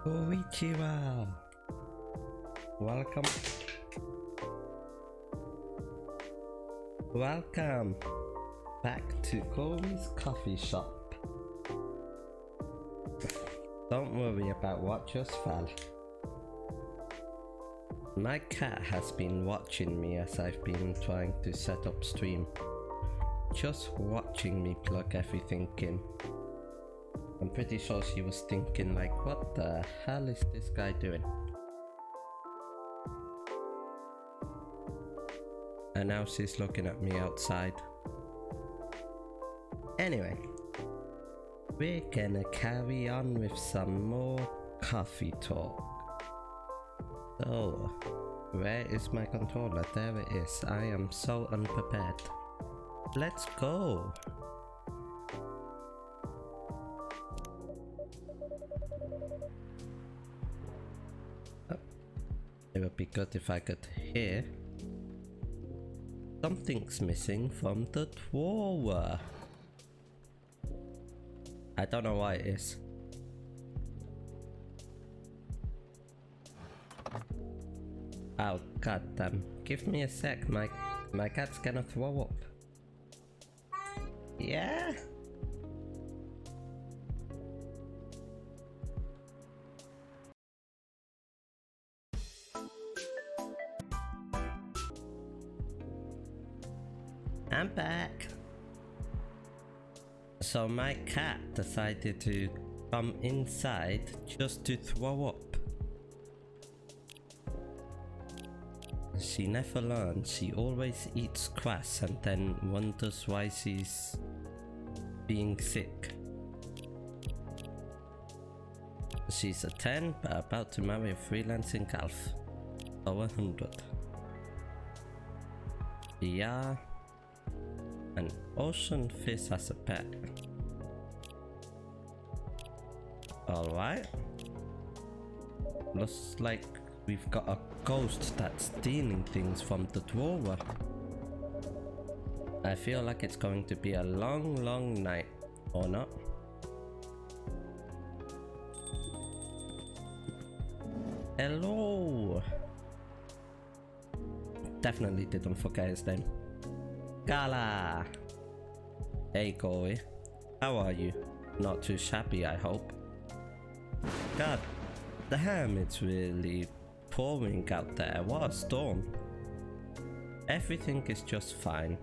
Konnichiwa. Welcome. Welcome back to Corey's coffee shop. Don't worry about what just fell. My cat has been watching me as I've been trying to set up stream. Just watching me plug everything in. I'm pretty sure she was thinking like, what the hell is this guy doing? And now she's looking at me outside. Anyway, we're gonna carry on with some more coffee talk. So, where is my controller? There it is. I am so unprepared. Let's go! Oh, it would be good if I could hear. Something's missing from the drawer. I don't know why it is. Oh goddamn! Give me a sec. My cat's gonna throw up. Yeah. I'm back. So my cat decided to come inside just to throw up. She never learns. She always eats grass and then wonders why she's being sick. She's a 10 but about to marry a freelancing elf. Over 100. Yeah. An ocean fish as a pet. Alright. Looks like we've got a ghost that's stealing things from the drawer. I feel like it's going to be a long night, or not? Hello! Definitely didn't forget his name. Gala! Hey Corey, how are you? Not too shabby, I hope. God damn, it's really pouring out there. What a storm. Everything is just fine.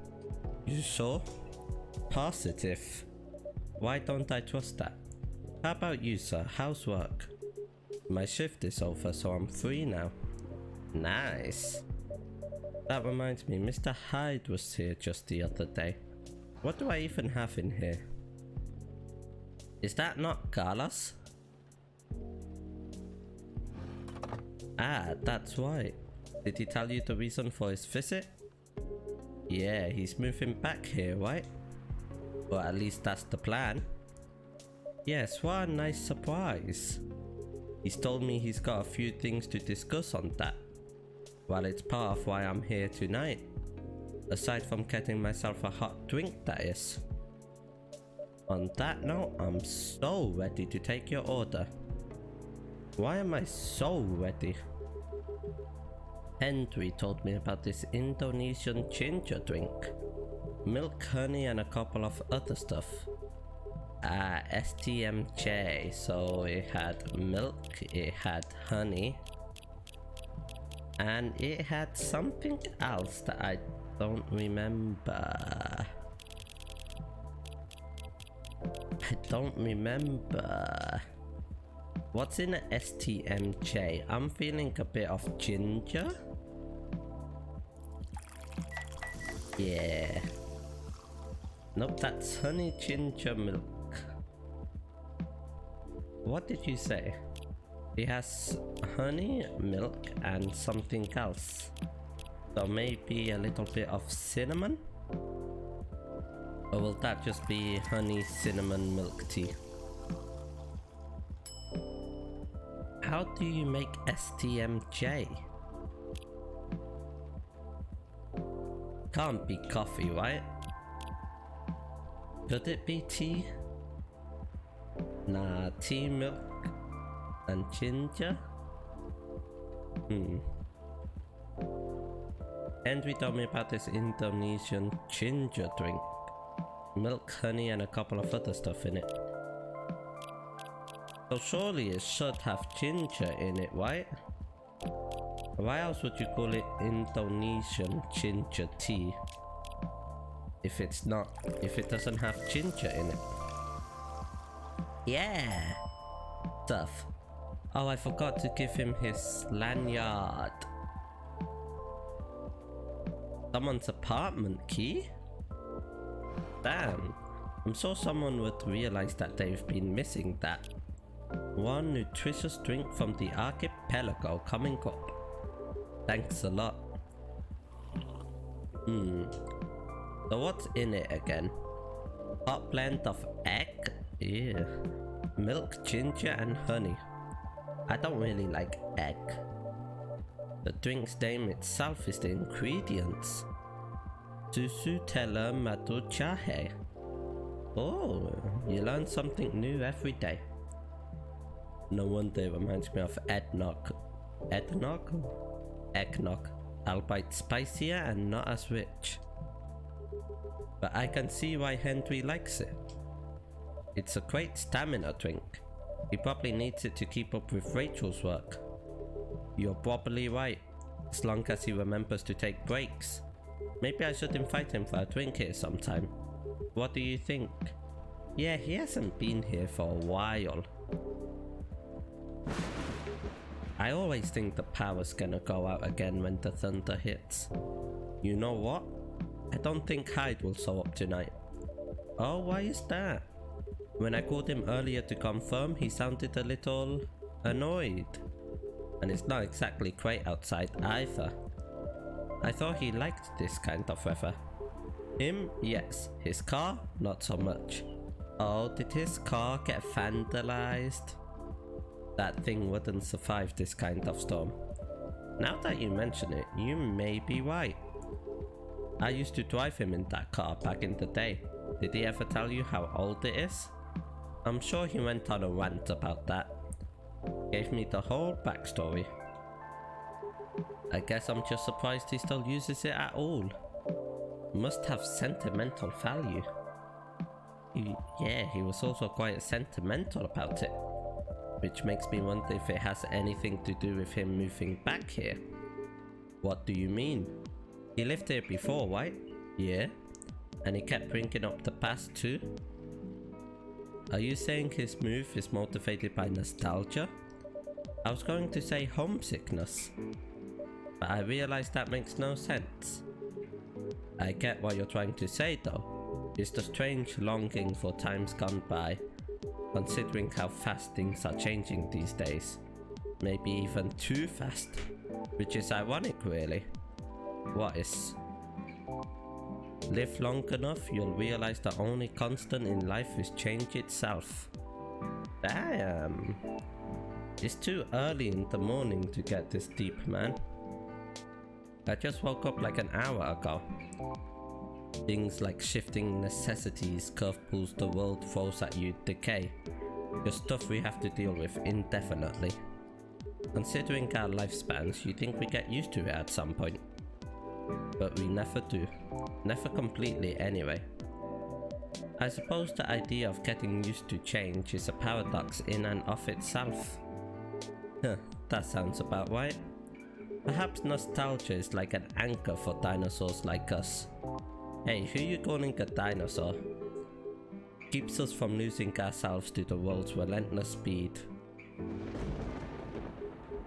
You sure? Positive. Why don't I trust that? How about you, sir? How's work? My shift is over, so I'm free now. Nice. That reminds me, Mr. Hyde was here just the other day. What do I even have in here? Is that not Gala's? Ah, that's right. Did he tell you the reason for his visit? Yeah, he's moving back here, right? Well, at least that's the plan. Yes, what a nice surprise. He's told me he's got a few things to discuss on that. Well, it's part of why I'm here tonight. Aside from getting myself a hot drink, that is. On that note, I'm so ready to take your order. Why am I so ready? Henry told me about this Indonesian ginger drink. Milk, honey, and a couple of other stuff. Ah, STMJ. So it had milk, it had honey, and it had something else that I don't remember. I don't remember. What's in a STMJ? I'm feeling a bit of ginger. Yeah. Nope, that's honey ginger milk. What did you say? It has honey, milk, and something else. So maybe a little bit of cinnamon? Or will that just be honey cinnamon milk tea? How do you make STMJ? Can't be coffee, right? Could it be tea? Nah, tea, milk, And ginger? Henry told me about this Indonesian ginger drink. Milk, honey, and a couple of other stuff in it. So surely it should have ginger in it, right? Why else would you call it Indonesian ginger tea? If it doesn't have ginger in it. Yeah! Stuff. Oh, I forgot to give him his lanyard. Someone's apartment key? Damn. I'm sure someone would realize that they've been missing that. One nutritious drink from the archipelago coming up. Thanks a lot. So what's in it again? Hot blend of egg? Ew. Milk, ginger and honey. I don't really like egg. The drink's name itself is the ingredients. Susu tela madu jahe. Oh, you learn something new every day. No wonder it reminds me of eggnog. Eggnog, albeit spicier and not as rich. But I can see why Henry likes it. It's a great stamina drink. He probably needs it to keep up with Rachel's work. You're probably right, as long as he remembers to take breaks. Maybe I should invite him for a drink here sometime. What do you think? Yeah, he hasn't been here for a while. I always think the power's gonna go out again when the thunder hits. You know what? I don't think Hyde will show up tonight. Oh, why is that? When I called him earlier to confirm, he sounded a little annoyed. And it's not exactly great outside either. I thought he liked this kind of weather. Him, yes. His car, not so much. Oh, did his car get vandalized? That thing wouldn't survive this kind of storm. Now that you mention it, you may be right. I used to drive him in that car back in the day. Did he ever tell you how old it is? I'm sure he went on a rant about that. Gave me the whole backstory. I guess I'm just surprised he still uses it at all. Must have sentimental value. He was also quite sentimental about it. Which makes me wonder if it has anything to do with him moving back here. What do you mean? He lived here before, right? Yeah. And he kept bringing up the past too? Are you saying his move is motivated by nostalgia? I was going to say homesickness, but I realized that makes no sense. I get what you're trying to say though. It's the strange longing for times gone by, considering how fast things are changing these days. Maybe even too fast, which is ironic really. What is? Live long enough, you'll realize the only constant in life is change itself. Damn. It's too early in the morning to get this deep, man. I just woke up like an hour ago. Things like shifting necessities, curveballs the world throws at you, decay. Just stuff we have to deal with indefinitely. Considering our lifespans, you think we get used to it at some point. But we never do. Never completely anyway. I suppose the idea of getting used to change is a paradox in and of itself. Huh, that sounds about right. Perhaps nostalgia is like an anchor for dinosaurs like us. Hey, who you calling a dinosaur? Keeps us from losing ourselves to the world's relentless speed.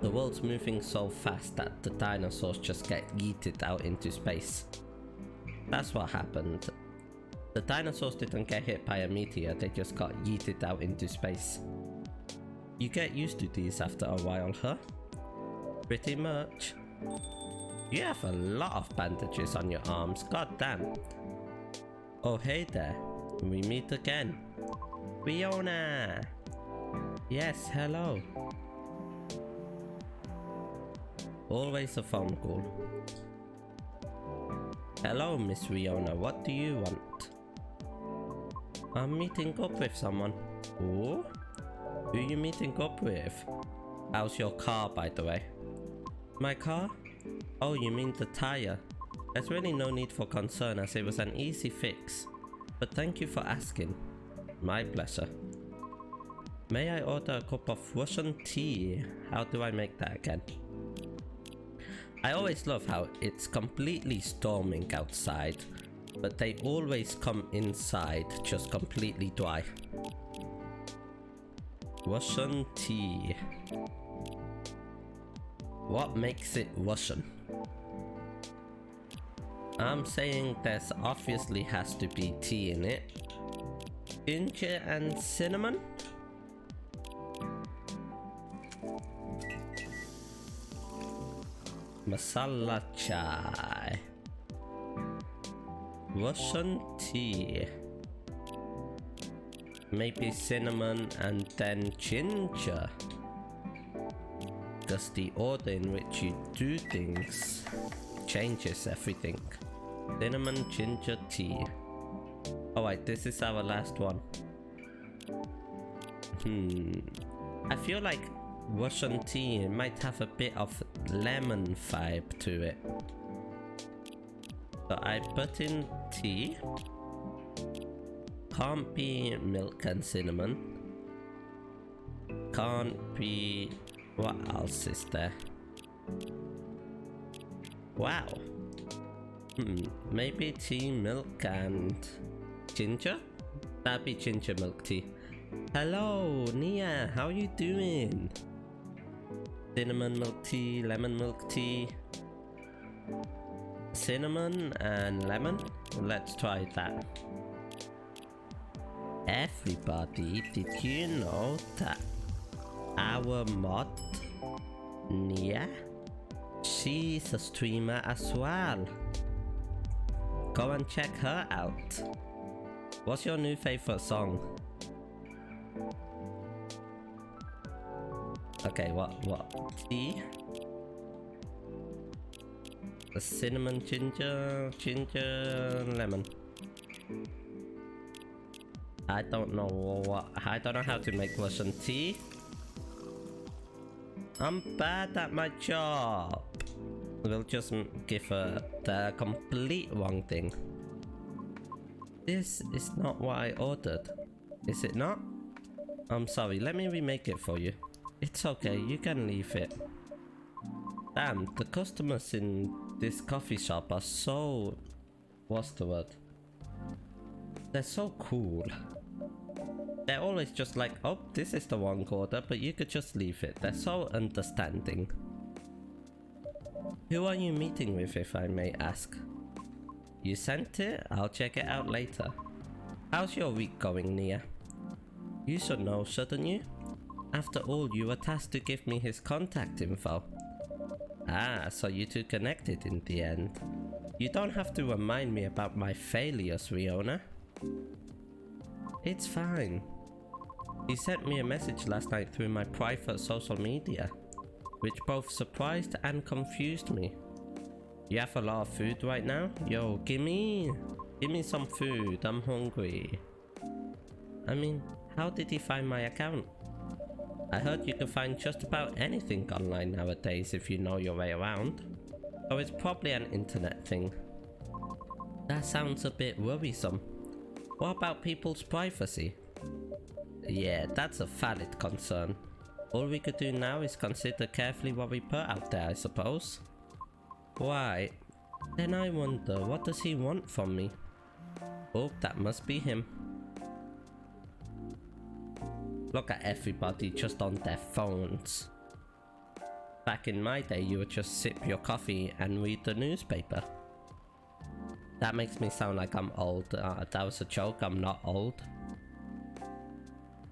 The world's moving so fast that the dinosaurs just get yeeted out into space. That's what happened. The dinosaurs didn't get hit by a meteor, they just got yeeted out into space. You get used to these after a while, huh? Pretty much. You have a lot of bandages on your arms, god damn. Oh hey there, we meet again. Fiona! Yes, hello. Always a phone call. Hello, Miss Fiona, what do you want? I'm meeting up with someone. Oh? Who you meeting up with? How's your car, by the way? My car? Oh, you mean the tire? There's really no need for concern as it was an easy fix. But thank you for asking. My pleasure. May I order a cup of Russian tea? How do I make that again? I always love how it's completely storming outside, but they always come inside just completely dry. Russian tea. What makes it Russian? I'm saying there's obviously has to be tea in it. Ginger and cinnamon? Masala chai. Russian tea. Maybe cinnamon and then ginger. Because the order in which you do things changes everything. Cinnamon ginger tea. Alright, this is our last one. I feel like Russian tea might have a bit of lemon vibe to it. So I put in tea. Can't be milk and cinnamon. Can't be... what else is there? Wow. Maybe tea, milk and ginger? That'd be ginger milk tea. Hello, Nia, how you doing? Cinnamon milk tea, lemon milk tea. Cinnamon and lemon? Let's try that. Everybody, did you know that our mod, Nia, she's a streamer as well? Go and check her out. What's your new favorite song? Okay, what? Tea? The cinnamon, ginger, lemon. I don't know what. I don't know how to make Russian tea. I'm bad at my job. We'll just give her the complete wrong thing. This is not what I ordered. Is it not? I'm sorry, let me remake it for you. It's okay, you can leave it. Damn, the customers in this coffee shop are so... what's the word? They're so cool. They're always just like, oh, this is the wrong order, but you could just leave it. They're so understanding. Who are you meeting with, if I may ask? You sent it? I'll check it out later. How's your week going, Nia? You should know, shouldn't you? After all, you were tasked to give me his contact info. Ah, so you two connected in the end. You don't have to remind me about my failures, Riona. It's fine. He sent me a message last night through my private social media, which both surprised and confused me. You have a lot of food right now? Yo, give me some food, I'm hungry. I mean, how did he find my account? I heard you can find just about anything online nowadays if you know your way around. So it's probably an internet thing. That sounds a bit worrisome. What about people's privacy? Yeah, that's a valid concern. All we could do now is consider carefully what we put out there, I suppose. Right. Then I wonder, what does he want from me? Oh, that must be him. Look at everybody just on their phones. Back in my day, you would just sip your coffee and read the newspaper. That makes me sound like I'm old. That was a joke, I'm not old.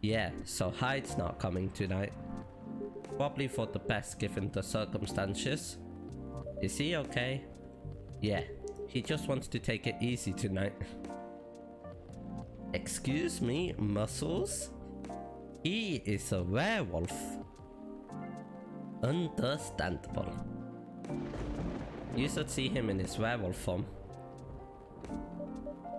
Yeah, so Hyde's not coming tonight. Probably for the best given the circumstances. Is he okay? Yeah, he just wants to take it easy tonight. Excuse me, Muscles? He is a werewolf. Understandable. You should see him in his werewolf form.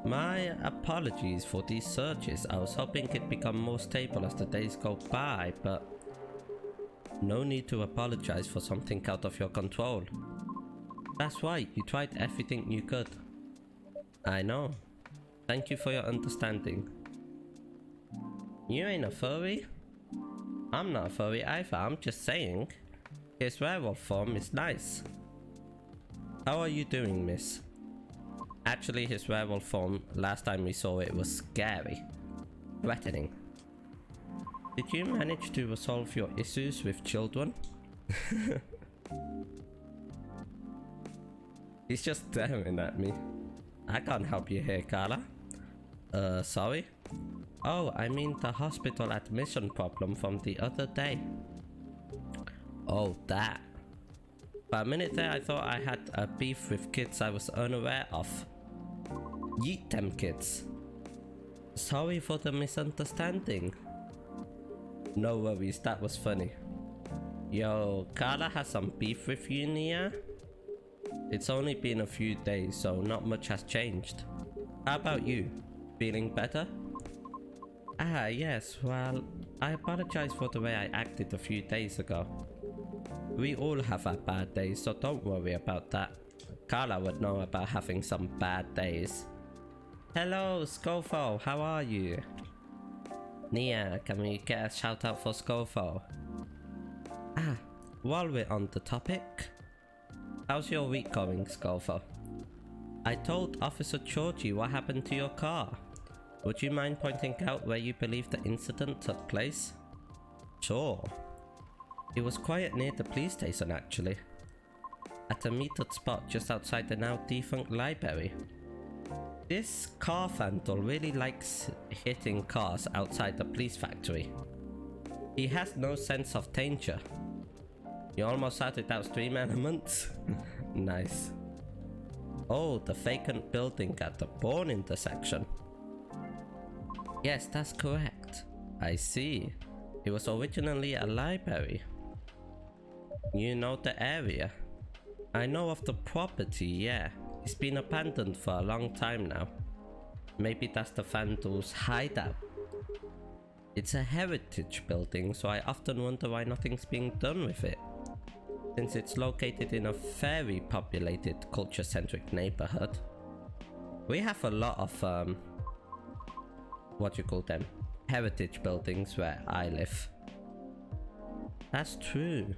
My apologies for these surges. I was hoping it'd become more stable as the days go by, but no need to apologize for something out of your control. That's right, you tried everything you could. I know. Thank you for your understanding. You ain't a furry? I'm not a furry either, I'm just saying. His werewolf form is nice. How are you doing, miss? Actually, his werewolf form, last time we saw it, was scary. Threatening. Did you manage to resolve your issues with children? He's just staring at me. I can't help you here, Carla. Sorry? Oh, I mean the hospital admission problem from the other day. Oh, that. For a minute there I thought I had a beef with kids I was unaware of. Yeet them kids. Sorry for the misunderstanding. No worries, that was funny. Yo, Carla has some beef with you, Nia? It's only been a few days, so not much has changed. How about you? Feeling better? Ah, yes, well, I apologize for the way I acted a few days ago. We all have our bad days, so don't worry about that. Carla would know about having some bad days. Hello, Scofo, how are you? Nia, can we get a shout out for Scofo? Ah, while we're on the topic, how's your week going, Scofo? I told Officer Georgie what happened to your car. Would you mind pointing out where you believe the incident took place? Sure. It was quite near the police station actually. At a metered spot just outside the now defunct library. This car vandal really likes hitting cars outside the police factory. He has no sense of danger. You almost shouted out stream elements? Nice. Oh, the vacant building at the Bourne intersection. Yes, that's correct. I see. It was originally a library. You know the area? I know of the property, yeah. It's been abandoned for a long time now. Maybe that's the vandal's hideout. It's a heritage building, so I often wonder why nothing's being done with it. Since it's located in a very populated, culture-centric neighborhood. We have a lot of, what you call them? Heritage buildings where I live. That's true.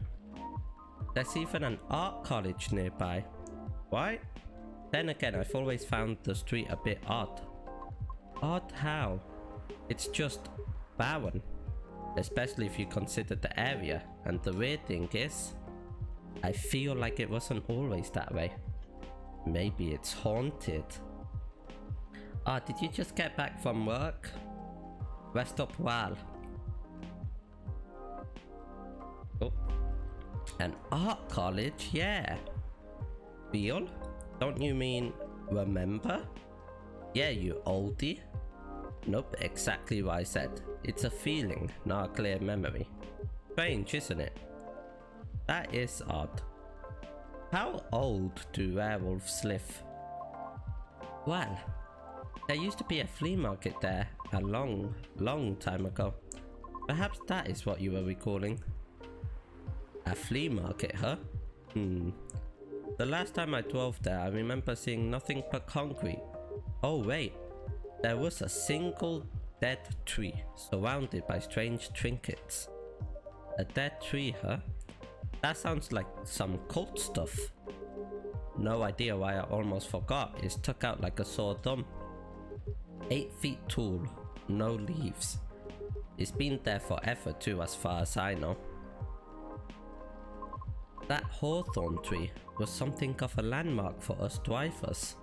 There's even an art college nearby. Why? Then again, I've always found the street a bit odd. Odd how? It's just barren. Especially if you consider the area. And the weird thing is, I feel like it wasn't always that way. Maybe it's haunted. Ah, did you just get back from work? Rest up well. Oh. An art college? Yeah. Feel? Don't you mean remember? Yeah, you oldie. Nope, exactly what I said. It's a feeling, not a clear memory. Strange, isn't it? That is odd. How old do werewolves live? Well, there used to be a flea market there a long time ago. Perhaps that is what you were recalling. A flea market, huh? The last time I drove there, I remember seeing nothing but concrete. Oh wait, there was a single dead tree surrounded by strange trinkets. A dead tree, huh? That sounds like some cult stuff. No idea why I almost forgot. It's stuck out like a sore thumb. 8 feet tall, no leaves. It's been there forever too, as far as I know. That hawthorn tree was something of a landmark for us drivers.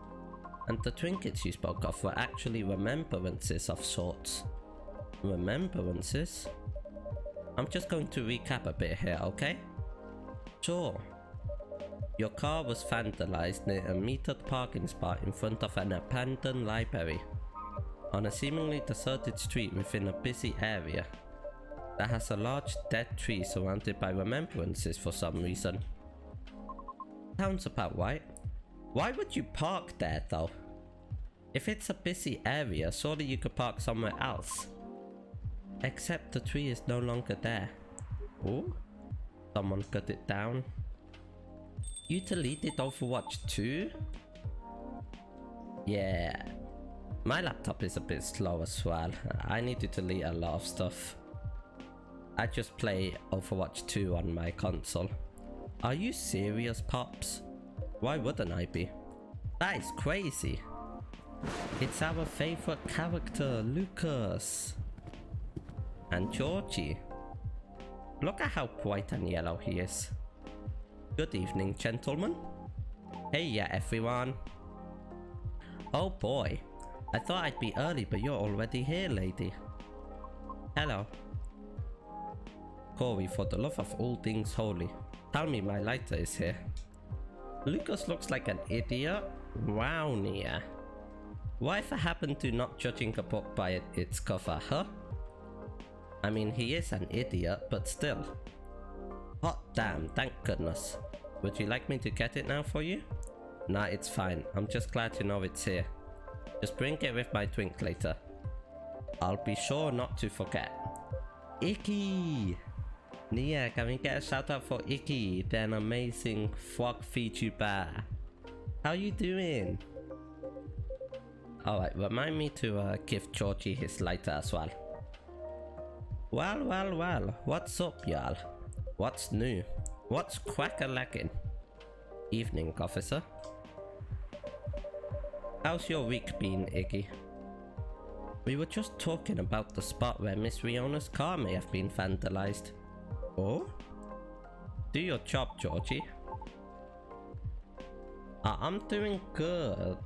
And the trinkets you spoke of were actually remembrances of sorts. Remembrances? I'm just going to recap a bit here, okay? Sure. Your car was vandalized near a metered parking spot in front of an abandoned library. On a seemingly deserted street within a busy area. That has a large dead tree surrounded by remembrances for some reason. Sounds about right. Why would you park there though? If it's a busy area, surely you could park somewhere else. Except the tree is no longer there. Oh, someone cut it down. You deleted Overwatch 2? Yeah. My laptop is a bit slow as well. I need to delete a lot of stuff. I just play Overwatch 2 on my console. Are you serious, Pops? Why wouldn't I be? That is crazy. It's our favorite character, Lucas. And Georgie. Look at how bright and yellow he is. Good evening, gentlemen. Hey, yeah, everyone. Oh boy. I thought I'd be early, but you're already here, lady. Hello. Corey, for the love of all things holy, tell me my lighter is here. Lucas looks like an idiot. Wow, Nia. What if I happen to not judging a book by its cover, huh? I mean, he is an idiot, but still. Hot damn, thank goodness. Would you like me to get it now for you? Nah, it's fine. I'm just glad to know it's here. Just bring it with my drink later. I'll be sure not to forget. Icky! Nia, can we get a shout out for Icky, the amazing frog Vtuber? How you doing? Alright, remind me to give Georgie his lighter as well. Well, what's up, y'all? What's new? What's crack-a-lackin'? Evening, officer. How's your week been, Iggy? We were just talking about the spot where Miss Riona's car may have been vandalized. Oh? Do your job, Georgie. I'm doing good.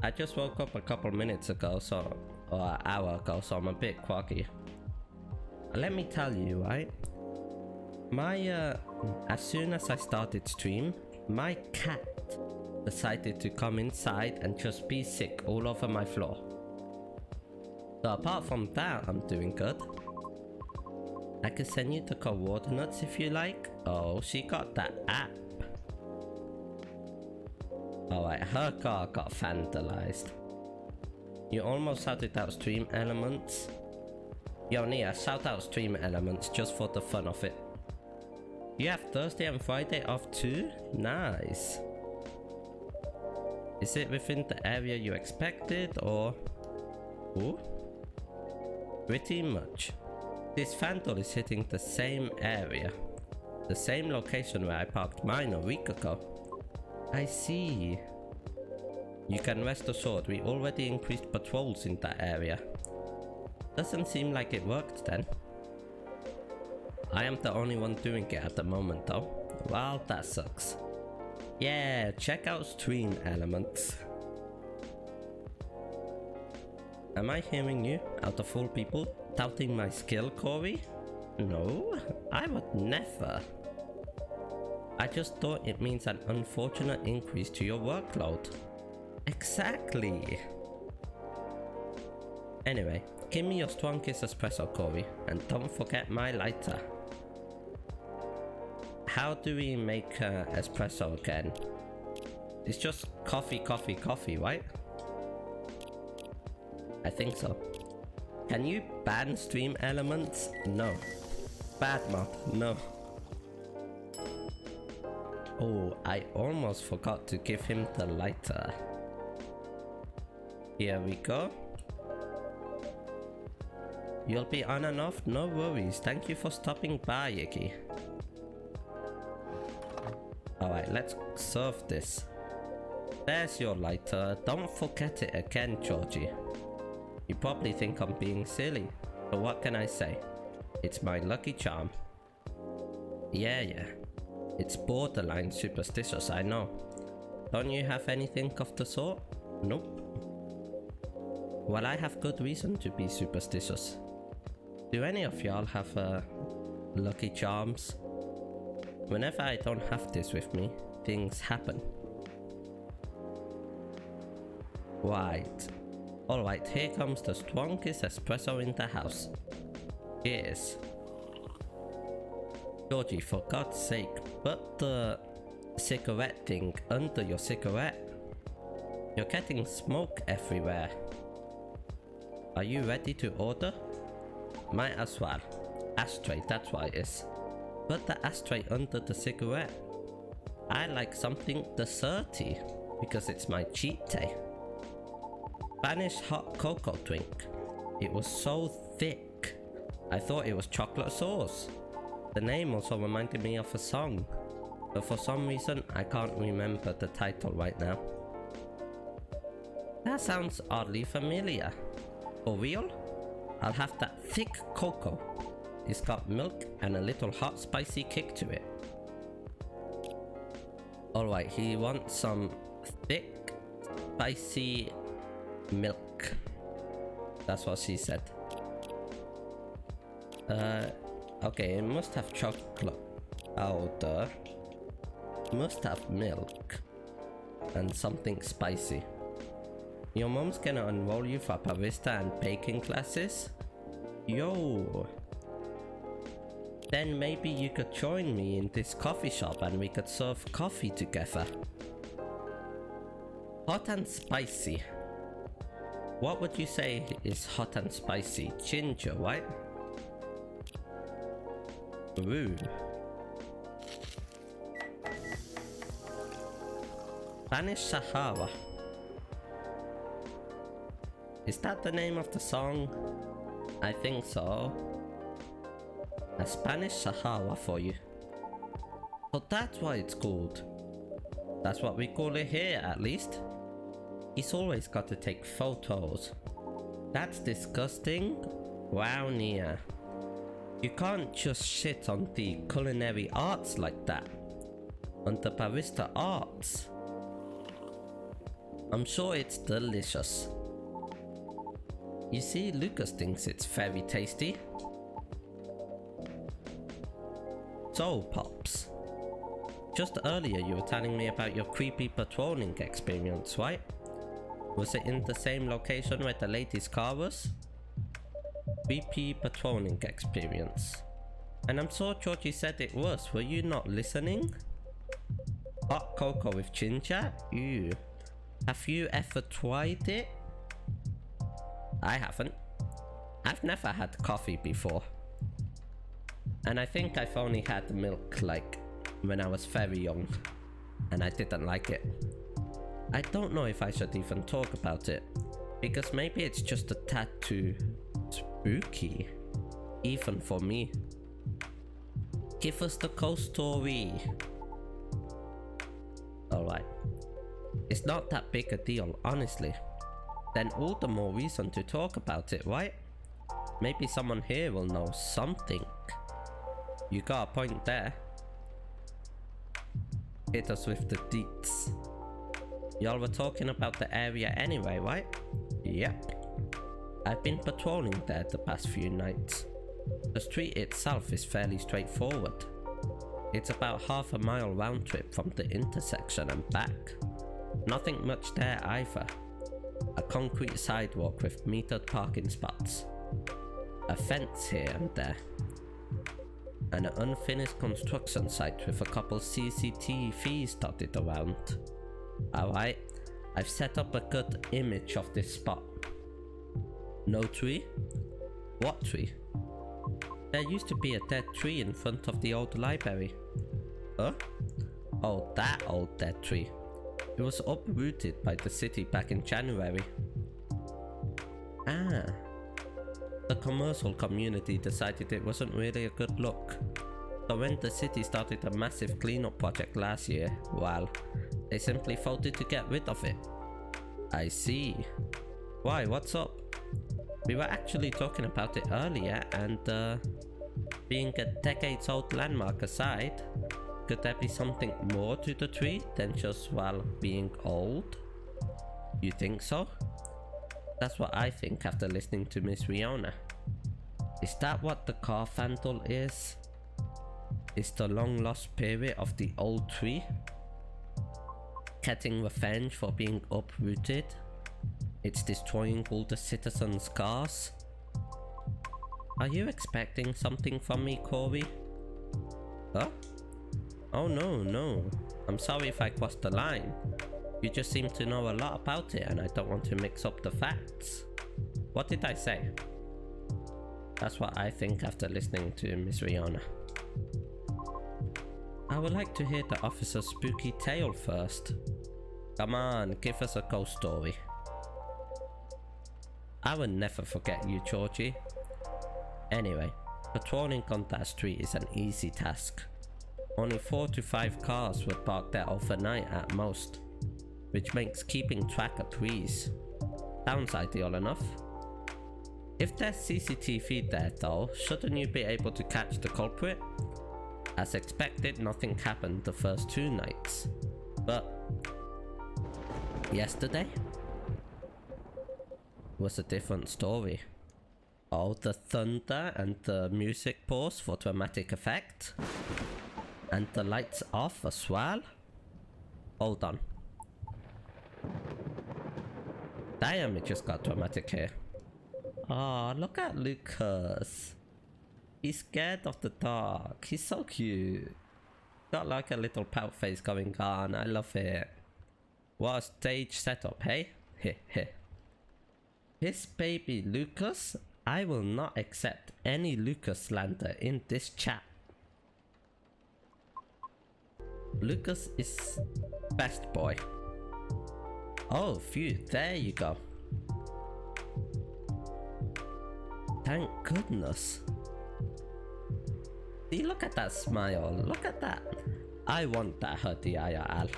I just woke up a couple minutes ago, or an hour ago, so I'm a bit groggy. Let me tell you, right? As soon as I started stream, my cat decided to come inside and just be sick all over my floor. So apart from that, I'm doing good. I can send you the coordinates if you like. Oh, she got that app. Alright, her car got vandalized. You almost shouted out Stream Elements. Yo, Nia, shout out Stream Elements just for the fun of it. You have Thursday and Friday off too? Nice. Is it within the area you expected, or... Ooh? Pretty much. This vandal is hitting the same area. The same location where I parked mine a week ago. I see. You can rest assured we already increased patrols in that area. Doesn't seem like it worked then. I am the only one doing it at the moment though. Well, that sucks. Yeah, check out Stream Elements. Am I hearing you, out of all people, doubting my skill, Corey? No, I would never. I just thought it means an unfortunate increase to your workload. Exactly. Anyway, give me your strongest espresso, Corey, and don't forget my lighter. How do we make espresso again? It's just coffee, right? I think so. Can you ban Stream Elements? No. Bad mod, no. Oh, I almost forgot to give him the lighter. Here we go. You'll be on and off, no worries. Thank you for stopping by, Iggy. Alright, let's serve this. There's your lighter. Don't forget it again, Georgie. You probably think I'm being silly, but what can I say? It's my lucky charm. Yeah. It's borderline superstitious, I know. Don't you have anything of the sort? Nope. Well, I have good reason to be superstitious. Do any of y'all have lucky charms? Whenever I don't have this with me, things happen. Right. Alright, here comes the strongest espresso in the house. Cheers. Georgie, for God's sake, put the cigarette thing under your cigarette. You're getting smoke everywhere. Are you ready to order? Might as well. Ashtray, that's what it is. Put the ashtray under the cigarette. I like something desserty because it's my cheat day. Spanish hot cocoa drink. It was so thick. I thought it was chocolate sauce. The name also reminded me of a song, but for some reason I can't remember the title right now. That sounds oddly familiar. For real? I'll have that thick cocoa. It's got milk and a little hot spicy kick to it. Alright, he wants some thick spicy milk. That's what she said. Okay, it must have chocolate powder. Must have milk. And something spicy. Your mom's gonna enroll you for barista and baking classes? Yo! Then maybe you could join me in this coffee shop and we could serve coffee together. Hot and spicy. What would you say is hot and spicy? Ginger, right? Ooh. Spanish Sahara. Is that the name of the song? I think so. A Spanish Sahara for you. So that's why it's called. That's what we call it here, at least. He's always got to take photos. That's disgusting. Wow, Nia. You can't just shit on the culinary arts like that. On the barista arts. I'm sure it's delicious. You see, Lucas thinks it's very tasty. So, Pops. Just earlier you were telling me about your creepy patrolling experience, right? Was it in the same location where the lady's car was? Creepy patrolling experience. And I'm sure Georgie said it was. Were you not listening? Hot cocoa with ginger? Ew. Have you ever tried it? I haven't. I've never had coffee before. And I think I've only had milk like when I was very young. And I didn't like it. I don't know if I should even talk about it. Because maybe it's just a tad too spooky. Even for me. Give us the ghost story. Alright. It's not that big a deal, honestly. Then all the more reason to talk about it, right? Maybe someone here will know something. You got a point there. Hit us with the deets. Y'all were talking about the area anyway, right? Yep. I've been patrolling there the past few nights. The street itself is fairly straightforward. It's about half a mile round trip from the intersection and back. Nothing much there either. A concrete sidewalk with metered parking spots. A fence here and there. And an unfinished construction site with a couple CCTVs dotted around. Alright, I've set up a good image of this spot. No tree? What tree? There used to be a dead tree in front of the old library. Huh? Oh, that old dead tree. It was uprooted by the city back in January. Ah. The commercial community decided it wasn't really a good look. So when the city started a massive cleanup project last year, well, they simply voted to get rid of it. I see. Why, what's up? We were actually talking about it earlier and being a decades old landmark aside, could there be something more to the tree than just, well, being old? You think so? That's what I think after listening to Miss Riona. Is that what the car vandal is? Is the long lost spirit of the old tree? Getting revenge for being uprooted? It's destroying all the citizens' cars? Are you expecting something from me, Corey? Huh? Oh no, no. I'm sorry if I crossed the line. You just seem to know a lot about it and I don't want to mix up the facts. What did I say? That's what I think after listening to Miss Rihanna. I would like to hear the officer's spooky tale first. Come on, give us a ghost story. I will never forget you, Georgie. Anyway, patrolling on that street is an easy task. Only 4 to 5 cars were parked there overnight at most, which makes keeping track a breeze. Sounds ideal enough. If there's CCTV there though, shouldn't you be able to catch the culprit? As expected, nothing happened the first 2 nights. But yesterday was a different story. Oh, the thunder and the music pause for dramatic effect. And the lights off as well. Hold on. Damn, it just got dramatic here. Oh, look at Lucas. He's scared of the dark. He's so cute. Got like a little pout face going on. I love it. What a stage setup, hey? Heh heh. His baby Lucas? I will not accept any Lucas slander in this chat. Lucas is best boy. Oh, phew, there you go. Thank goodness. See, look at that smile. Look at that. I want that hoodie, IRL.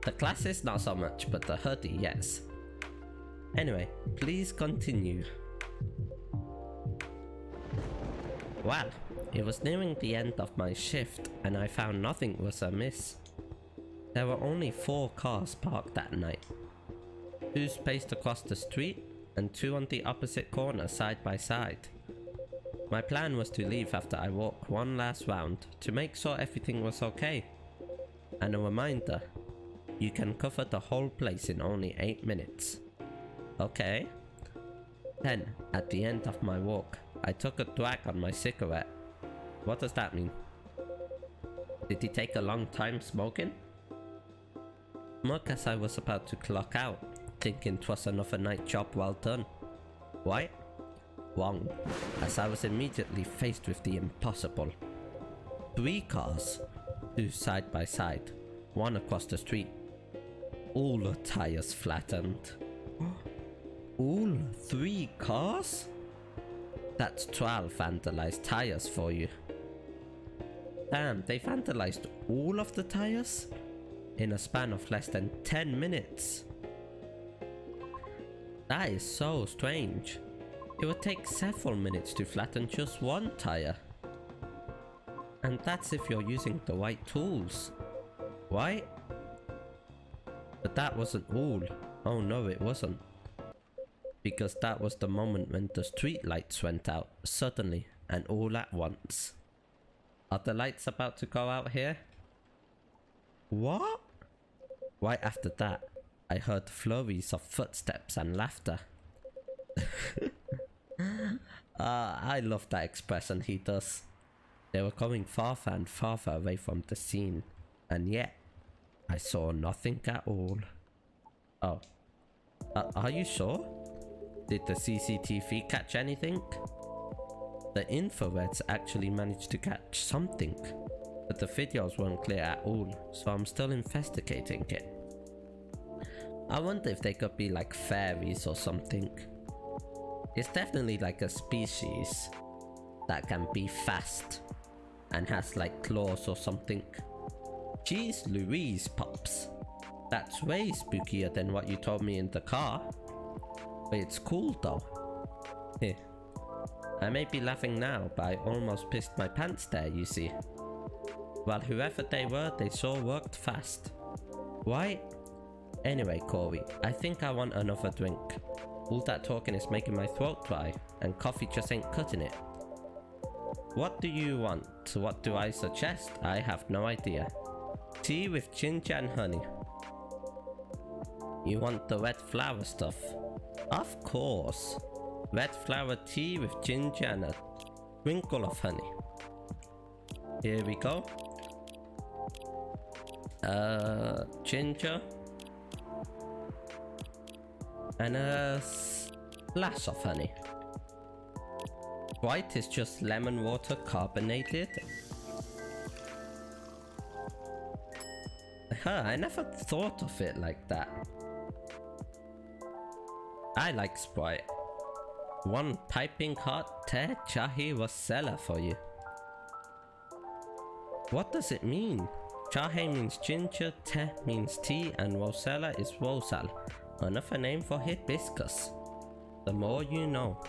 The glasses not so much, but the hoodie, yes. Anyway, please continue. Well, it was nearing the end of my shift and I found nothing was amiss. There were only 4 cars parked that night. 2 spaced across the street and 2 on the opposite corner side by side. My plan was to leave after I walked one last round to make sure everything was okay. And a reminder, you can cover the whole place in only 8 minutes. Okay. Then, at the end of my walk, I took a drag on my cigarette. What does that mean? Did he take a long time smoking? Smoke as I was about to clock out, thinking 'twas another night job well done. Right? Wrong, as I was immediately faced with the impossible. 3 cars, 2 side by side, 1 across the street. All the tires flattened. All 3 cars? That's 12 vandalized tires for you. Damn, they vandalized all of the tires? In a span of less than 10 minutes. That is so strange. It would take several minutes to flatten just 1 tire. And that's if you're using the right tools, right? But that wasn't all. Oh no, it wasn't. Because that was the moment when the street lights went out suddenly and all at once. Are the lights about to go out here? What? Right after that, I heard flurries of footsteps and laughter. I love that expression he does. They were going farther and farther away from the scene, and yet I saw nothing at all. Oh, are you sure? Did the CCTV catch anything? The infrareds actually managed to catch something, but the videos weren't clear at all, so I'm still investigating it. I wonder if they could be like fairies or something. It's definitely like a species that can be fast and has like claws or something. Jeez Louise, Pops. That's way spookier than what you told me in the car. But it's cool though. Heh. I may be laughing now, but I almost pissed my pants there, you see. Well, whoever they were, they sure worked fast. Right? Anyway, Corey, I think I want another drink. All that talking is making my throat dry, and coffee just ain't cutting it. What do you want? What do I suggest? I have no idea. Tea with ginger and honey. You want the red flower stuff? Of course. Red flower tea with ginger and a sprinkle of honey. Here we go. Ginger, and a splash of honey. White is just lemon water carbonated. Huh, I never thought of it like that. I like Sprite. One piping hot teh chahi wasala for you. What does it mean? Chahe means ginger, teh means tea, and wasala is wosal, another name for hibiscus. The more you know.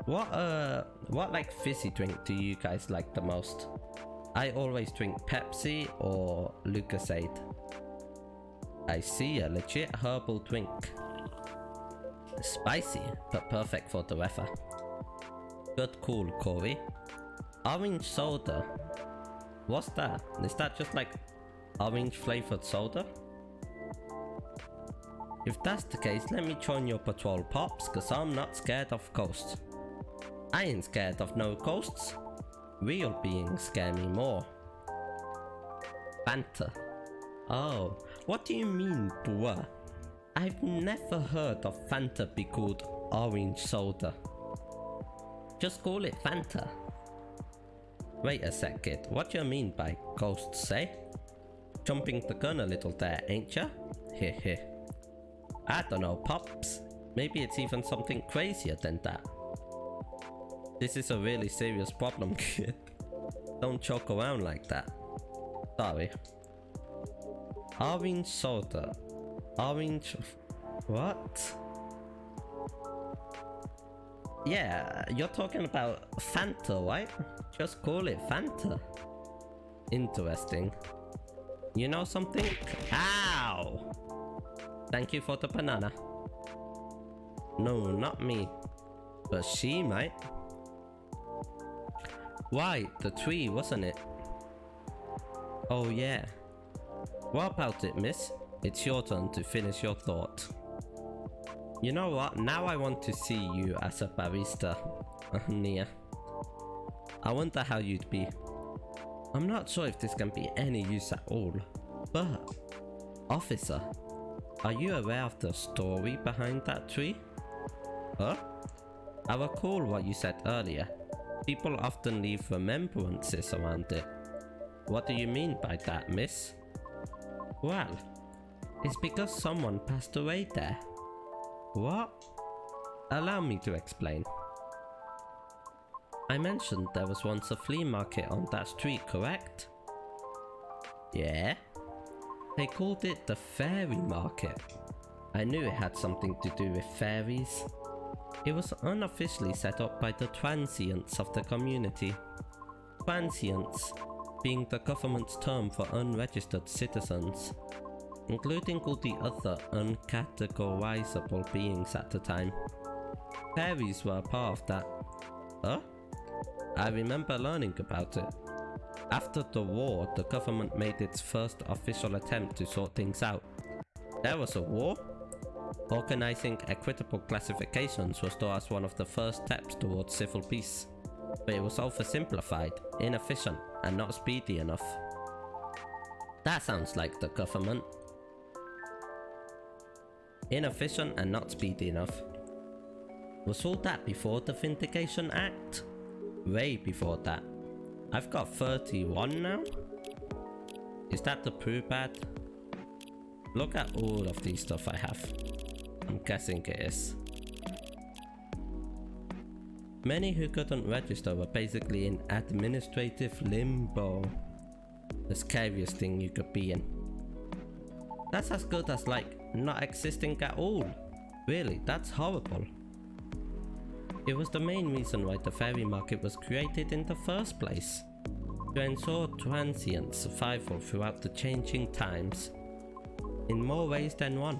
What like fizzy drink do you guys like the most? I always drink Pepsi or Lucasade. I see, a legit herbal drink. Spicy, but perfect for the weather. Good call, Corey. Orange soda. What's that? Is that just like orange flavored soda? If that's the case, let me join your patrol, Pops, cause I'm not scared of ghosts. I ain't scared of no ghosts. Real beings scare me more. Fanta. Oh, what do you mean, bruh? I've never heard of Fanta be called orange soda. Just call it Fanta. Wait a sec, kid. What do you mean by ghosts, eh? Jumping the gun a little there, ain't ya? Heh. I don't know, Pops. Maybe it's even something crazier than that. This is a really serious problem, kid. Don't joke around like that. Sorry. Orange soda. Orange... what? Yeah, you're talking about Fanta, right? Just call it Fanta. Interesting. You know something? Ow! Thank you for the banana. No, not me. But she might. Right, the tree, wasn't it? Oh yeah. What about it, miss? It's your turn to finish your thought. You know what? Now I want to see you as a barista, Nia. I wonder how you'd be. I'm not sure if this can be any use at all, but... Officer, are you aware of the story behind that tree? Huh? I recall what you said earlier. People often leave remembrances around it. What do you mean by that, miss? Well, it's because someone passed away there. What? Allow me to explain. I mentioned there was once a flea market on that street, correct? Yeah? They called it the fairy market. I knew it had something to do with fairies. It was unofficially set up by the transients of the community. Transients being the government's term for unregistered citizens, including all the other uncategorizable beings at the time. Fairies were a part of that. Huh? I remember learning about it. After the war, the government made its first official attempt to sort things out. There was a war? Organizing equitable classifications was thus one of the first steps towards civil peace, but it was oversimplified, inefficient, and not speedy enough. That sounds like the government. Inefficient and not speedy enough. Was all that before the Vindication Act? Way before that. I've got 31 now? Is that the Pooh Bad? Look at all of these stuff I have. I'm guessing it is. Many who couldn't register were basically in administrative limbo. The scariest thing you could be in. That's as good as like not existing at all. Really, that's horrible. It was the main reason why the fairy market was created in the first place. To ensure transient survival throughout the changing times. In more ways than one.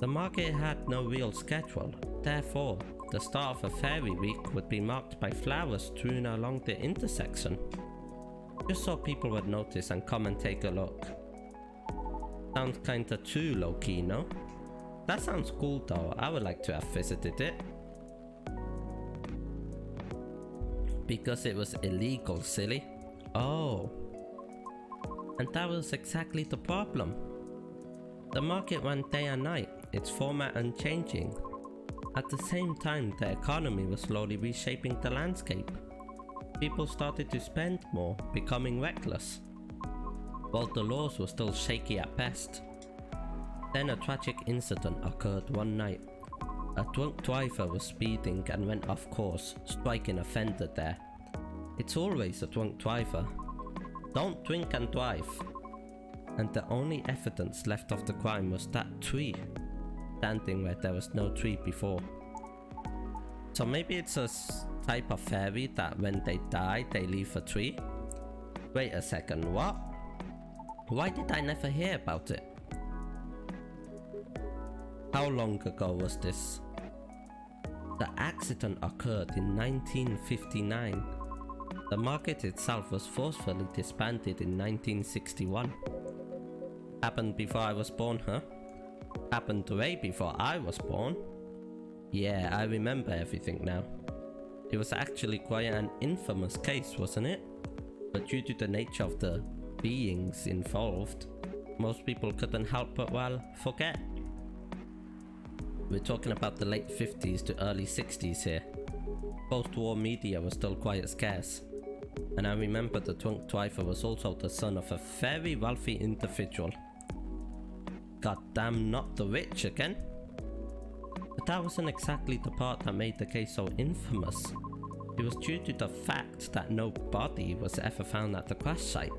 The market had no real schedule, therefore, the start of a fairy week would be marked by flowers strewn along the intersection. Just so people would notice and come and take a look. Sounds kinda too low-key, no? That sounds cool though, I would like to have visited it. Because it was illegal, silly. Oh. And that was exactly the problem. The market went day and night, its format unchanging. At the same time, the economy was slowly reshaping the landscape. People started to spend more, becoming reckless, while the laws were still shaky at best. Then a tragic incident occurred one night. A drunk driver was speeding and went off course, striking a fender there. It's always a drunk driver. Don't drink and drive. And the only evidence left of the crime was that tree, standing where there was no tree before. So maybe it's a type of fairy that when they die they leave a tree? Wait a second, what? Why did I never hear about it? How long ago was this? The accident occurred in 1959. The market itself was forcefully disbanded in 1961. Happened before I was born, huh? Happened way before I was born? Yeah, I remember everything now. It was actually quite an infamous case, wasn't it? But due to the nature of the beings involved, most people couldn't help but, well, forget. We're talking about the late 50s to early 60s here. Post-war media was still quite scarce. And I remember the drunk driver was also the son of a very wealthy individual. Goddamn, not the rich again. But that wasn't exactly the part that made the case so infamous. It was due to the fact that no body was ever found at the crash site,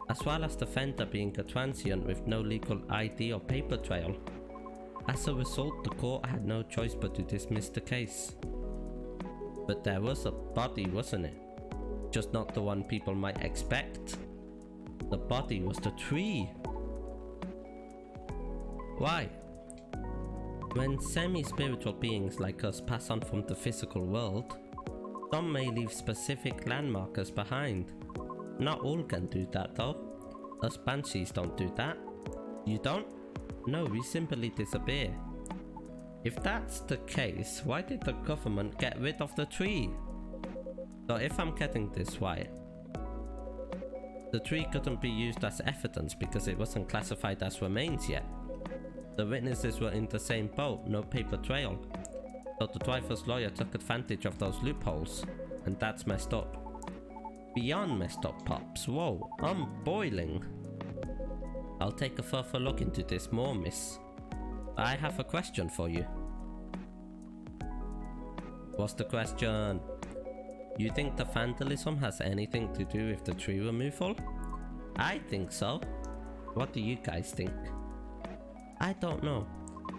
as well as the fender being a transient with no legal ID or paper trail. As a result, the court had no choice but to dismiss the case. But there was a body, wasn't it? Just not the one people might expect. The body was the tree. Why? When semi-spiritual beings like us pass on from the physical world, some may leave specific landmarkers behind. Not all can do that though. Us banshees don't do that. You don't? No, we simply disappear. If that's the case, why did the government get rid of the tree? So if I'm getting this right, the tree couldn't be used as evidence because it wasn't classified as remains yet. The witnesses were in the same boat, no paper trail. So the driver's lawyer took advantage of those loopholes, and that's messed up. Beyond messed up, Pops. Whoa, I'm boiling. I'll take a further look into this more, miss. I have a question for you. What's the question? You think the vandalism has anything to do with the tree removal? I think so. What do you guys think? I don't know.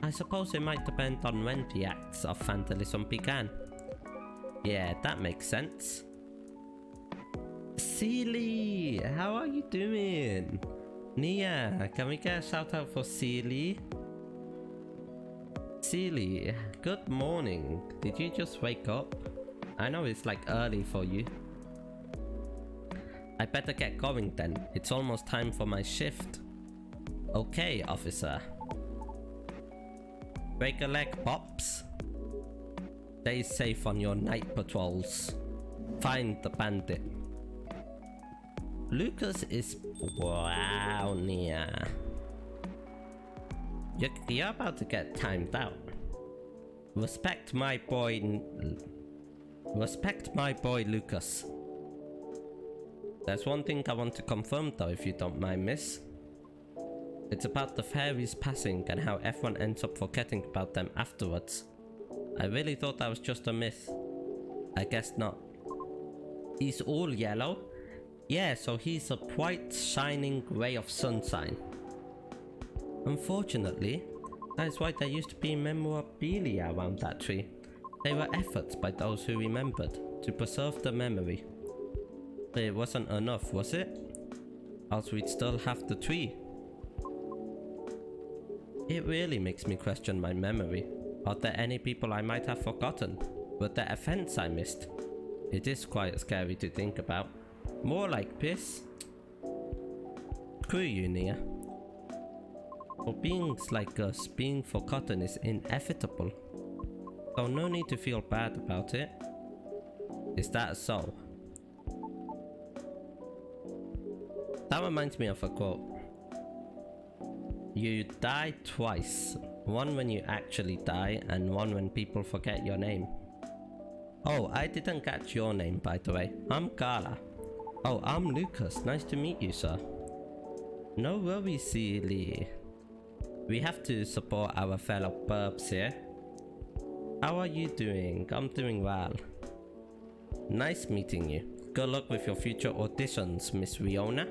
I suppose it might depend on when the acts of vandalism began. Yeah, that makes sense. Seely, how are you doing? Nia, can we get a shout out for Seely? Seely, good morning. Did you just wake up? I know it's like early for you. I better get going then. It's almost time for my shift. Okay, officer. Break a leg, Pops. Stay safe on your night patrols. Find the bandit. Lucas is... Wow, Nia. You're about to get timed out. Respect my boy... Respect my boy, Lucas. There's one thing I want to confirm though, if you don't mind, miss. It's about the fairies passing and how everyone ends up forgetting about them afterwards. I really thought that was just a myth. I guess not. He's all yellow? Yeah, so he's a bright, shining ray of sunshine. Unfortunately, that is why there used to be memorabilia around that tree. They were efforts by those who remembered to preserve the memory. But it wasn't enough, was it? Else we'd still have the tree. It really makes me question my memory. Are there any people I might have forgotten? Were there events I missed? It is quite scary to think about. More like piss. Screw you, Nia. For beings like us, being forgotten is inevitable. So no need to feel bad about it. Is that so? That reminds me of a quote. You die twice. One when you actually die, and one when people forget your name. Oh, I didn't catch your name, by the way. I'm Carla. Oh, I'm Lucas. Nice to meet you, sir. No worries, silly. We have to support our fellow burbs here. How are you doing? I'm doing well. Nice meeting you. Good luck with your future auditions, Miss Riona.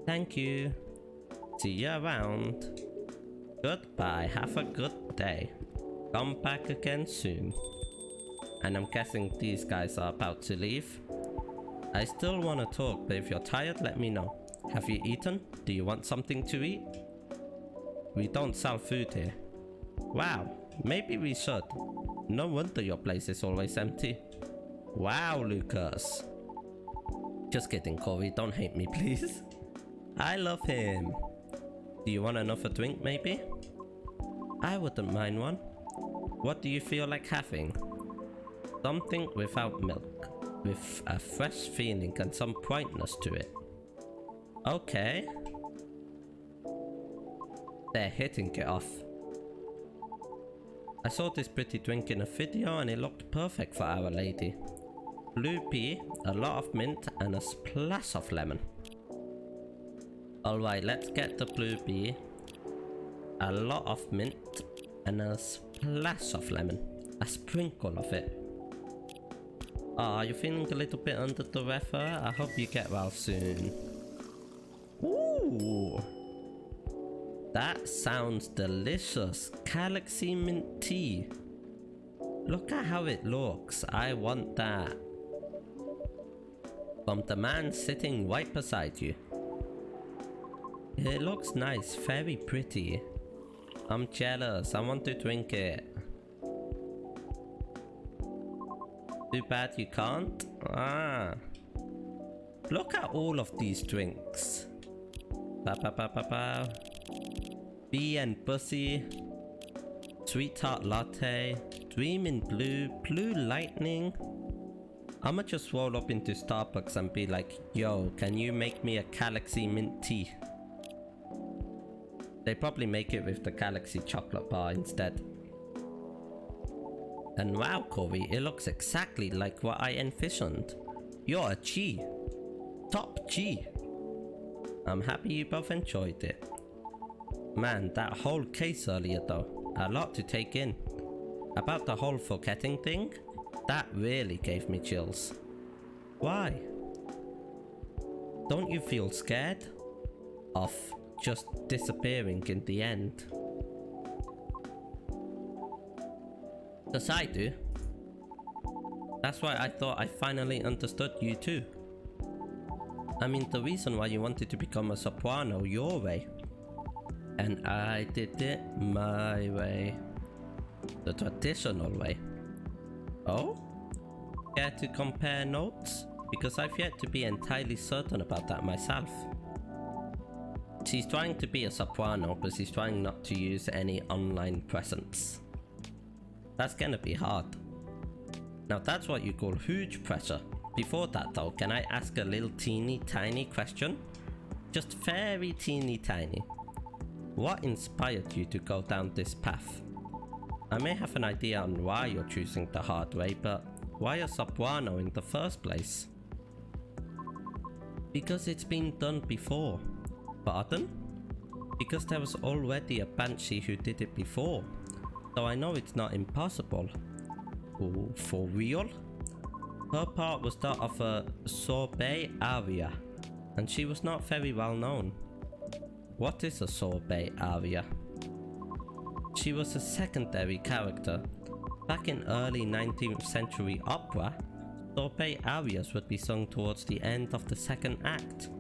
Thank you. See you around. Goodbye. Have a good day. Come back again soon. And I'm guessing these guys are about to leave. I still want to talk, but if you're tired, let me know. Have you eaten? Do you want something to eat? We don't sell food here. Wow, maybe we should. No wonder your place is always empty. Wow, Lucas. Just kidding, Corey. Don't hate me, please. I love him. Do you want another drink, maybe? I wouldn't mind one. What do you feel like having? Something without milk, with a fresh feeling and some brightness to it. Okay. They're hitting it off. I saw this pretty drink in a video and it looked perfect for our lady. Blue pea, a lot of mint and a splash of lemon. Alright, let's get the blue pea. A lot of mint and a splash of lemon. A sprinkle of it. Are you feeling a little bit under the weather? I hope you get well soon. Ooh! That sounds delicious. Galaxy mint tea. Look at how it looks. I want that. From the man sitting right beside you. It looks nice, very pretty. I'm jealous, I want to drink it. Too bad you can't? Ah. Look at all of these drinks. Ba ba ba ba ba. Bee and Bussy. Sweetheart Latte. Dream in Blue. Blue Lightning. I'ma just roll up into Starbucks and be like, yo, can you make me a Galaxy mint tea? They probably make it with the Galaxy chocolate bar instead. And wow, Corey, it looks exactly like what I envisioned. You're a G. Top G. I'm happy you both enjoyed it. Man, that whole case earlier though, a lot to take in. About the whole forgetting thing, that really gave me chills. Why? Don't you feel scared of just disappearing in the end? Cause I do. That's why I thought I finally understood you too. I mean, the reason why you wanted to become a soprano your way, and I did it my way. The traditional way. Oh? Care to compare notes? Because I've yet to be entirely certain about that myself. She's trying to be a soprano, but she's trying not to use any online presence. That's gonna be hard. Now that's what you call huge pressure. Before that though, can I ask a little teeny tiny question? Just very teeny tiny. What inspired you to go down this path? I may have an idea on why you're choosing the hard way, but why a soprano in the first place? Because it's been done before. Pardon? Because there was already a banshee who did it before, so I know it's not impossible. Oh, for real? Her part was that of a sorbet aria, and she was not very well known. What is a sorbet aria? She was a secondary character. Back in early 19th century opera, sorbet arias would be sung towards the end of the second act,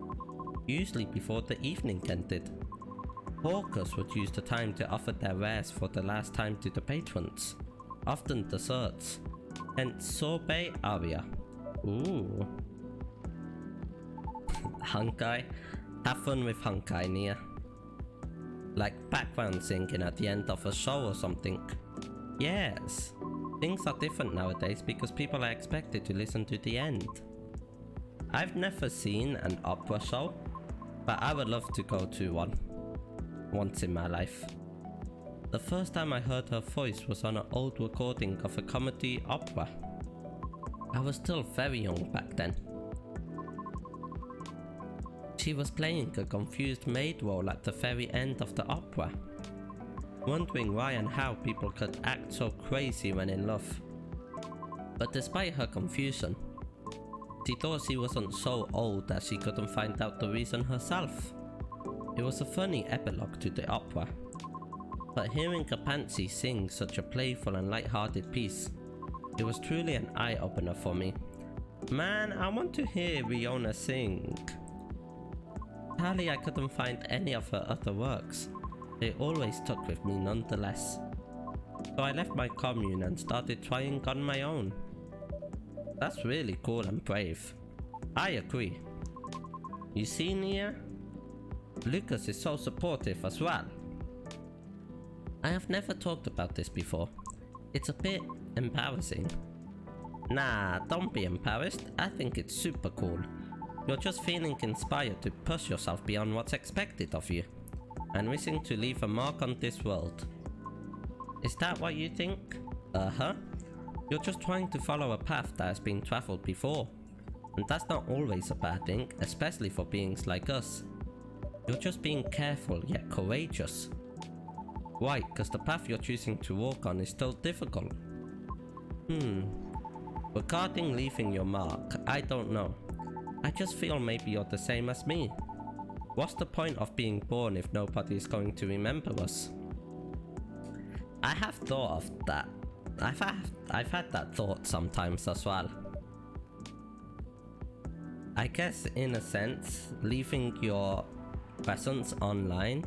usually before the evening ended. Hawkers would use the time to offer their wares for the last time to the patrons, often desserts, hence sorbet aria. Ooh. Hunkai? Have fun with Hunkai, Nia. Like background singing at the end of a show or something. Yes. Things are different nowadays because people are expected to listen to the end. I've never seen an opera show, but I would love to go to one. once in my life. The first time I heard her voice was on an old recording of a comedy opera. I was still very young back then. She was playing a confused maid role at the very end of the opera, wondering why and how people could act so crazy when in love. But despite her confusion, she thought she wasn't so old that she couldn't find out the reason herself. It was a funny epilogue to the opera, but hearing a pansy sing such a playful and light-hearted piece, it was truly an eye-opener for me. Man, I want to hear Riona sing. Sadly, I couldn't find any of her other works. They always stuck with me nonetheless. So I left my commune and started trying on my own. That's really cool and brave. I agree. You see, Nia? Lucas is so supportive as well. I have never talked about this before. It's a bit embarrassing. Nah, don't be embarrassed. I think it's super cool. You're just feeling inspired to push yourself beyond what's expected of you, and wishing to leave a mark on this world. Is that what you think? Uh-huh. You're just trying to follow a path that has been traveled before. And that's not always a bad thing, especially for beings like us. You're just being careful yet courageous. Why? Because the path you're choosing to walk on is still difficult. Regarding leaving your mark, I don't know. I just feel maybe you're the same as me. What's the point of being born if nobody is going to remember us? I have thought of that. I've had that thought sometimes as well. I guess in a sense, leaving your presence online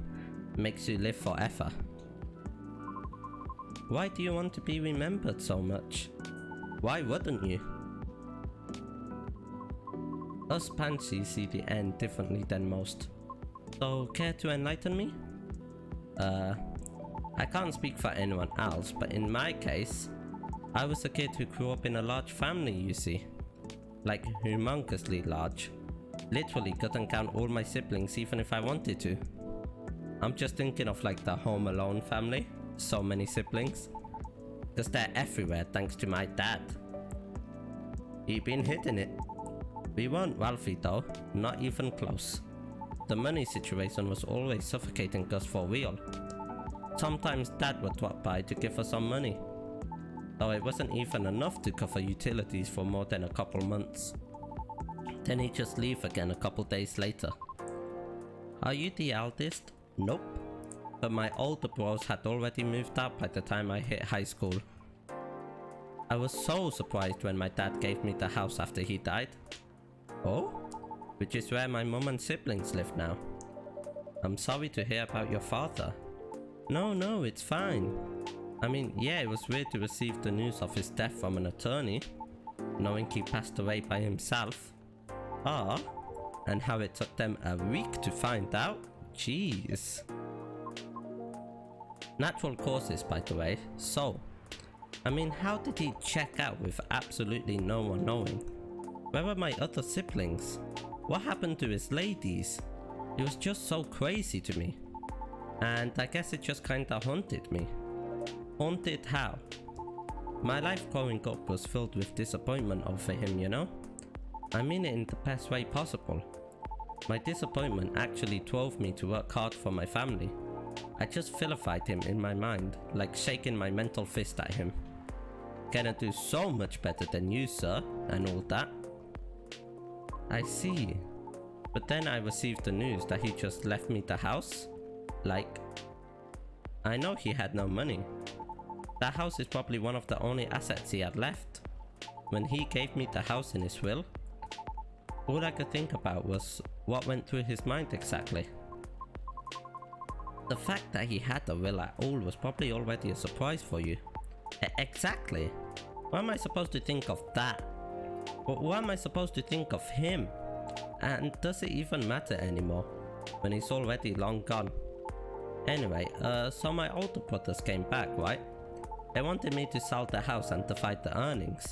makes you live forever. Why do you want to be remembered so much? Why wouldn't you? Us pansies see the end differently than most. So, care to enlighten me? I can't speak for anyone else, but in my case, I was a kid who grew up in a large family, you see. Like, humongously large. Literally couldn't count all my siblings even if I wanted to. I'm just thinking of like the Home Alone family. So many siblings. Because they're everywhere thanks to my dad. He been hitting it. We weren't wealthy though, not even close. The money situation was always suffocating us for real. Sometimes dad would drop by to give us some money, though it wasn't even enough to cover utilities for more than a couple months. Then he'd just leave again a couple days later. Are you the eldest? Nope. But my older bros had already moved out by the time I hit high school. I was so surprised when my dad gave me the house after he died. Oh? Which is where my mum and siblings live now. I'm sorry to hear about your father. No, it's fine. I mean, yeah, it was weird to receive the news of his death from an attorney, knowing he passed away by himself. Ah, and how it took them a week to find out? Jeez. Natural causes, by the way. So, I mean, how did he check out with absolutely no one knowing? Where were my other siblings? What happened to his ladies? It was just so crazy to me. And I guess it just kinda haunted me. Haunted how? My life growing up was filled with disappointment over him, you know? I mean it in the best way possible. My disappointment actually drove me to work hard for my family. I just vilified him in my mind, like shaking my mental fist at him. Gonna do so much better than you, sir, and all that. I see. But then I received the news that he just left me the house. Like, I know he had no money. That house is probably one of the only assets he had left. When he gave me the house in his will, all I could think about was what went through his mind exactly. The fact that he had a will at all was probably already a surprise for you. Exactly. What am I supposed to think of that? What am I supposed to think of him? And does it even matter anymore when he's already long gone? Anyway, so my older brothers came back, right? They wanted me to sell the house and divide the earnings.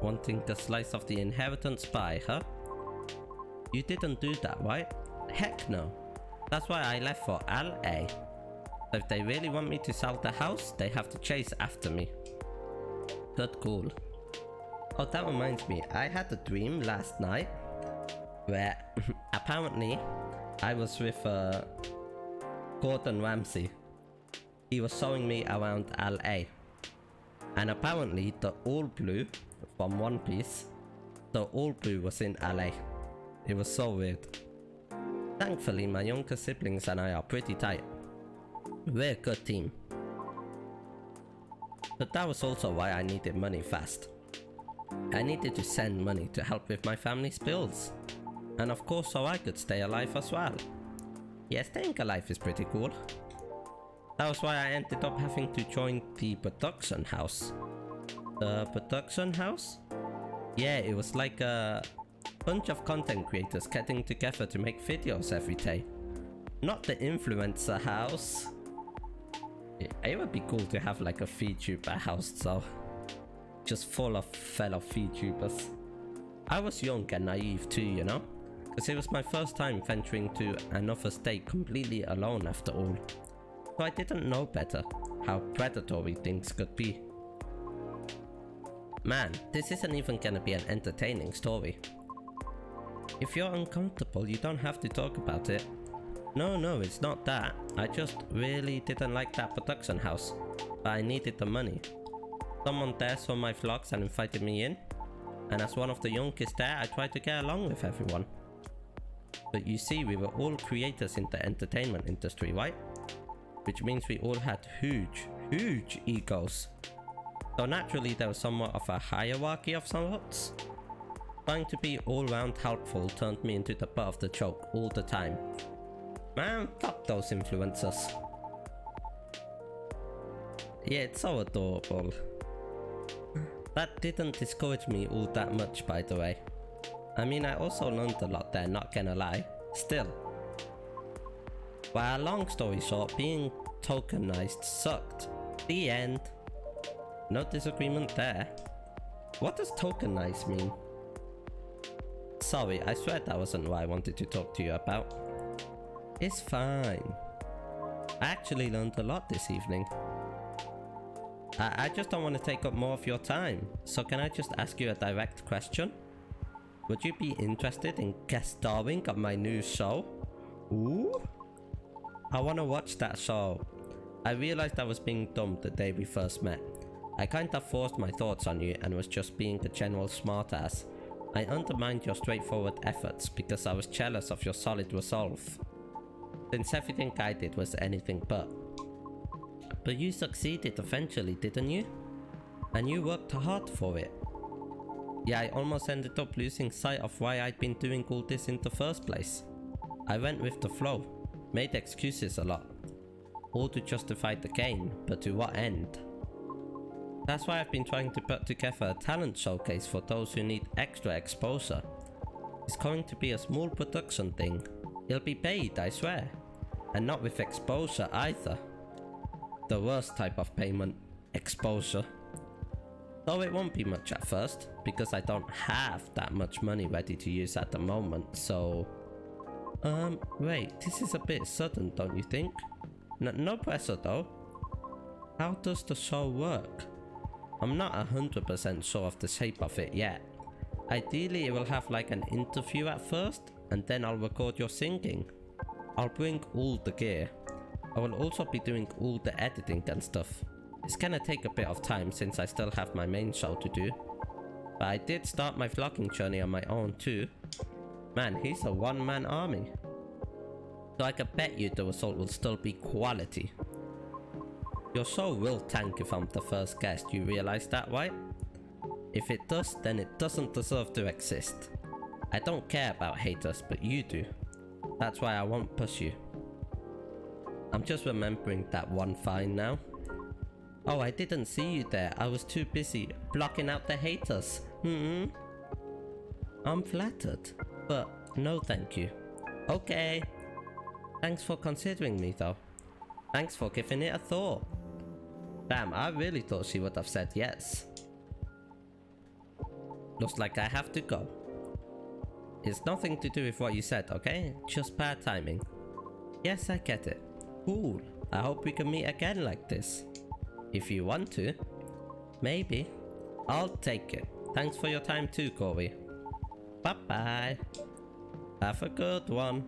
Wanting a slice of the inheritance pie, huh? You didn't do that, right? Heck no. That's why I left for LA. So if they really want me to sell the house, they have to chase after me. Good call. Oh, that reminds me, I had a dream last night where apparently I was with Gordon Ramsay. He was showing me around LA. And apparently the All Blue from One Piece, the All Blue was in LA. It was so weird. Thankfully, my younger siblings and I are pretty tight. We're a good team. But that was also why I needed money fast. I needed to send money to help with my family's bills. And of course so I could stay alive as well. Yeah, staying alive is pretty cool. That was why I ended up having to join the production house. The production house? Yeah, it was like a bunch of content creators getting together to make videos every day. Not the influencer house. It would be cool to have like a Vtuber house, so just full of fellow Vtubers. I was young and naive too, you know, because it was my first time venturing to another state completely alone after all. So I didn't know better how predatory things could be. Man, this isn't even gonna be an entertaining story. If you're uncomfortable, you don't have to talk about it. No, it's not that. I just really didn't like that production house, but I needed the money. Someone there saw my vlogs and invited me in, and as one of the youngest there, I tried to get along with everyone. But you see, we were all creators in the entertainment industry, right? Which means we all had huge egos. So naturally there was somewhat of a hierarchy of sorts. Trying to be all-round helpful turned me into the butt of the joke all the time. Man, fuck those influencers. Yeah, it's so adorable. That didn't discourage me all that much, by the way. I mean, I also learned a lot there, not gonna lie. Still. Well, long story short, being tokenized sucked. The end. No disagreement there. What does tokenize mean? Sorry, I swear that wasn't what I wanted to talk to you about. It's fine. I actually learned a lot this evening. I just don't want to take up more of your time. So can I just ask you a direct question? Would you be interested in guest starring on my new show? Ooh? I want to watch that show. I realized I was being dumb the day we first met. I kinda forced my thoughts on you and was just being a general smartass. I undermined your straightforward efforts because I was jealous of your solid resolve. Since everything I did was anything but. But you succeeded eventually, didn't you? And you worked hard for it. Yeah, I almost ended up losing sight of why I'd been doing all this in the first place. I went with the flow, made excuses a lot. All to justify the gain, but to what end? That's why I've been trying to put together a talent showcase for those who need extra exposure. It's going to be a small production thing. It'll be paid, I swear. And not with exposure either. The worst type of payment, exposure. Though it won't be much at first, because I don't have that much money ready to use at the moment, so... wait, this is a bit sudden, don't you think? No pressure though. How does the show work? I'm not 100% sure of the shape of it yet. Ideally it will have like an interview at first, and then I'll record your singing. I'll bring all the gear. I will also be doing all the editing and stuff. It's gonna take a bit of time since I still have my main show to do. But I did start my vlogging journey on my own too. Man, he's a one-man army. So I can bet you the result will still be quality. Your show will tank if I'm the first guest, you realize that, right? If it does, then it doesn't deserve to exist. I don't care about haters, but you do. That's why I won't push you. I'm just remembering that one fine now. Oh, I didn't see you there. I was too busy blocking out the haters. I'm flattered, but no thank you. Okay. Thanks for considering me though. Thanks for giving it a thought. Damn, I really thought she would have said yes. Looks like I have to go. It's nothing to do with what you said, okay? Just bad timing. Yes, I get it. Cool. I hope we can meet again like this. If you want to. Maybe. I'll take it. Thanks for your time too, Corey. Bye bye. Have a good one.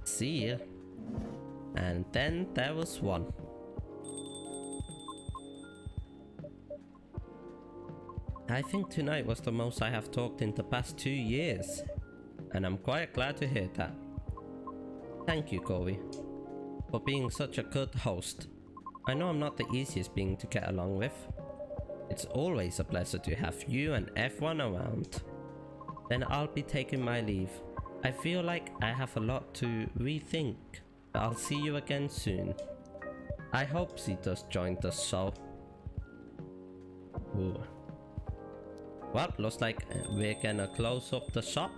See ya. And then there was one. I think tonight was the most I have talked in the past 2 years. And I'm quite glad to hear that. Thank you, Corey, for being such a good host. I know I'm not the easiest being to get along with. It's always a pleasure to have you and everyone around. Then I'll be taking my leave. I feel like I have a lot to rethink, but I'll see you again soon. I hope Zita's joined the show. Ooh. Well, looks like we're gonna close up the shop.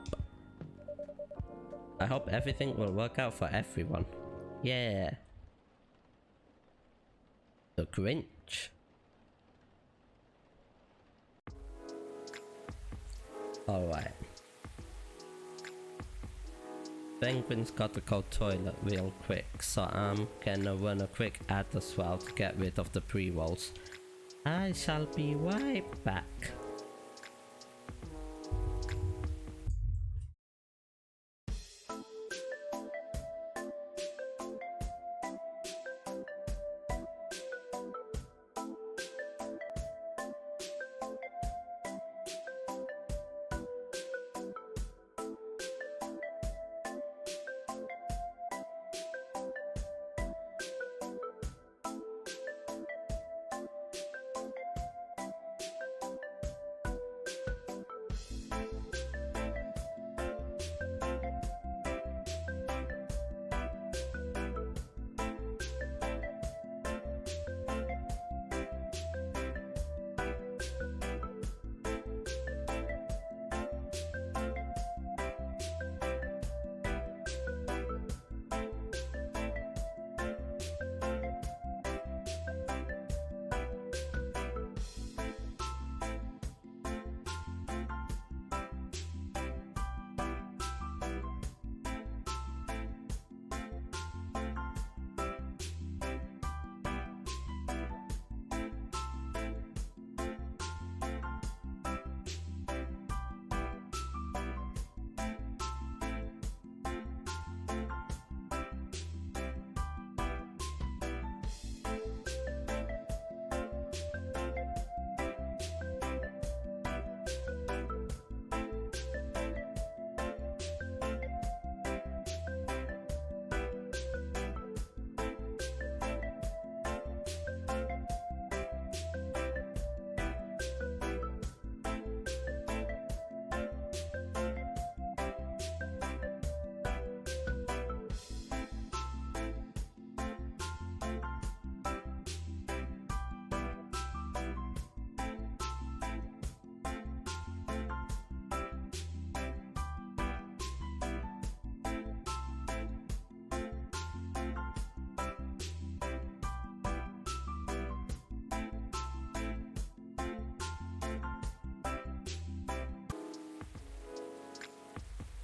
I hope everything will work out for everyone. Yeah. The Grinch. Alright. Penguin's gotta go toilet real quick, so I'm gonna run a quick ad as well to get rid of the pre-rolls. I shall be right back.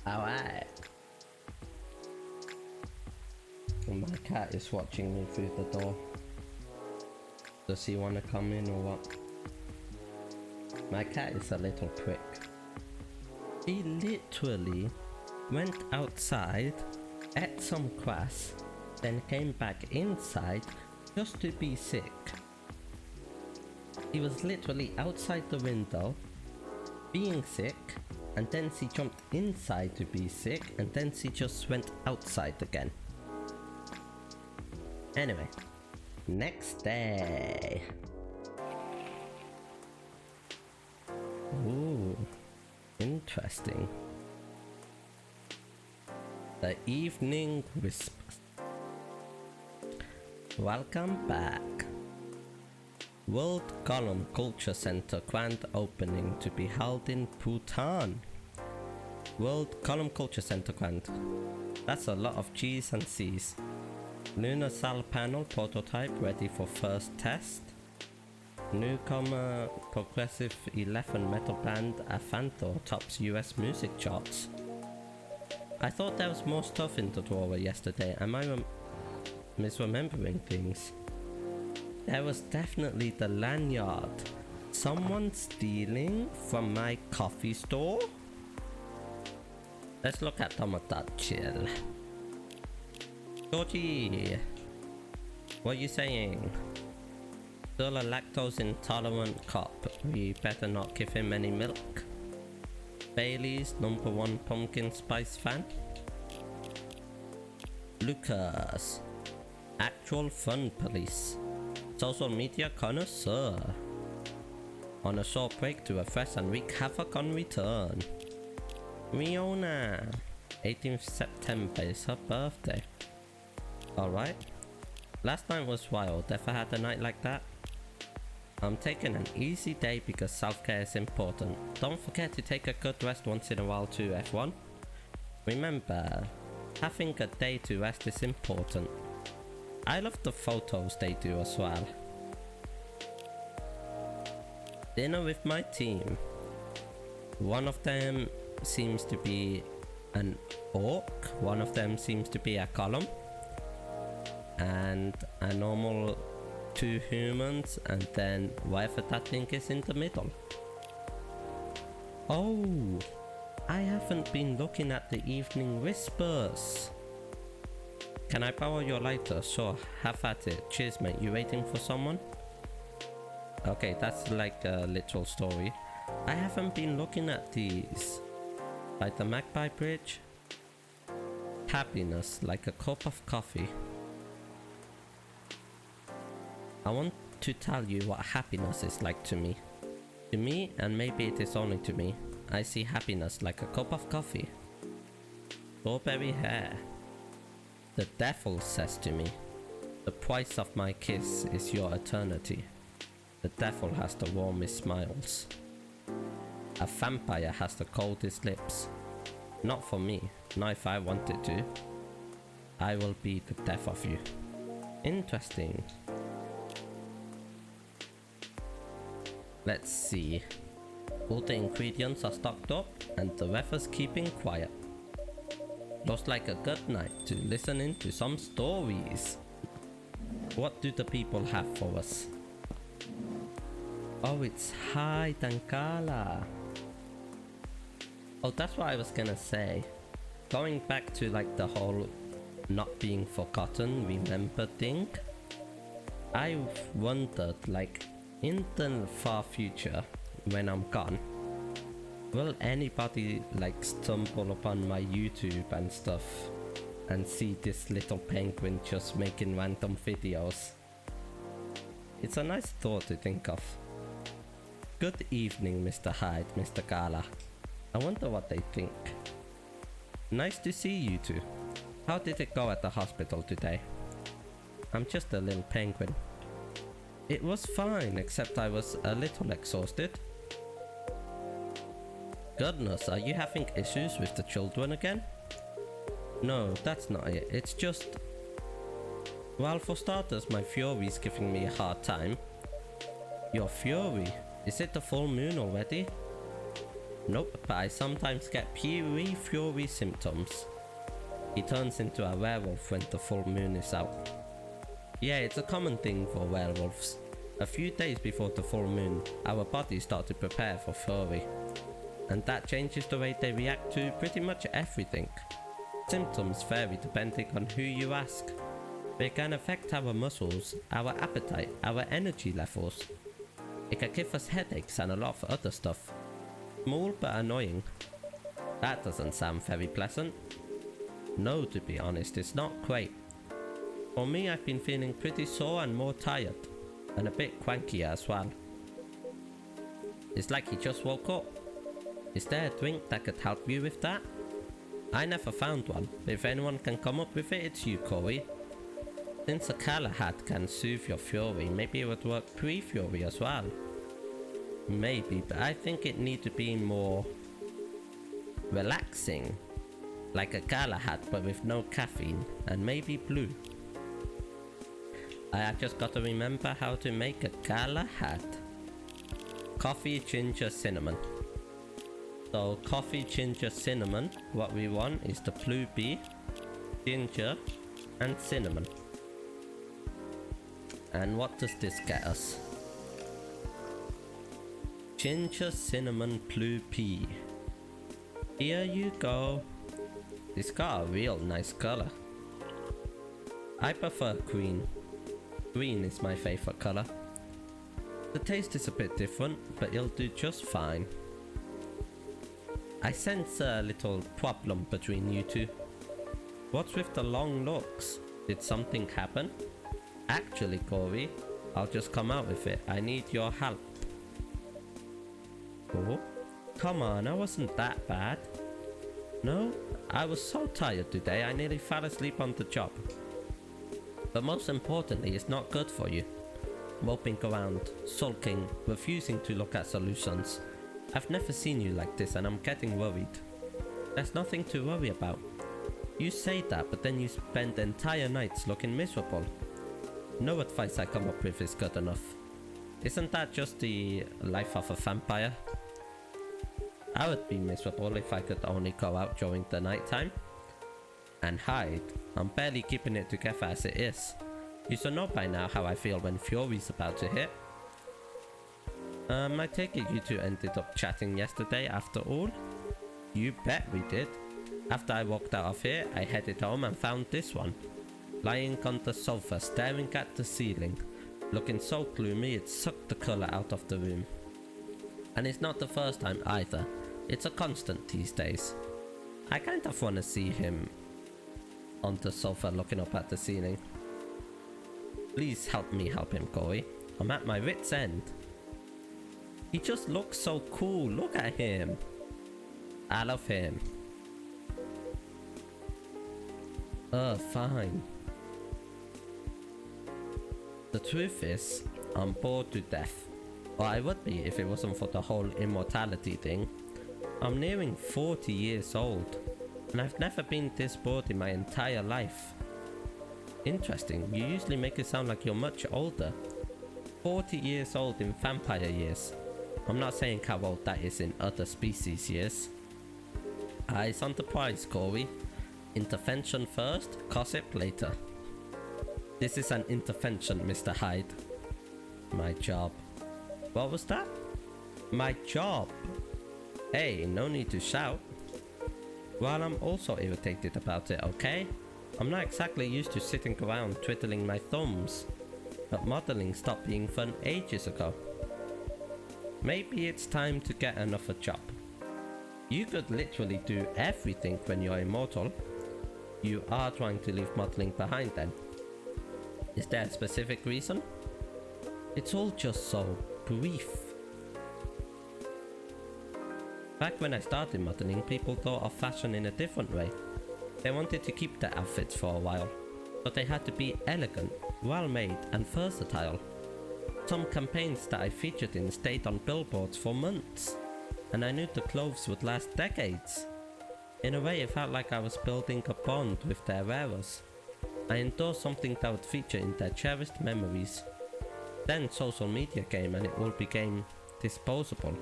Alright. My cat is watching me through the door. Does he want to come in or what? My cat is a little prick. He literally went outside, ate some grass, then came back inside just to be sick. He was literally outside the window, being sick, and then she jumped inside to be sick, and then she just went outside again. Anyway, next day. Ooh, interesting. The Evening Whispers. Welcome back. World Column Culture Center grand opening to be held in Bhutan. World Column Culture Center grand. That's a lot of G's and C's. Lunar Cell panel prototype ready for first test. Newcomer progressive 11 metal band Afanthor tops US music charts. I thought there was more stuff in the drawer yesterday. Am I misremembering things? There was definitely the lanyard. Someone stealing from my coffee store? Let's look at some of that chill. Georgie, what are you saying? Still a lactose intolerant cop. We better not give him any milk. Bailey's #1 pumpkin spice fan. Lucas, actual fun police. Social media connoisseur. On a short break to refresh and wreak havoc on return. Riona, 18th September is her birthday. Alright. Last night was wild. Ever had a night like that? I'm taking an easy day because self-care is important. Don't forget to take a good rest once in a while too, F1. Remember, having a day to rest is important. I love the photos they do as well. Dinner with my team. One of them seems to be an orc, one of them seems to be a column, and a normal 2 humans, and then whatever that thing is in the middle. Oh, I haven't been looking at the evening whispers. Can I borrow your lighter? Sure, have at it. Cheers mate, you waiting for someone? Okay, that's like a literal story. I haven't been looking at these. Like the Magpie Bridge. Happiness, like a cup of coffee. I want to tell you what happiness is like to me. To me, and maybe it is only to me, I see happiness like a cup of coffee. Strawberry hair. The devil says to me, the price of my kiss is your eternity. The devil has the warmest smiles. A vampire has the coldest lips. Not for me, not if I wanted to. I will be the death of you. Interesting. Let's see. All the ingredients are stocked up and the weather's keeping quiet. Looks like a good night to listening to some stories. What do the people have for us? Oh, it's Hi Dankala. Oh, that's what I was gonna say. Going back to like the whole not being forgotten, remember thing. I wondered, like, in the far future, when I'm gone, will anybody like stumble upon my YouTube and stuff and see this little penguin just making random videos? It's a nice thought to think of. Good evening, Mr. Hyde, Mr. Gala. I wonder what they think. Nice to see you two. How did it go at the hospital today? I'm just a little penguin. It was fine, except I was a little exhausted. Goodness, are you having issues with the children again? No, that's not it. It's just... Well, for starters, my Fury's giving me a hard time. Your Fury? Is it the full moon already? Nope, but I sometimes get Fury symptoms. He turns into a werewolf when the full moon is out. Yeah, it's a common thing for werewolves. A few days before the full moon, our bodies start to prepare for Fury. And that changes the way they react to pretty much everything. Symptoms vary depending on who you ask. They can affect our muscles, our appetite, our energy levels. It can give us headaches and a lot of other stuff. Small but annoying. That doesn't sound very pleasant. No, to be honest, it's not great. For me, I've been feeling pretty sore and more tired. And a bit cranky as well. It's like he just woke up. Is there a drink that could help you with that? I never found one, but if anyone can come up with it, it's you, Corey. Since a Galahad can soothe your Fury, maybe it would work pre-Fury as well. Maybe, but I think it needs to be more relaxing. Like a Galahad, but with no caffeine, and maybe blue. I have just got to remember how to make a Galahad. Coffee, ginger, cinnamon. So coffee, ginger, cinnamon. What we want is the blue bee, ginger, and cinnamon. And what does this get us? Ginger, cinnamon, blue pea. Here you go. It's got a real nice color. I prefer green. Green is my favorite color. The taste is a bit different, but it'll do just fine. I sense a little problem between you two. What's with the long looks? Did something happen? Actually, Corey, I'll just come out with it. I need your help. Oh, come on, I wasn't that bad. No, I was so tired today, I nearly fell asleep on the job. But most importantly, it's not good for you. Moping around, sulking, refusing to look at solutions. I've never seen you like this and I'm getting worried. There's nothing to worry about. You say that, but then you spend entire nights looking miserable. No advice I come up with is good enough. Isn't that just the life of a vampire? I would be miserable if I could only go out during the night time and hide. I'm barely keeping it together as it is. You should know by now how I feel when Fury's about to hit. I take it you two ended up chatting yesterday after all? You bet we did. After I walked out of here, I headed home and found this one. Lying on the sofa, staring at the ceiling. Looking so gloomy it sucked the colour out of the room. And it's not the first time either. It's a constant these days. I kind of want to see him on the sofa looking up at the ceiling. Please help me help him, Corey. I'm at my wit's end. He just looks so cool. Look at him. I love him. Fine. The truth is, I'm bored to death. Or I would be if it wasn't for the whole immortality thing. I'm nearing 40 years old, and I've never been this bored in my entire life. Interesting, you usually make it sound like you're much older. 40 years old in vampire years. I'm not saying how old that is in other species years. Eyes on the prize, Corey. Intervention first, gossip later. This is an intervention, Mr. Hyde. My job. What was that? My job. Hey, no need to shout. Well, I'm also irritated about it, okay? I'm not exactly used to sitting around twiddling my thumbs. But modeling stopped being fun ages ago. Maybe it's time to get another job. You could literally do everything when you're immortal. You are trying to leave modeling behind then. Is there a specific reason? It's all just so brief. Back when I started modeling, people thought of fashion in a different way. They wanted to keep their outfits for a while, but they had to be elegant, well-made and versatile. Some campaigns that I featured in stayed on billboards for months, and I knew the clothes would last decades. In a way, it felt like I was building a bond with their wearers. I endorsed something that would feature in their cherished memories. Then social media came and it all became disposable.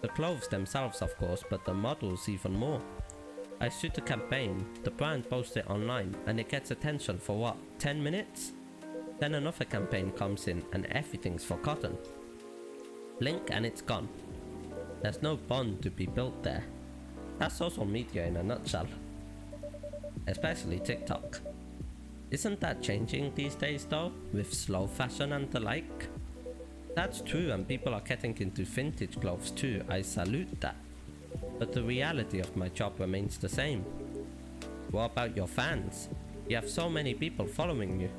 The clothes themselves of course, but the models even more. I shoot a campaign, the brand posts it online and it gets attention for what, 10 minutes? Then another campaign comes in and everything's forgotten. Blink and it's gone. There's no bond to be built there. That's social media in a nutshell. Especially TikTok. Isn't that changing these days though, with slow fashion and the like? That's true and people are getting into vintage clothes too, I salute that. But the reality of my job remains the same. What about your fans? You have so many people following you.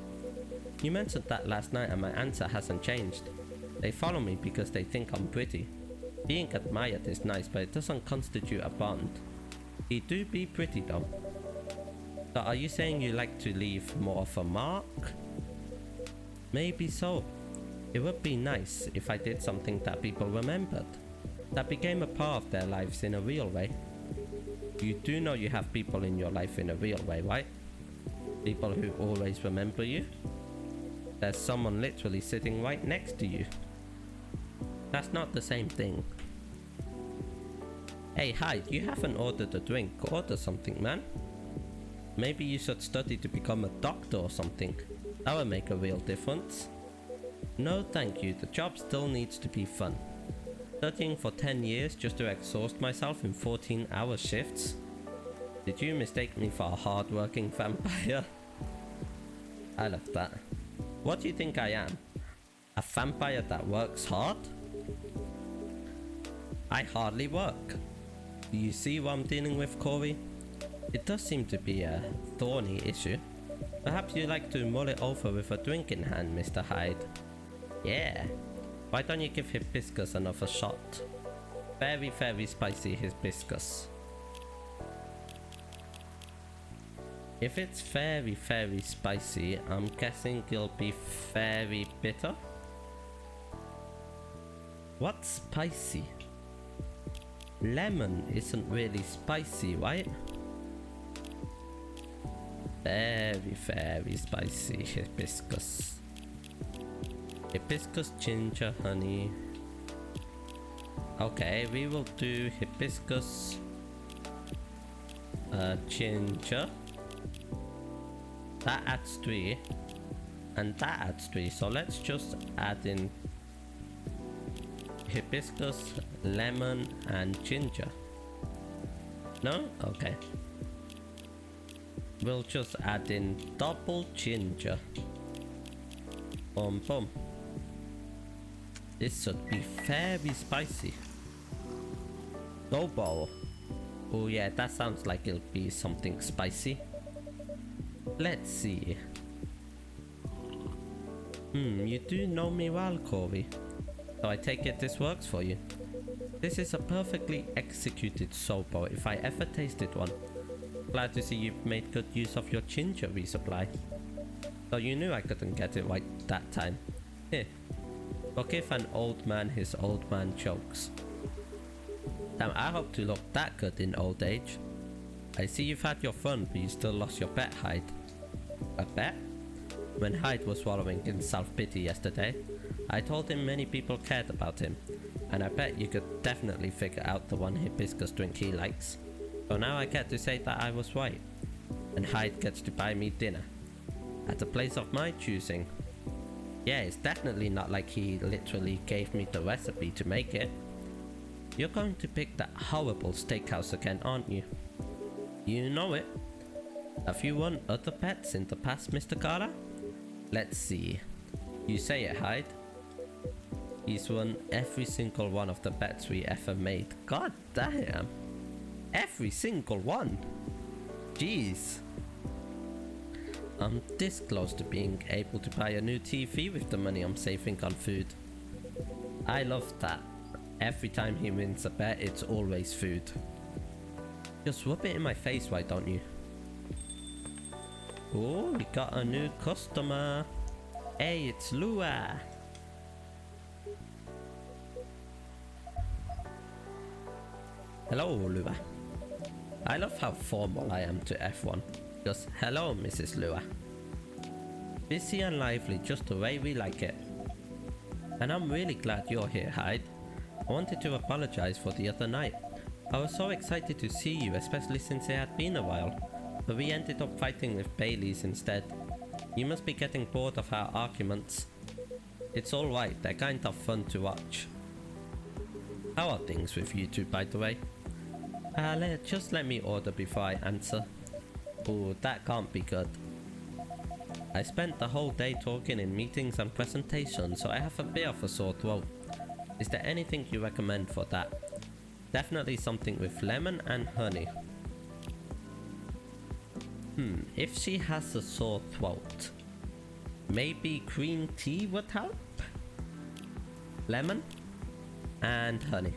You mentioned that last night and my answer hasn't changed. They follow me because they think I'm pretty. Being admired is nice, but it doesn't constitute a bond. You do be pretty though. So are you saying you like to leave more of a mark? Maybe so. It would be nice if I did something that people remembered, that became a part of their lives in a real way. You do know you have people in your life in a real way, right? People who always remember you. There's someone literally sitting right next to you. That's not the same thing. Hey Hyde, you haven't ordered a drink. Order something, man. Maybe you should study to become a doctor or something. That would make a real difference. No thank you, the job still needs to be fun. Studying for 10 years just to exhaust myself in 14-hour shifts? Did you mistake me for a hard-working vampire? I love that. What do you think I am? A vampire that works hard? I hardly work. Do you see what I'm dealing with, Corey? It does seem to be a thorny issue. Perhaps you'd like to mull it over with a drink in hand, Mr. Hyde. Yeah. Why don't you give hibiscus another shot? Very, very spicy hibiscus. If it's very, very spicy, I'm guessing it'll be very bitter. What's spicy? Lemon isn't really spicy, right? Very, very spicy hibiscus. Hibiscus, ginger, honey. Okay, we will do hibiscus, ginger. That adds 3, and that adds 3. So let's just add in hibiscus, lemon, and ginger. No? Okay. We'll just add in double ginger. Boom, boom. This should be very spicy. Snowball. Oh yeah, that sounds like it'll be something spicy. Let's see. You do know me well, Corey. So I take it this works for you. This is a perfectly executed sobo if I ever tasted one. Glad to see you've made good use of your ginger resupply. So you knew I couldn't get it right that time. Here. Forgive an old man his old man jokes. Damn, I hope to look that good in old age. I see you've had your fun, but you still lost your bet, Hyde. A bet? When Hyde was wallowing in self-pity yesterday, I told him many people cared about him, and I bet you could definitely figure out the one hibiscus drink he likes. So now I get to say that I was right, and Hyde gets to buy me dinner. At a place of my choosing. Yeah, it's definitely not like he literally gave me the recipe to make it. You're going to pick that horrible steakhouse again, aren't you? You know it. Have you won other bets in the past, Mr. Carter? Let's see. You say it, Hyde. He's won every single one of the bets we ever made. God damn. Every single one. Jeez. I'm this close to being able to buy a new TV with the money I'm saving on food. I love that. Every time he wins a bet, it's always food. Just rub it in my face, why don't you? Oh, we got a new customer. Hey, it's Lua. Hello, Lua. I love how formal I am to F1. Just hello, Mrs. Lua. Busy and lively, just the way we like it. And I'm really glad you're here, Hyde. I wanted to apologize for the other night. I was so excited to see you, especially since it had been a while. But we ended up fighting with Baileys instead. You must be getting bored of our arguments. It's alright, they're kind of fun to watch. How are things with you two, by the way? Just let me order before I answer. Oh, that can't be good. I spent the whole day talking in meetings and presentations, so I have a bit of a sore throat. Is there anything you recommend for that? Definitely something with lemon and honey. If she has a sore throat, maybe green tea would help? Lemon and honey.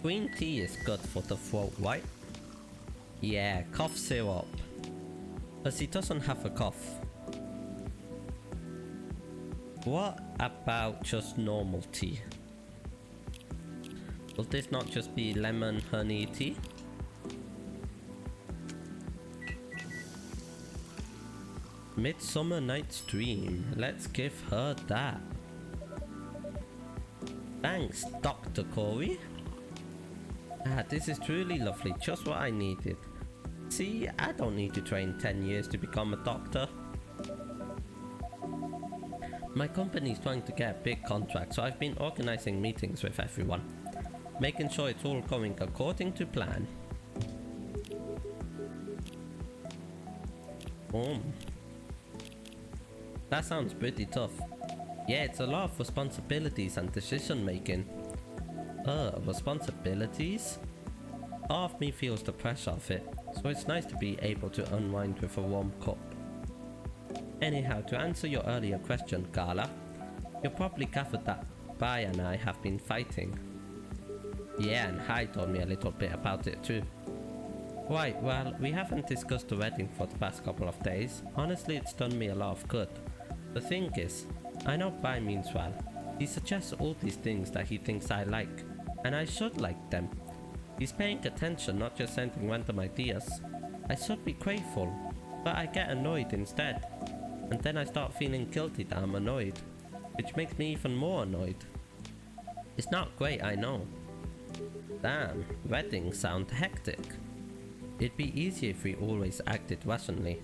Green tea is good for the throat, right? Yeah, cough syrup. But he doesn't have a cough. What about just normal tea? Will this not just be lemon honey tea? Midsummer Night's Dream. Let's give her that. Thanks, Dr. Corey. Ah, this is truly lovely, just what I needed. See, I don't need to train 10 years to become a doctor. My company is trying to get a big contract, so I've been organizing meetings with everyone, making sure it's all going according to plan. That sounds pretty tough. Yeah, it's a lot of responsibilities and decision making. Responsibilities? Half of me feels the pressure of it, so it's nice to be able to unwind with a warm cup. Anyhow, to answer your earlier question, Gala, you probably gathered that Bai and I have been fighting. Yeah, and Hai told me a little bit about it too. Right, well, we haven't discussed the wedding for the past couple of days. Honestly, it's done me a lot of good. The thing is, I know Bai means well. He suggests all these things that he thinks I like, and I should like them. He's paying attention, not just sending random ideas. I should be grateful, but I get annoyed instead. And then I start feeling guilty that I'm annoyed, which makes me even more annoyed. It's not great, I know. Damn, weddings sound hectic. It'd be easier if we always acted rationally.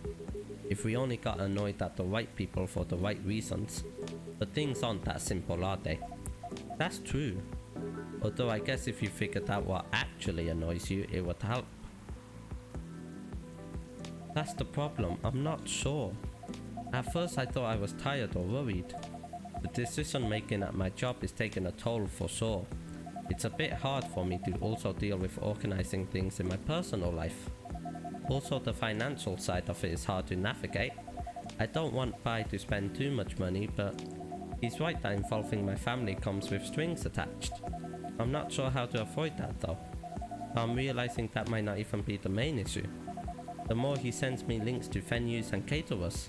If we only got annoyed at the right people for the right reasons. But things aren't that simple, are they? That's true. Although I guess if you figured out what actually annoys you, it would help. That's the problem, I'm not sure. At first I thought I was tired or worried. The decision making at my job is taking a toll for sure. It's a bit hard for me to also deal with organizing things in my personal life. Also, the financial side of it is hard to navigate. I don't want Pai to spend too much money, but he's right that involving my family comes with strings attached. I'm not sure how to avoid that though. I'm realizing that might not even be the main issue. The more he sends me links to venues and caterers,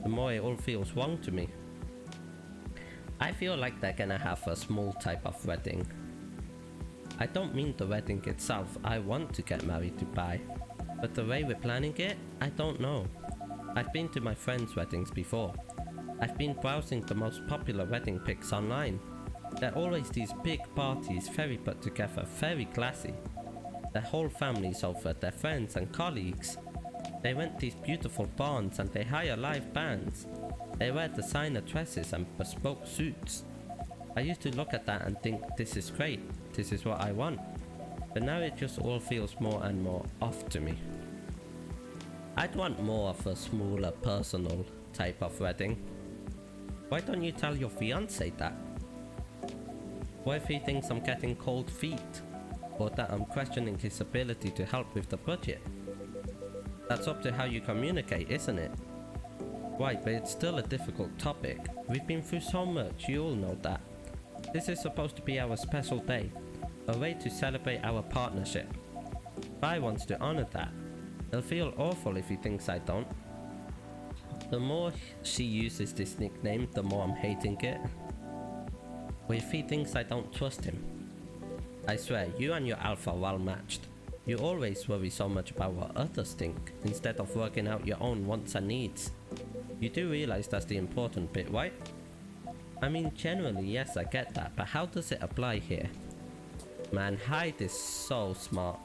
the more it all feels wrong to me. I feel like they're gonna have a small type of wedding. I don't mean the wedding itself, I want to get married to Pai. But the way we're planning it, I don't know. I've been to my friends' weddings before. I've been browsing the most popular wedding pics online. They're always these big parties, very put together, very classy. Their whole family's over, their friends and colleagues. They rent these beautiful barns and they hire live bands. They wear designer dresses and bespoke suits. I used to look at that and think, this is great, this is what I want. But now it just all feels more and more off to me. I'd want more of a smaller, personal type of wedding. Why don't you tell your fiancé that? What if he thinks I'm getting cold feet? Or that I'm questioning his ability to help with the budget? That's up to how you communicate, isn't it? Right, but it's still a difficult topic. We've been through so much, you all know that. This is supposed to be our special day. A way to celebrate our partnership. Bai wants to honor that. It'll feel awful if he thinks I don't. The more she uses this nickname, the more I'm hating it. Or if he thinks I don't trust him. I swear, you and your alpha are well matched. You always worry so much about what others think, instead of working out your own wants and needs. You do realize that's the important bit, right? I mean, generally, yes, I get that, but how does it apply here? Man, Hyde is so smart.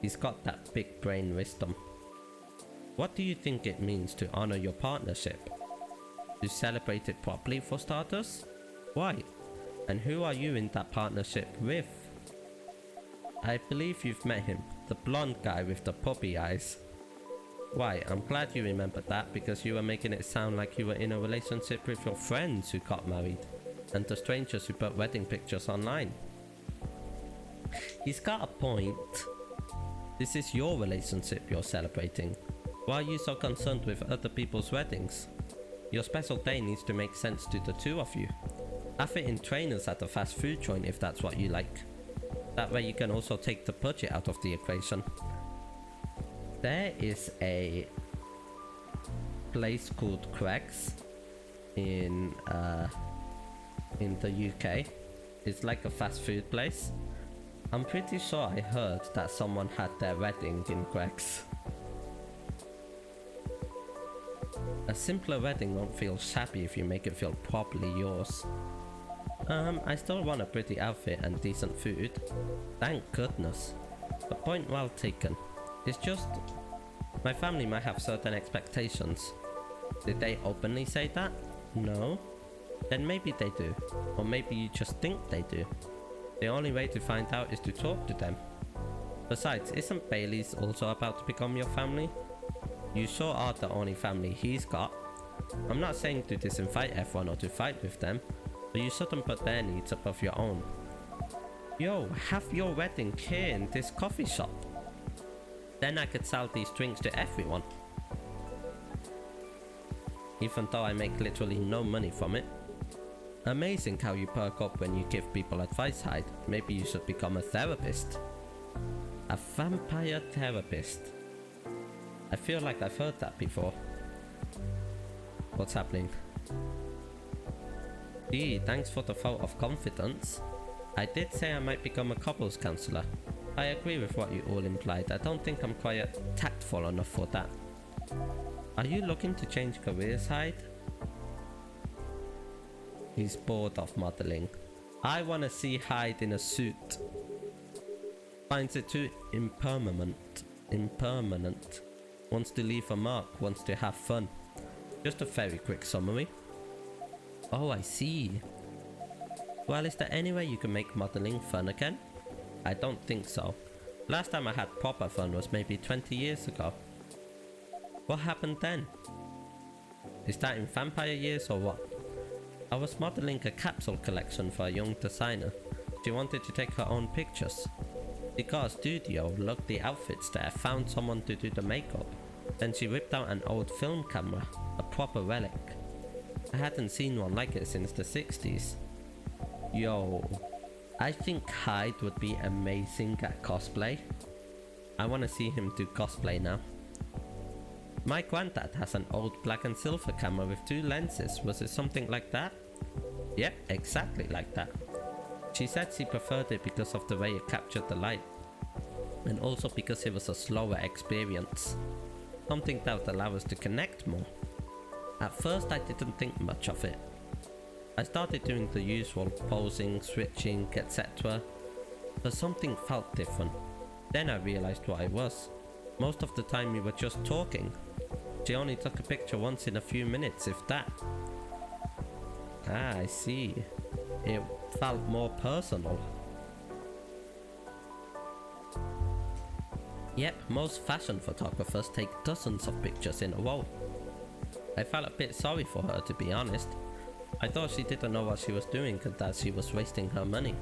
He's got that big brain wisdom. What do you think it means to honor your partnership? To celebrate it properly for starters? Why? And who are you in that partnership with? I believe you've met him, the blonde guy with the puppy eyes. Why, I'm glad you remembered that because you were making it sound like you were in a relationship with your friends who got married and the strangers who put wedding pictures online. He's got a point. This is your relationship you're celebrating. Why are you so concerned with other people's weddings? Your special day needs to make sense to the two of you. Have it in trainers at a fast food joint if that's what you like. That way you can also take the budget out of the equation. There is a place called Greg's in the UK. It's like a fast food place. I'm pretty sure I heard that someone had their wedding in Greg's. A simpler wedding won't feel shabby if you make it feel properly yours. I still want a pretty outfit and decent food. Thank goodness. But point well taken. It's just, my family might have certain expectations. Did they openly say that? No? Then maybe they do. Or maybe you just think they do. The only way to find out is to talk to them. Besides, isn't Bailey's also about to become your family? You sure are the only family he's got. I'm not saying to disinvite everyone or to fight with them, but you shouldn't put their needs above your own. Yo, have your wedding here in this coffee shop. Then I could sell these drinks to everyone. Even though I make literally no money from it. Amazing how you perk up when you give people advice, Hyde. Maybe you should become a therapist. A vampire therapist. I feel like I've heard that before. What's happening? Gee, thanks for the vote of confidence. I did say I might become a couples counselor. I agree with what you all implied. I don't think I'm quite tactful enough for that. Are you looking to change careers, Hyde? He's bored of modeling. I want to see Hyde in a suit. Finds it too impermanent. Wants to leave a mark, wants to have fun. Just a very quick summary. Oh, I see. Well, is there any way you can make modeling fun again? I don't think so. Last time I had proper fun was maybe 20 years ago. What happened then? Is that in vampire years or what? I was modeling a capsule collection for a young designer. She wanted to take her own pictures. She got a studio, looked the outfits there, found someone to do the makeup. Then she whipped out an old film camera, a proper relic. I hadn't seen one like it since the 60s. Yo, I think Hyde would be amazing at cosplay. I want to see him do cosplay now. My granddad has an old black and silver camera with 2 lenses. Was it something like that? Yep, exactly like that. She said she preferred it because of the way it captured the light. And also because it was a slower experience. Something that would allow us to connect more. At first I didn't think much of it. I started doing the usual posing, switching, etc. But something felt different. Then I realized what it was. Most of the time we were just talking. She only took a picture once in a few minutes, if that. Ah, I see. It felt more personal. Yep, most fashion photographers take dozens of pictures in a row. I felt a bit sorry for her, to be honest. I thought she didn't know what she was doing and that she was wasting her money.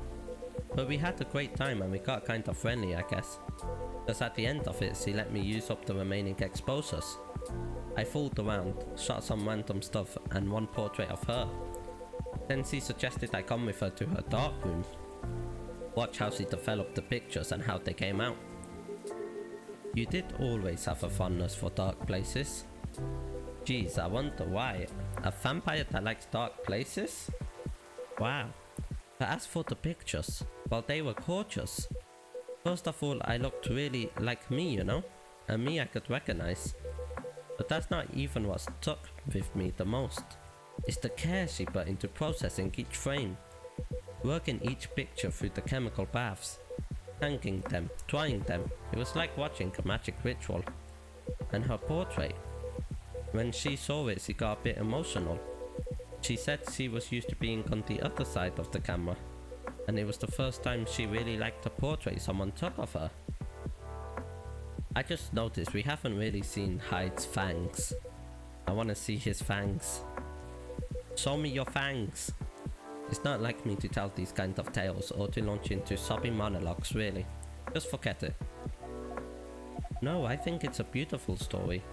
But we had a great time and we got kind of friendly, I guess. Because at the end of it, she let me use up the remaining exposures. I fooled around, shot some random stuff and one portrait of her. Then she suggested I come with her to her darkroom. Watch how she developed the pictures and how they came out. You did always have a fondness for dark places. Geez, I wonder why. A vampire that likes dark places? Wow. But as for the pictures, well, they were gorgeous. First of all, I looked really like me, you know? A me I could recognize. But that's not even what stuck with me the most. It's the care she put into processing each frame. Working each picture through the chemical baths. Hanging them, drying them. It was like watching a magic ritual. And her portrait. When she saw it, she got a bit emotional. She said she was used to being on the other side of the camera. And it was the first time she really liked the portrait someone took of her. I just noticed we haven't really seen Hyde's fangs. I want to see his fangs. Show me your fangs. It's not like me to tell these kind of tales or to launch into sobbing monologues, really. Just forget it. No, I think it's a beautiful story.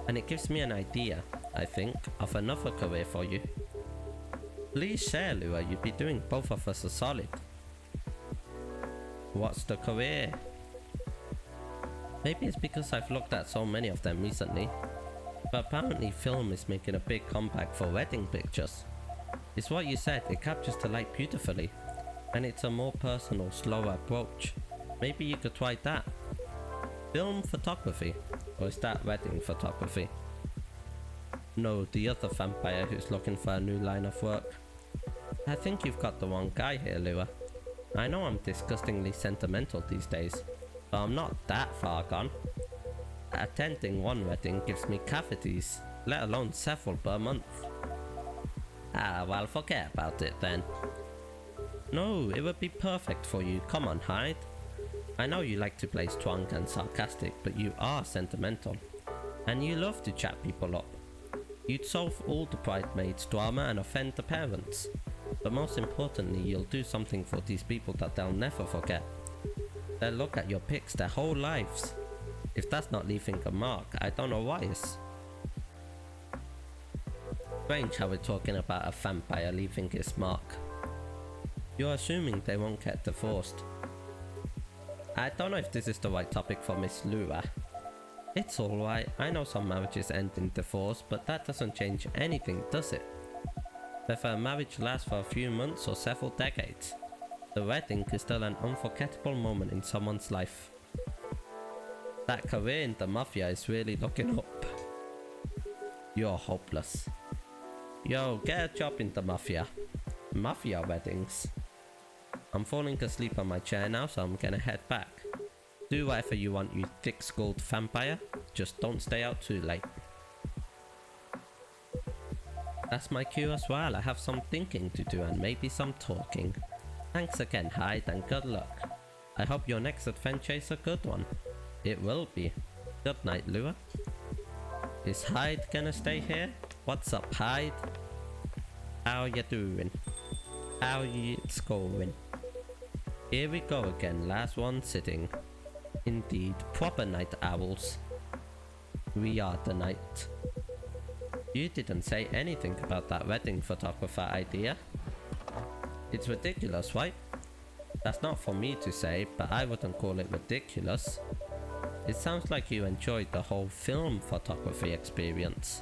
And it gives me an idea, I think, of another career for you. Please share, Lua, you'd be doing both of us a solid. What's the career? Maybe it's because I've looked at so many of them recently. But apparently film is making a big comeback for wedding pictures. It's what you said, it captures the light beautifully. And it's a more personal, slower approach. Maybe you could try that. Film photography? Or is that wedding photography? No, the other vampire who's looking for a new line of work. I think you've got the wrong guy here, Lua. I know I'm disgustingly sentimental these days, but I'm not that far gone. Attending one wedding gives me cavities, let alone several per month. Ah, well, forget about it then. No, it would be perfect for you. Come on, Hyde. I know you like to play strong and sarcastic, but you are sentimental. And you love to chat people up. You'd solve all the bridesmaids' drama and offend the parents. But most importantly, you'll do something for these people that they'll never forget. They'll look at your pics their whole lives. If that's not leaving a mark, I don't know what is. Strange how we're talking about a vampire leaving his mark. You're assuming they won't get divorced. I don't know if this is the right topic for Miss Lua. It's alright, I know some marriages end in divorce, but that doesn't change anything, does it? Whether a marriage lasts for a few months or several decades, the wedding is still an unforgettable moment in someone's life. That career in the mafia is really looking up. You're hopeless. Yo, get a job in the mafia. Mafia weddings. I'm falling asleep on my chair now, so I'm gonna head back. Do whatever you want, you thick-skulled vampire. Just don't stay out too late. That's my cue as well. I have some thinking to do and maybe some talking. Thanks again, Hyde, and good luck. I hope your next adventure is a good one. It will be. Good night, Lua. Is Hyde gonna stay here? What's up, Hyde? How you doing? How it's going? Here we go again, last one sitting. Indeed, proper night owls. We are the night. You didn't say anything about that wedding photographer idea. It's ridiculous, right? That's not for me to say, but I wouldn't call it ridiculous. It sounds like you enjoyed the whole film photography experience.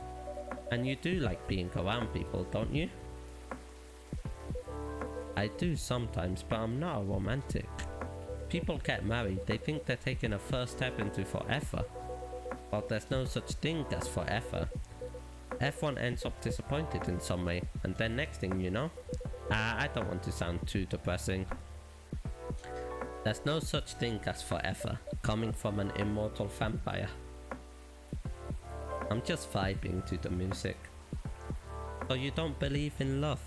And you do like being around people, don't you? I do sometimes, but I'm not a romantic. People get married, they think they're taking a first step into forever. But there's no such thing as forever. Everyone ends up disappointed in some way, and then next thing you know, I don't want to sound too depressing. There's no such thing as forever, coming from an immortal vampire. I'm just vibing to the music. So you don't believe in love?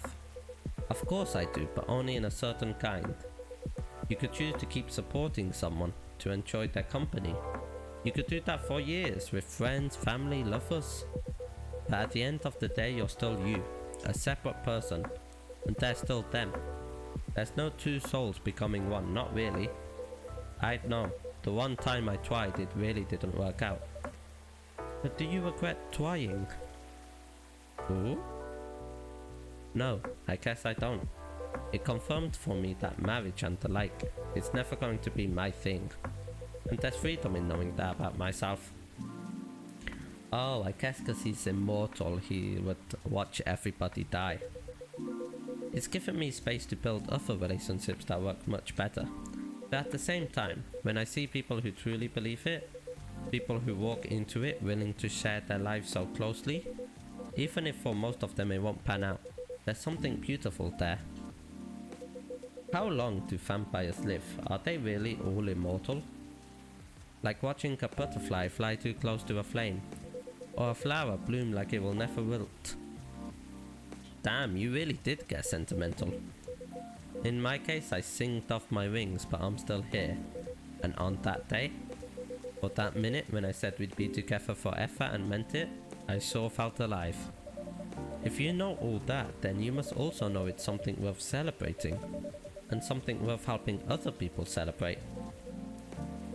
Of course I do, but only in a certain kind. You could choose to keep supporting someone, to enjoy their company. You could do that for years, with friends, family, lovers. But at the end of the day, you're still you, a separate person, and they're still them. There's no two souls becoming one, not really. I know, the one time I tried, it really didn't work out. But do you regret trying? Ooh? No, I guess I don't. It confirmed for me that marriage and the like is never going to be my thing. And there's freedom in knowing that about myself. Oh, I guess because he's immortal, he would watch everybody die. It's given me space to build other relationships that work much better. But at the same time, when I see people who truly believe it, people who walk into it willing to share their lives so closely, even if for most of them it won't pan out, there's something beautiful there. How long do vampires live? Are they really all immortal? Like watching a butterfly fly too close to a flame, or a flower bloom like it will never wilt. Damn, you really did get sentimental. In my case, I singed off my wings, but I'm still here. And on that day, or that minute when I said we'd be together forever and meant it, I sure felt alive. If you know all that, then you must also know it's something worth celebrating, and something worth helping other people celebrate.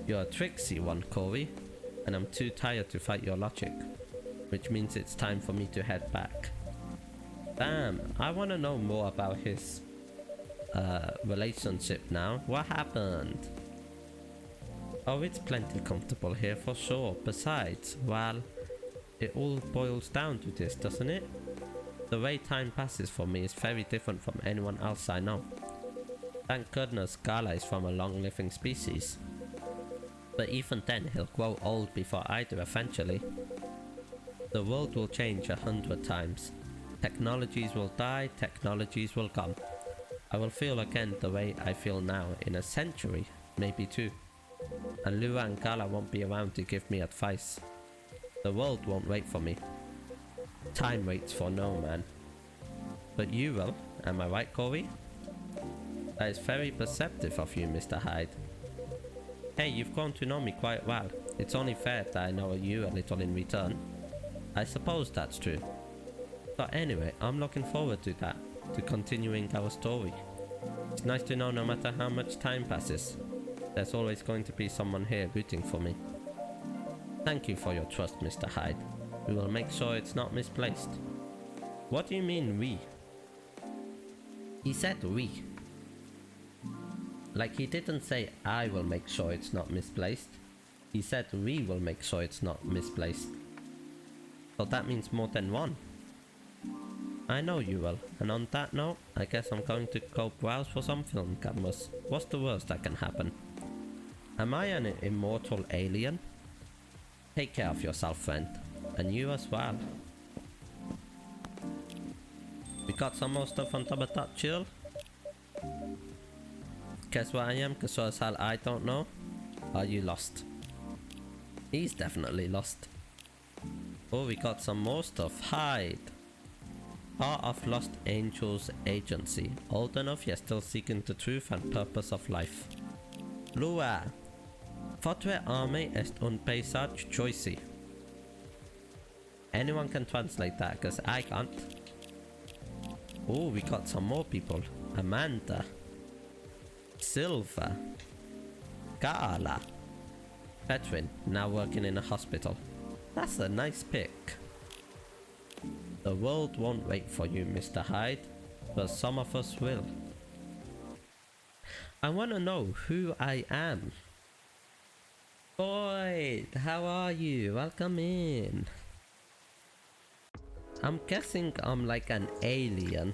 You're a tricksy one, Corey, and I'm too tired to fight your logic, which means it's time for me to head back. Damn, I want to know more about his relationship now. What happened? Oh, it's plenty comfortable here for sure. Besides, well, it all boils down to this, doesn't it? The way time passes for me is very different from anyone else I know. Thank goodness Gala is from a long-living species. But even then, he'll grow old before I do eventually. The world will change 100 times. Technologies will die, technologies will come. I will feel again the way I feel now in a century, maybe two. And Lua and Gala won't be around to give me advice. The world won't wait for me. Time waits for no man. But you will, am I right, Corey? That is very perceptive of you, Mr. Hyde. Hey, you've grown to know me quite well. It's only fair that I know you a little in return. I suppose that's true. But anyway, I'm looking forward to that, to continuing our story. It's nice to know no matter how much time passes, there's always going to be someone here rooting for me. Thank you for your trust, Mr. Hyde. We will make sure it's not misplaced. What do you mean, we? He said we. Like he didn't say I will make sure it's not misplaced. He said we will make sure it's not misplaced. So that means more than one. I know you will, and on that note, I guess I'm going to go browse for some film cameras. What's the worst that can happen? Am I an immortal alien? Take care of yourself, friend. And you as well. We got some more stuff on top of that chill. Guess what I am? Cause sure as hell I don't know. Are you lost? He's definitely lost. Oh, we got some more stuff. Hide. Heart of Lost Angels Agency. Old enough yet still seeking the truth and purpose of life. Lua. Votre arme est un paysage choisi. Anyone can translate that because I can't. Oh, we got some more people. Amanda. Silva. Gala. Veteran, now working in a hospital. That's a nice pick. The world won't wait for you, Mr. Hyde, but some of us will. I want to know who I am. Boyd, how are you? Welcome in. I'm guessing I'm like an alien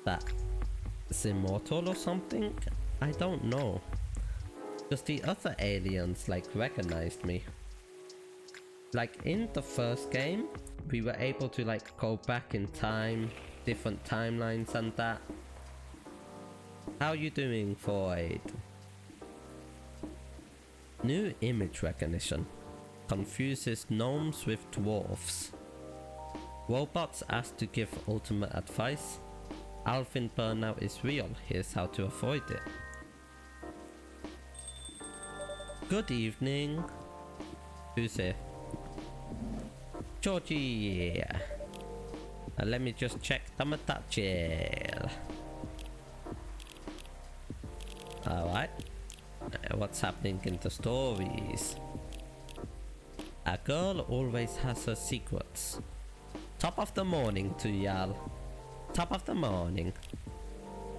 that's immortal or something? I don't know. Because the other aliens like recognized me. Like in the first game, we were able to like go back in time, different timelines and that. How you doing, Void? New image recognition. Confuses gnomes with dwarfs. Robots asked to give ultimate advice. Alvin burnout is real, here's how to avoid it. Good evening. Who's here? Georgie. Let me just check the material. Alright. What's happening in the stories? A girl always has her secrets. Top of the morning to y'all. Top of the morning.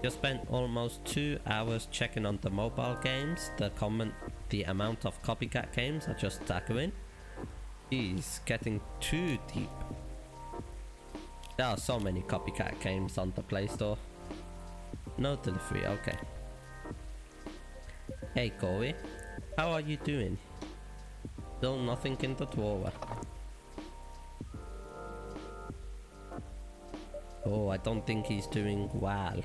Just spent almost 2 hours checking on the mobile games. The amount of copycat games are just staggering. Jeez, getting too deep. There are so many copycat games on the Play Store. No delivery, okay. Hey Corey, how are you doing? Still nothing in the drawer. Oh, I don't think he's doing well.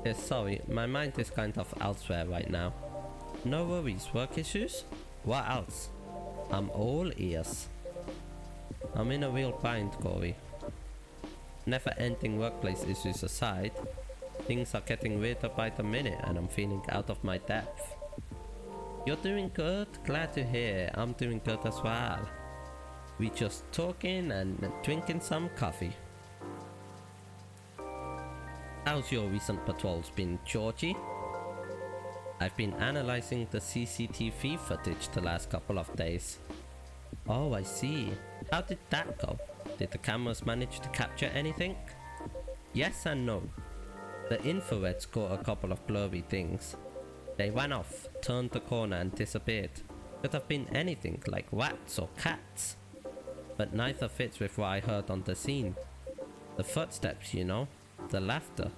Yes, sorry, my mind is kind of elsewhere right now. No worries, work issues? What else? I'm all ears. I'm in a real bind, Corey. Never-ending workplace issues aside, things are getting weirder by the minute and I'm feeling out of my depth. You're doing good? Glad to hear. I'm doing good as well. We just talking and drinking some coffee. How's your recent patrols been, Georgie? I've been analyzing the CCTV footage the last couple of days. Oh, I see. How did that go? Did the cameras manage to capture anything? Yes and no. The infrared caught a couple of blurry things. They ran off, turned the corner and disappeared. Could have been anything like rats or cats. But neither fits with what I heard on the scene. The footsteps, you know. The laughter.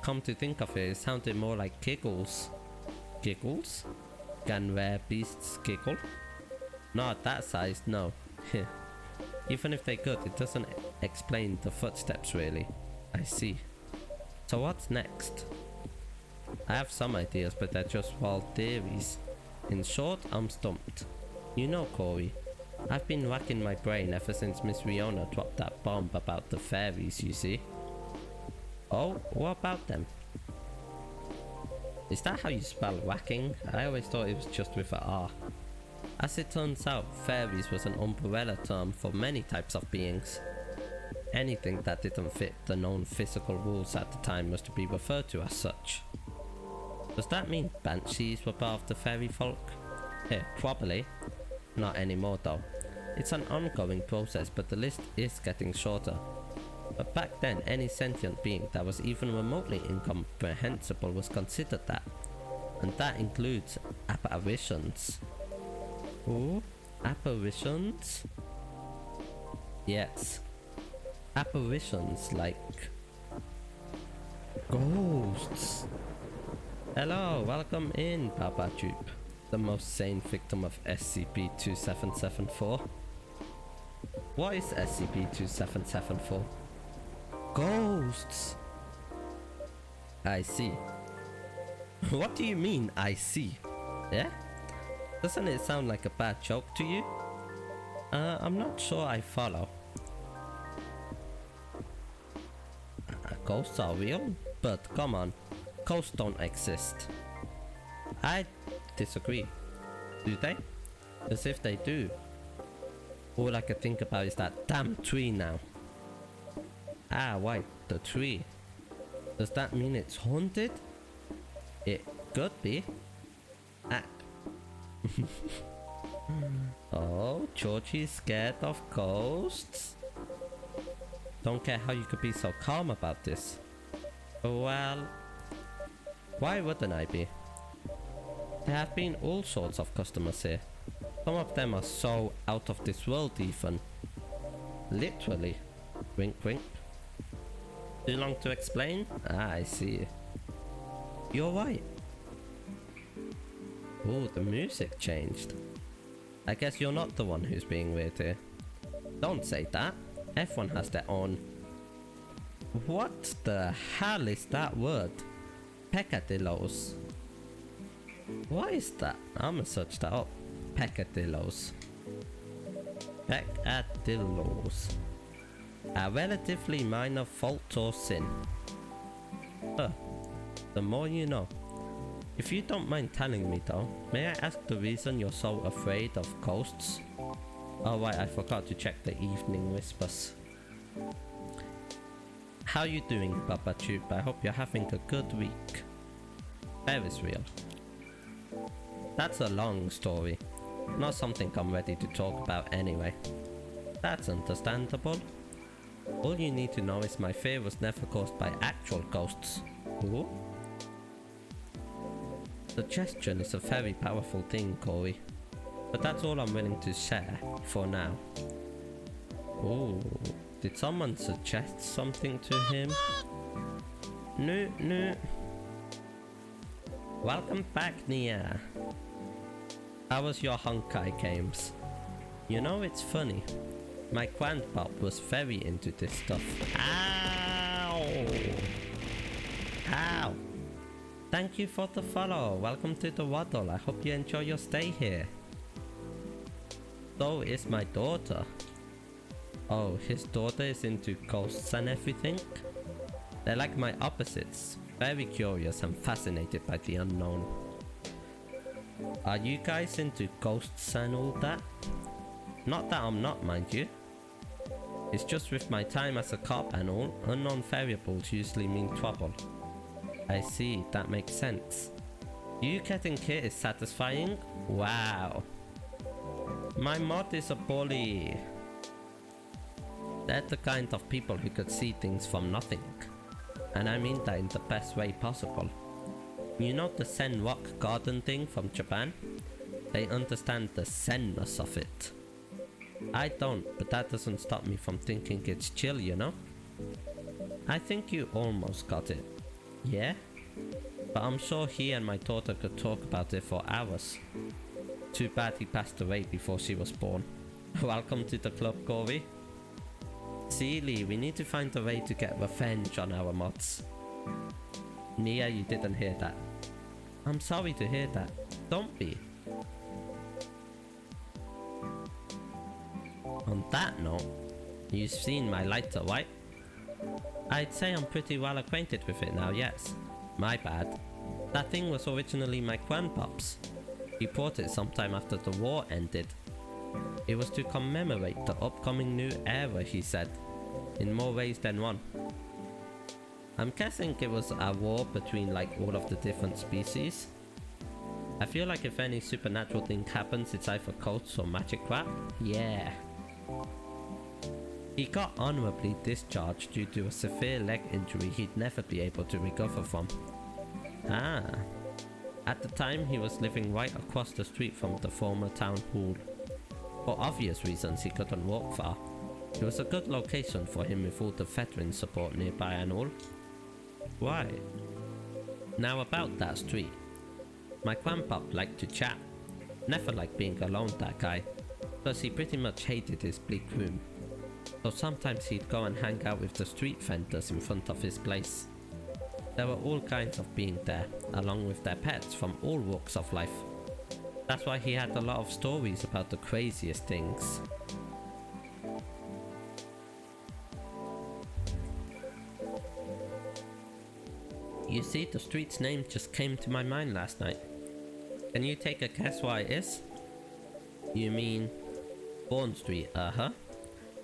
Come to think of it, it sounded more like giggles. Giggles? Can rare beasts giggle? Not that size, no. Even if they could, it doesn't explain the footsteps really. I see. So what's next? I have some ideas, but they're just wild theories. In short, I'm stumped. You know, Corey, I've been racking my brain ever since Miss Riona dropped that bomb about the fairies, you see. Oh, what about them? Is that how you spell whacking? I always thought it was just with a R. As it turns out, fairies was an umbrella term for many types of beings. Anything that didn't fit the known physical rules at the time was to be referred to as such. Does that mean banshees were part of the fairy folk? Probably. Not anymore though. It's an ongoing process, but the list is getting shorter. But back then, any sentient being that was even remotely incomprehensible was considered that. And that includes apparitions. Ooh, apparitions? Yes. Apparitions like ghosts. Hello, welcome in, Papa Jupe, the most sane victim of SCP-2774. What is SCP-2774? Ghosts! I see. What do you mean, I see? Yeah? Doesn't it sound like a bad joke to you? I'm not sure I follow. Ghosts are real? But come on, ghosts don't exist. I disagree. Do they? As if they do. All I can think about is that damn tree now. Ah, wait, the tree. Does that mean it's haunted? It could be. Ah. Oh, Georgie's scared of ghosts? Don't get how you could be so calm about this. Well, why wouldn't I be? There have been all sorts of customers here. Some of them are so out of this world even. Literally. Wink wink. Too long to explain? Ah, I see. You're right. Oh, the music changed. I guess you're not the one who's being weird here. Don't say that. Everyone has their own... What the hell is that word? Peccadillos. What is that? I'ma search that up. Peccadillos. Peccadillos. A relatively minor fault or sin. The more you know. If you don't mind telling me though, may I ask the reason you're so afraid of ghosts? Oh right, I forgot to check the evening whispers. How you doing, Papa Tube? I hope you're having a good week. Ferris wheel. That's a long story. Not something I'm ready to talk about anyway. That's understandable. All you need to know is my fear was never caused by actual ghosts. Ooh. Suggestion is a very powerful thing, Corey. But that's all I'm willing to share for now. Oh, did someone suggest something to him? No. Welcome back, Nia. How was your Honkai games? You know, it's funny. My grandpa was very into this stuff. Ow! Ow! Thank you for the follow. Welcome to the Waddle. I hope you enjoy your stay here. So is my daughter. Oh, his daughter is into ghosts and everything? They're like my opposites. Very curious and fascinated by the unknown. Are you guys into ghosts and all that? Not that I'm not, mind you. It's just with my time as a cop and all, unknown variables usually mean trouble. I see, that makes sense. You getting hit is satisfying? Wow. My mod is a bully. They're the kind of people who could see things from nothing. And I mean that in the best way possible. You know the Zen rock garden thing from Japan? They understand the Zen-ness of it. I don't, but that doesn't stop me from thinking it's chill, you know? I think you almost got it. Yeah? But I'm sure he and my daughter could talk about it for hours. Too bad he passed away before she was born. Welcome to the club, Corey. Seely, we need to find a way to get revenge on our mods. Nia, you didn't hear that. I'm sorry to hear that. Don't be. On that note, you've seen my lighter, right? I'd say I'm pretty well acquainted with it now, yes. My bad. That thing was originally my grandpop's. He bought it sometime after the war ended. It was to commemorate the upcoming new era, he said, in more ways than one. I'm guessing it was a war between like all of the different species. I feel like if any supernatural thing happens, it's either cults or magic crap. Yeah. He got honorably discharged due to a severe leg injury he'd never be able to recover from. Ah. At the time, he was living right across the street from the former town hall. For obvious reasons, he couldn't walk far. It was a good location for him with all the veteran support nearby and all. Why? Now about that street. My grandpop liked to chat. Never liked being alone, that guy. Plus he pretty much hated his bleak room. So sometimes he'd go and hang out with the street vendors in front of his place. There were all kinds of beings there, along with their pets from all walks of life. That's why he had a lot of stories about the craziest things. You see, the street's name just came to my mind last night. Can you take a guess why it is? You mean Bourne Street? Uh-huh.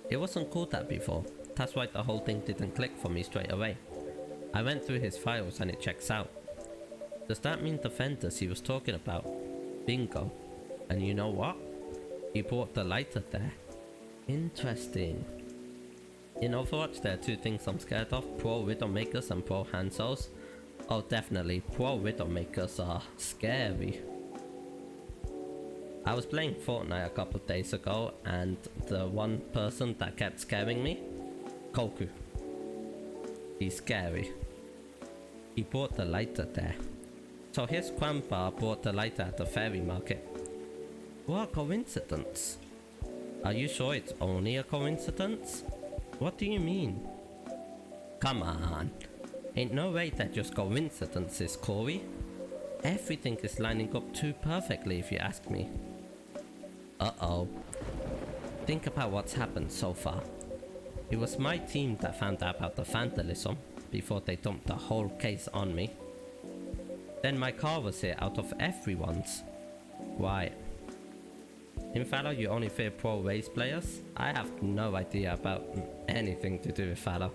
It wasn't called that before. That's why the whole thing didn't click for me straight away. I went through his files and it checks out. Does that mean the vendors he was talking about? Bingo. And you know what? He bought the lighter there. Interesting. In Overwatch there are two things I'm scared of. Pro Widowmakers and Pro Hanzos. Oh definitely, Pro Widowmakers are scary. I was playing Fortnite a couple of days ago and the one person that kept scaring me? Koku. He's scary. He bought the lighter there. So his grandpa bought the lighter at the ferry market. What a coincidence. Are you sure it's only a coincidence? What do you mean? Come on. Ain't no way they're just coincidences, Corey. Everything is lining up too perfectly if you ask me. Uh-oh. Think about what's happened so far. It was my team that found out about the vandalism before they dumped the whole case on me. Then my car was here out of everyone's. Why? In Valor you only fear pro race players? I have no idea about anything to do with Valor.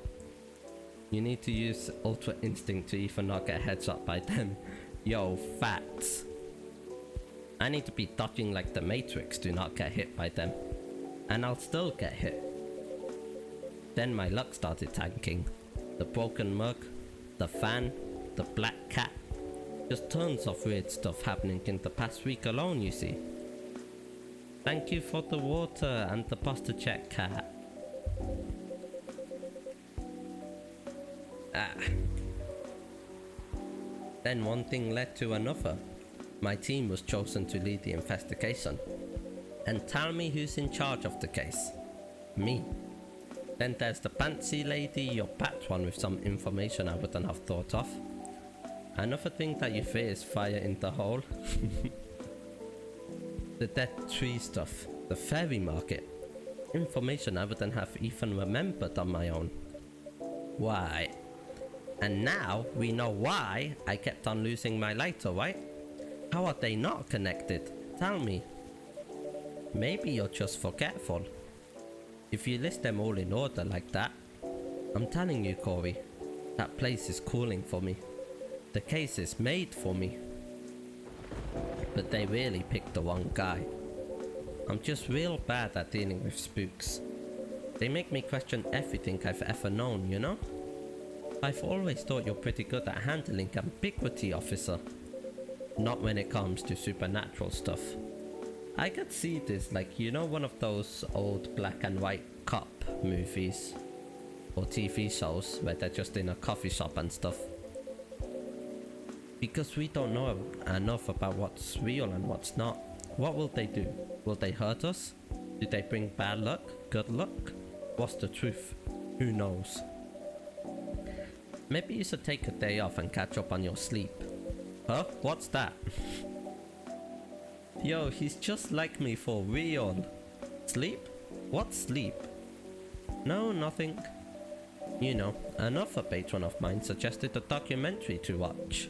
You need to use Ultra Instinct to even not get headshot by them. Yo, facts. I need to be dodging like the Matrix to not get hit by them. And I'll still get hit. Then my luck started tanking. The broken mug, the fan, the black cat. Just tons of weird stuff happening in the past week alone, you see. Thank you for the water and the posture check, cat. Then one thing led to another. My team was chosen to lead the investigation. And tell me who's in charge of the case. Me. Then there's the fancy lady, your patron with some information I wouldn't have thought of. Another thing that you fear is fire in the hole. The dead tree stuff, the ferry market. Information I wouldn't have even remembered on my own. Why? And now we know why I kept on losing my lighter, right? How are they not connected? Tell me. Maybe you're just forgetful. If you list them all in order like that, I'm telling you, Corey, that place is calling for me. The case is made for me. But they really picked the wrong guy. I'm just real bad at dealing with spooks. They make me question everything I've ever known, you know? I've always thought you're pretty good at handling ambiguity, officer. Not when it comes to supernatural stuff. I could see this like, you know, one of those old black and white cop movies or TV shows where they're just in a coffee shop and stuff. Because we don't know enough about what's real and what's not. What will they do? Will they hurt us? Do they bring bad luck? Good luck? What's the truth? Who knows? Maybe you should take a day off and catch up on your sleep. Huh? What's that? Yo, he's just like me for real. Sleep? What sleep? No, nothing. You know, another patron of mine suggested a documentary to watch.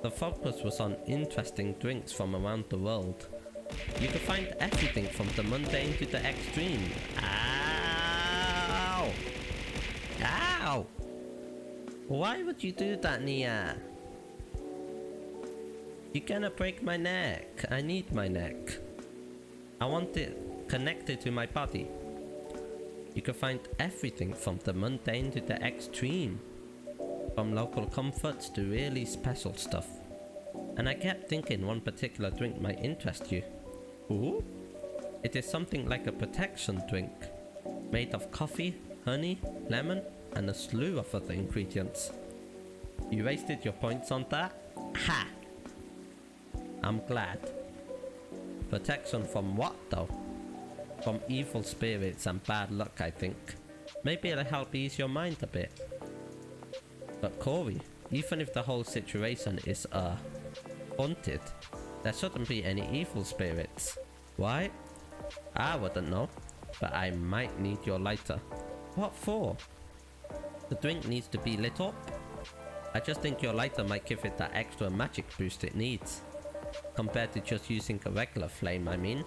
The focus was on interesting drinks from around the world. You could find everything from the mundane to the extreme. Ow! Ow! Why would you do that, Nia? You're gonna break my neck. I need my neck. I want it connected to my body. You can find everything from the mundane to the extreme. From local comforts to really special stuff. And I kept thinking one particular drink might interest you. Ooh? It is something like a protection drink. Made of coffee, honey, lemon, and a slew of other ingredients. You wasted your points on that? Ha! I'm glad. Protection from what though? From evil spirits and bad luck, I think. Maybe it'll help ease your mind a bit. But Corey, even if the whole situation is haunted, there shouldn't be any evil spirits. Why? I wouldn't know, but I might need your lighter. What for? The drink needs to be lit up. I just think your lighter might give it that extra magic boost it needs. Compared to just using a regular flame, I mean.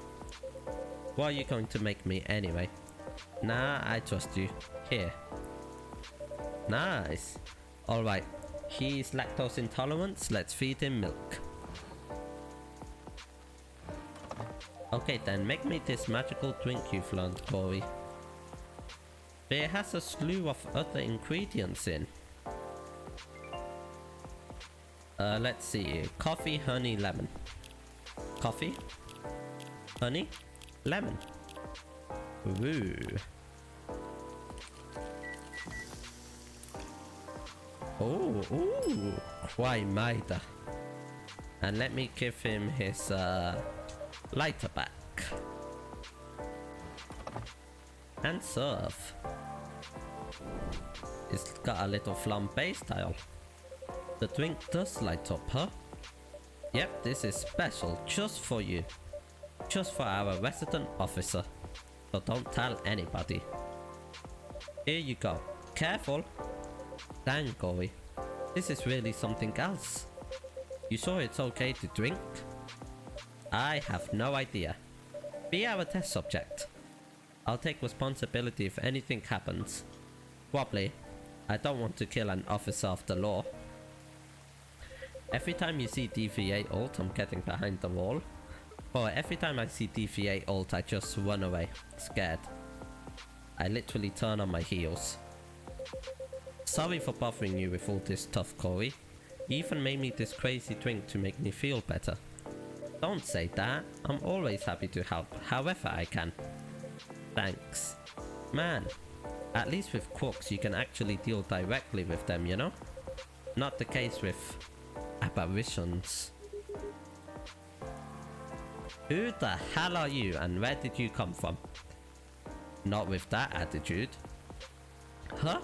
What are you going to make me anyway? Nah, I trust you. Here. Nice. Alright, he's lactose intolerant, let's feed him milk. Okay then, make me this magical drink you've learned, Corey. It has a slew of other ingredients in. Let's see. Coffee, honey, lemon. Coffee, honey, lemon. Ooh. Oh, ooh. Why maida? And let me give him his lighter back. And serve. It's got a little flambe style. The drink does light up, huh? Yep, this is special just for you. Just for our resident officer. So don't tell anybody. Here you go. Careful. Dang, Corey. This is really something else. You sure it's okay to drink? I have no idea. Be our test subject. I'll take responsibility if anything happens. Wobbly, I don't want to kill an officer of the law. Every time you see DVA ult, I'm getting behind the wall. Or every time I see DVA ult, I just run away, scared. I literally turn on my heels. Sorry for bothering you with all this stuff, Corey. You even made me this crazy drink to make me feel better. Don't say that. I'm always happy to help, however I can. Thanks. Man, at least with crooks you can actually deal directly with them, you know? Not the case with apparitions. Who the hell are you and where did you come from? Not with that attitude. Huh?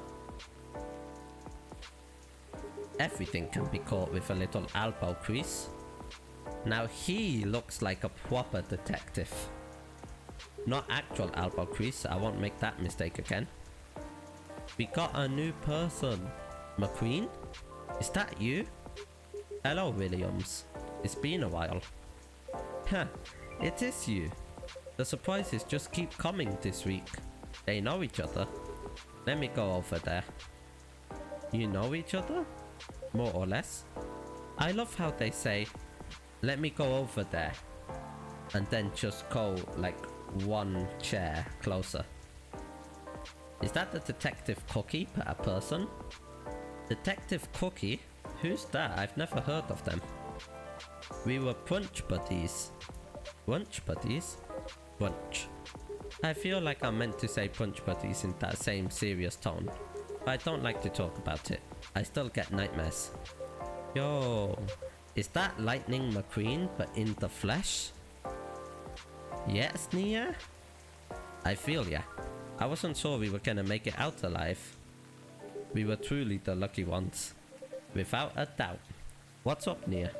Everything can be caught with a little elbow grease. Now he looks like a proper detective. Not actual elbow grease, I won't make that mistake again. We got a new person. McQueen? Is that you? Hello, Williams. It's been a while. Huh, it is you. The surprises just keep coming this week. They know each other. Let me go over there. You know each other? More or less. I love how they say, let me go over there. And then just go like one chair closer. Is that the Detective Cookie per person? Detective Cookie? Who's that? I've never heard of them. We were brunch buddies. Brunch buddies? Brunch. I feel like I'm meant to say brunch buddies in that same serious tone. But I don't like to talk about it. I still get nightmares. Yo, is that Lightning McQueen but in the flesh? Yes, Nia? I feel ya. I wasn't sure we were gonna make it out alive. We were truly the lucky ones. Without a doubt. What's up, Nia?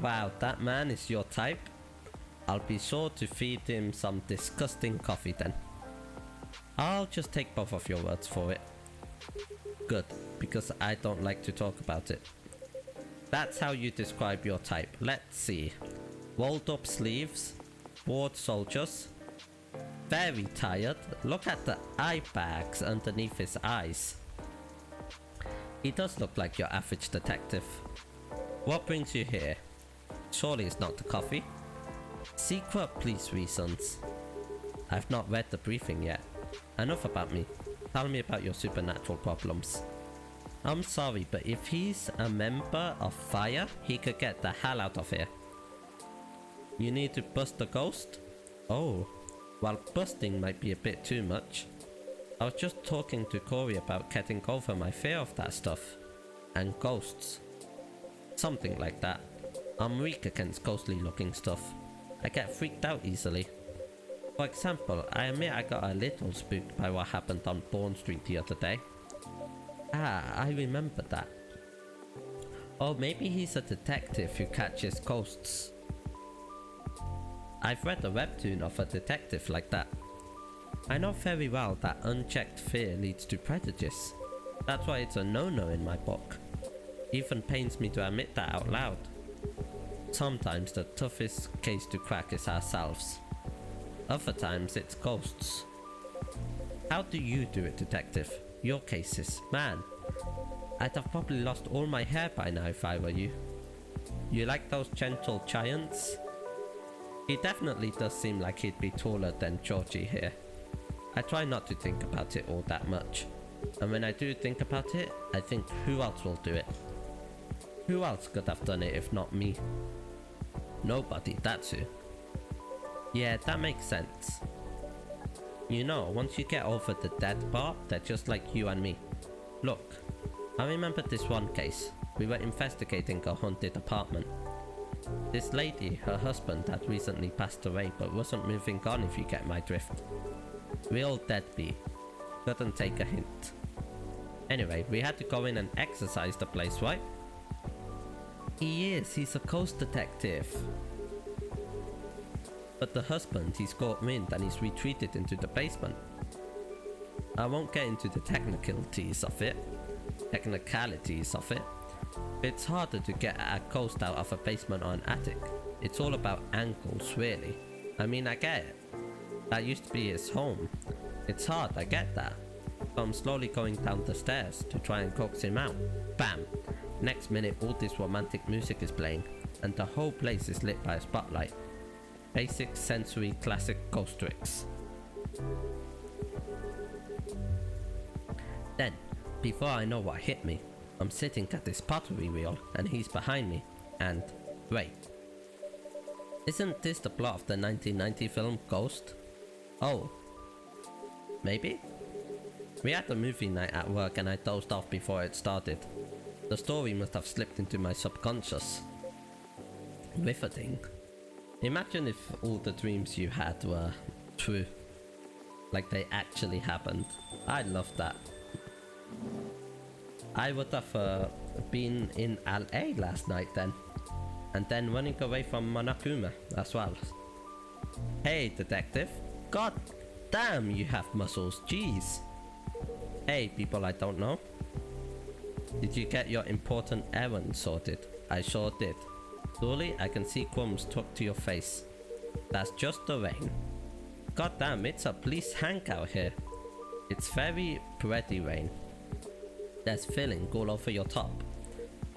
Wow, that man is your type? I'll be sure to feed him some disgusting coffee then. I'll just take both of your words for it. Good, because I don't like to talk about it. That's how you describe your type. Let's see. Rolled up sleeves, bored soldiers, very tired. Look at the eye bags underneath his eyes. He does look like your average detective. What brings you here? Surely it's not the coffee. Secret police reasons. I've not read the briefing yet. Enough about me. Tell me about your supernatural problems. I'm sorry, but if he's a member of Fire, he could get the hell out of here. You need to bust the ghost? Oh, well, busting might be a bit too much. I was just talking to Corey about getting over my fear of that stuff. And ghosts. Something like that. I'm weak against ghostly looking stuff. I get freaked out easily. For example, I admit I got a little spooked by what happened on Bourne Street the other day. Ah, I remember that. Oh, maybe he's a detective who catches ghosts. I've read a webtoon of a detective like that. I know very well that unchecked fear leads to prejudice. That's why it's a no-no in my book. Even pains me to admit that out loud. Sometimes the toughest case to crack is ourselves. Other times it's ghosts. How do you do it, detective? Your cases, man. I'd have probably lost all my hair by now if I were you. You like those gentle giants? He definitely does seem like he'd be taller than Georgie here. I try not to think about it all that much. And when I do think about it, I think who else will do it? Who else could have done it if not me? Nobody, that's who. Yeah, that makes sense. You know, once you get over the dead part, they're just like you and me. Look, I remember this one case. We were investigating a haunted apartment. This lady, her husband had recently passed away but wasn't moving on, if you get my drift. Real deadbeat. Couldn't take a hint. Anyway, we had to go in and exorcise the place, right? He's a ghost detective. But the husband, he's caught wind and he's retreated into the basement. I won't get into the technicalities of it. It's harder to get a ghost out of a basement or an attic. It's all about angles, really. I mean, I get it. That used to be his home. It's hard, I get that. So I'm slowly going down the stairs to try and coax him out. Bam! Next minute, all this romantic music is playing, and the whole place is lit by a spotlight. Basic sensory classic ghost tricks. Then, before I know what hit me, I'm sitting at this pottery wheel and he's behind me, and wait. Isn't this the plot of the 1990 film Ghost? Oh. Maybe? We had a movie night at work and I dozed off before it started. The story must have slipped into my subconscious. Riveting. Imagine if all the dreams you had were true. Like they actually happened. I'd love that. I would have been in LA last night then. And then running away from Monokuma as well. Hey detective. God damn, you have muscles, jeez. Hey people I don't know. Did you get your important errand sorted? I sure did. Truly, I can see crumbs stuck to your face. That's just the rain. God damn, it's a police hangout here. It's very pretty rain. There's filling all over your top.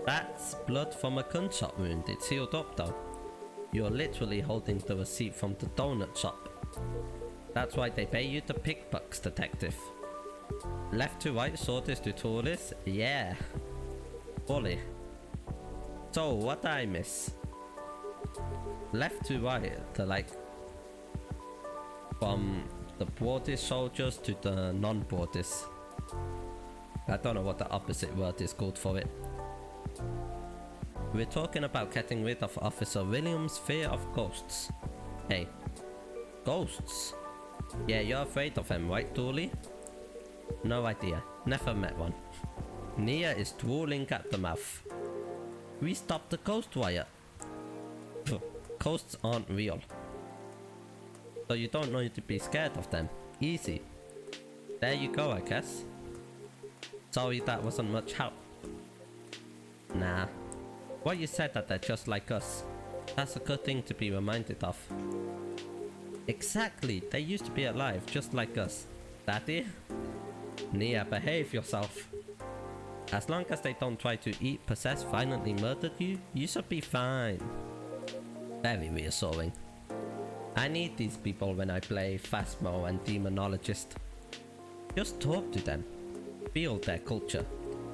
That's blood from a gunshot wound. It's sealed up though. You're literally holding the receipt from the donut shop. That's why they pay you the pickbucks, detective. Left to right, shortest to tallest? Yeah. Fully. So, what did I miss? Left to right, from the broadest soldiers to the non-broadest. I don't know what the opposite word is called for it. We're talking about getting rid of Officer Williams' fear of ghosts. Hey, ghosts? Yeah, you're afraid of them, right, Dooley? No idea. Never met one. Nia is drooling at the mouth. We stopped the ghost wire. Ghosts aren't real. So you don't need to be scared of them. Easy. There you go, I guess. Sorry that wasn't much help. Nah. What you said that they're just like us. That's a good thing to be reminded of. Exactly. They used to be alive just like us. Daddy? Nia, behave yourself. As long as they don't try to eat, possess, violently murder you, you should be fine. Very reassuring. I need these people when I play Phasmo and Demonologist. Just talk to them. Feel their culture.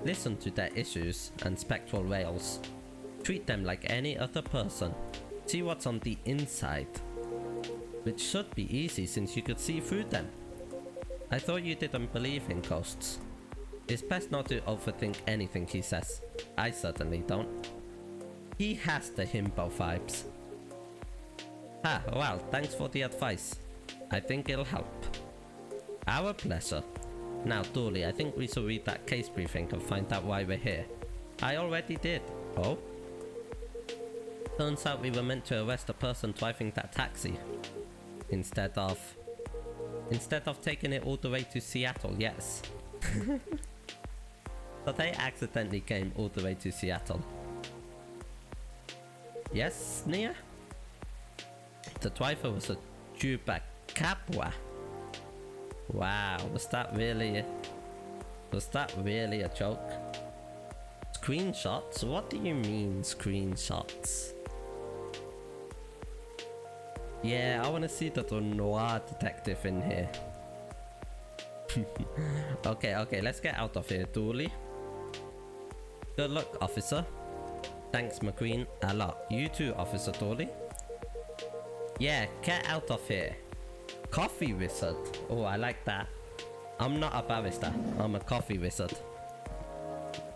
Listen to their issues and spectral wails. Treat them like any other person. See what's on the inside. Which should be easy since you could see through them. I thought you didn't believe in ghosts. It's best not to overthink anything he says. I certainly don't. He has the himbo vibes. Ah, well, thanks for the advice. I think it'll help. Our pleasure. Now, Dooley, I think we should read that case briefing and find out why we're here. I already did. Oh? Turns out we were meant to arrest the person driving that taxi. Instead of taking it all the way to Seattle, yes. So they accidentally came all the way to Seattle. Yes, Nia? The driver was a Chupacabra. Wow, was that really a joke? Screenshots? What do you mean screenshots? Yeah, I want to see the noir detective in here. Okay, let's get out of here, Dooley. Good luck, officer. Thanks, McQueen. A lot. You too, Officer Dooley. Yeah, get out of here. Coffee wizard. Oh, I like that. I'm not a barista. I'm a coffee wizard.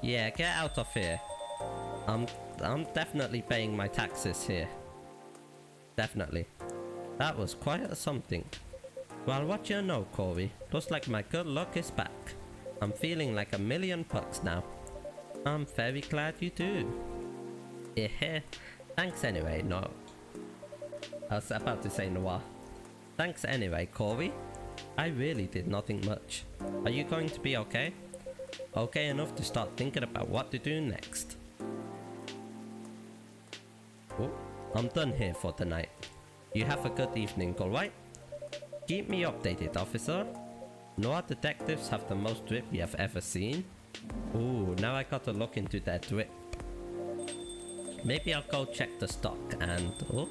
Yeah, get out of here. I'm definitely paying my taxes here. Definitely. That was quite something. Well, what you know, Corey? Looks like my good luck is back. I'm feeling like $1,000,000 now. I'm very glad you do. Yeah, thanks anyway, no. I was about to say Noah. Thanks anyway, Corey. I really did nothing much. Are you going to be okay? Okay enough to start thinking about what to do next. Oh, I'm done here for tonight. You have a good evening, alright? Keep me updated, officer. Noir detectives have the most drip we have ever seen. Ooh, now I gotta look into that drip. Maybe I'll go check the stock and... Oh?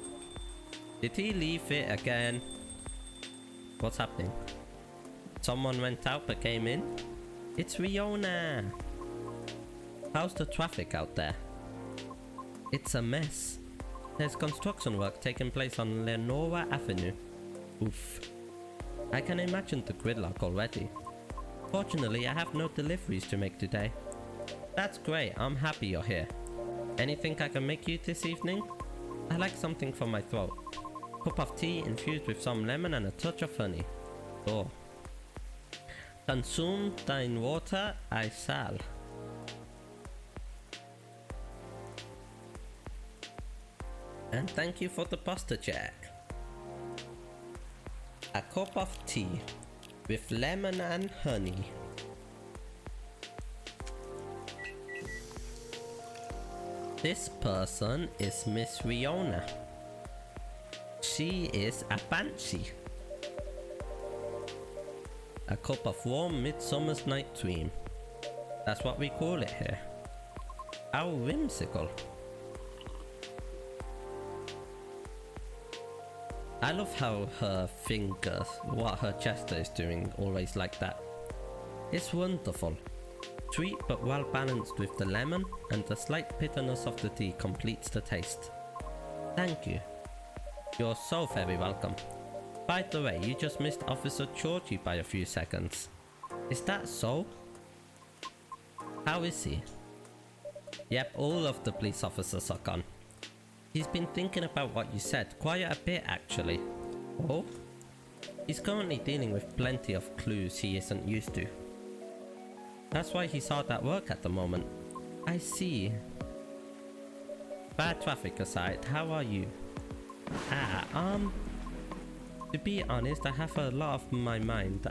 Did he leave it again? What's happening? Someone went out but came in? It's Riona! How's the traffic out there? It's a mess. There's construction work taking place on Lenora Avenue. Oof. I can imagine the gridlock already. Fortunately, I have no deliveries to make today. That's great, I'm happy you're here. Anything I can make you this evening? I like something for my throat. Cup of tea infused with some lemon and a touch of honey. Oh. Consume thine water, I shall. And thank you for the pasta jack. A cup of tea with lemon and honey. This person is Miss Riona. She is a banshee. A cup of warm midsummer's night dream. That's what we call it here. How whimsical. I love how her fingers, what her gesture is doing, always like that. It's wonderful. Sweet but well balanced with the lemon, and the slight bitterness of the tea completes the taste. Thank you. You're so very welcome. By the way, you just missed Officer Georgie by a few seconds. Is that so? How is he? Yep, all of the police officers are gone. He's been thinking about what you said quite a bit actually. Oh? He's currently dealing with plenty of clues he isn't used to. That's why he's hard at work at the moment. I see. Bad traffic aside, how are you? To be honest, I have a lot of my mind.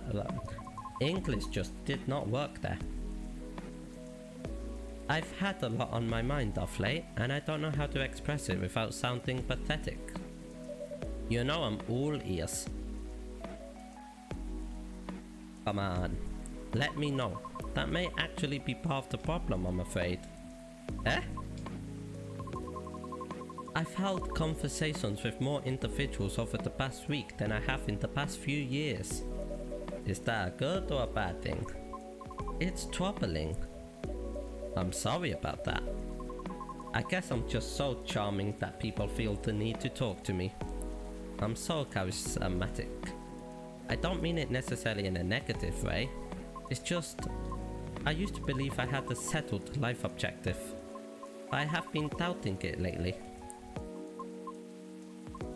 English just did not work there. I've had a lot on my mind of late, and I don't know how to express it without sounding pathetic. You know I'm all ears. Come on, let me know. That may actually be part of the problem, I'm afraid. Eh? I've held conversations with more individuals over the past week than I have in the past few years. Is that a good or a bad thing? It's troubling. I'm sorry about that. I guess I'm just so charming that people feel the need to talk to me. I'm so charismatic. I don't mean it necessarily in a negative way. It's just, I used to believe I had a settled life objective. But I have been doubting it lately.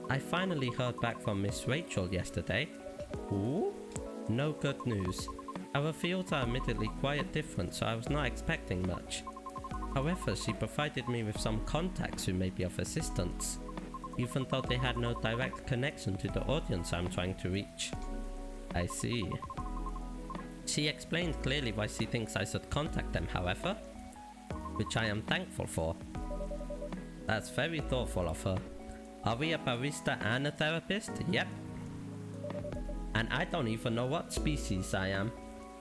I finally heard back from Miss Rachel yesterday. Ooh? No good news. Our fields are admittedly quite different, so I was not expecting much. However, she provided me with some contacts who may be of assistance, even though they had no direct connection to the audience I'm trying to reach. I see. She explained clearly why she thinks I should contact them, however, which I am thankful for. That's very thoughtful of her. Are we a barista and a therapist? Yep. And I don't even know what species I am.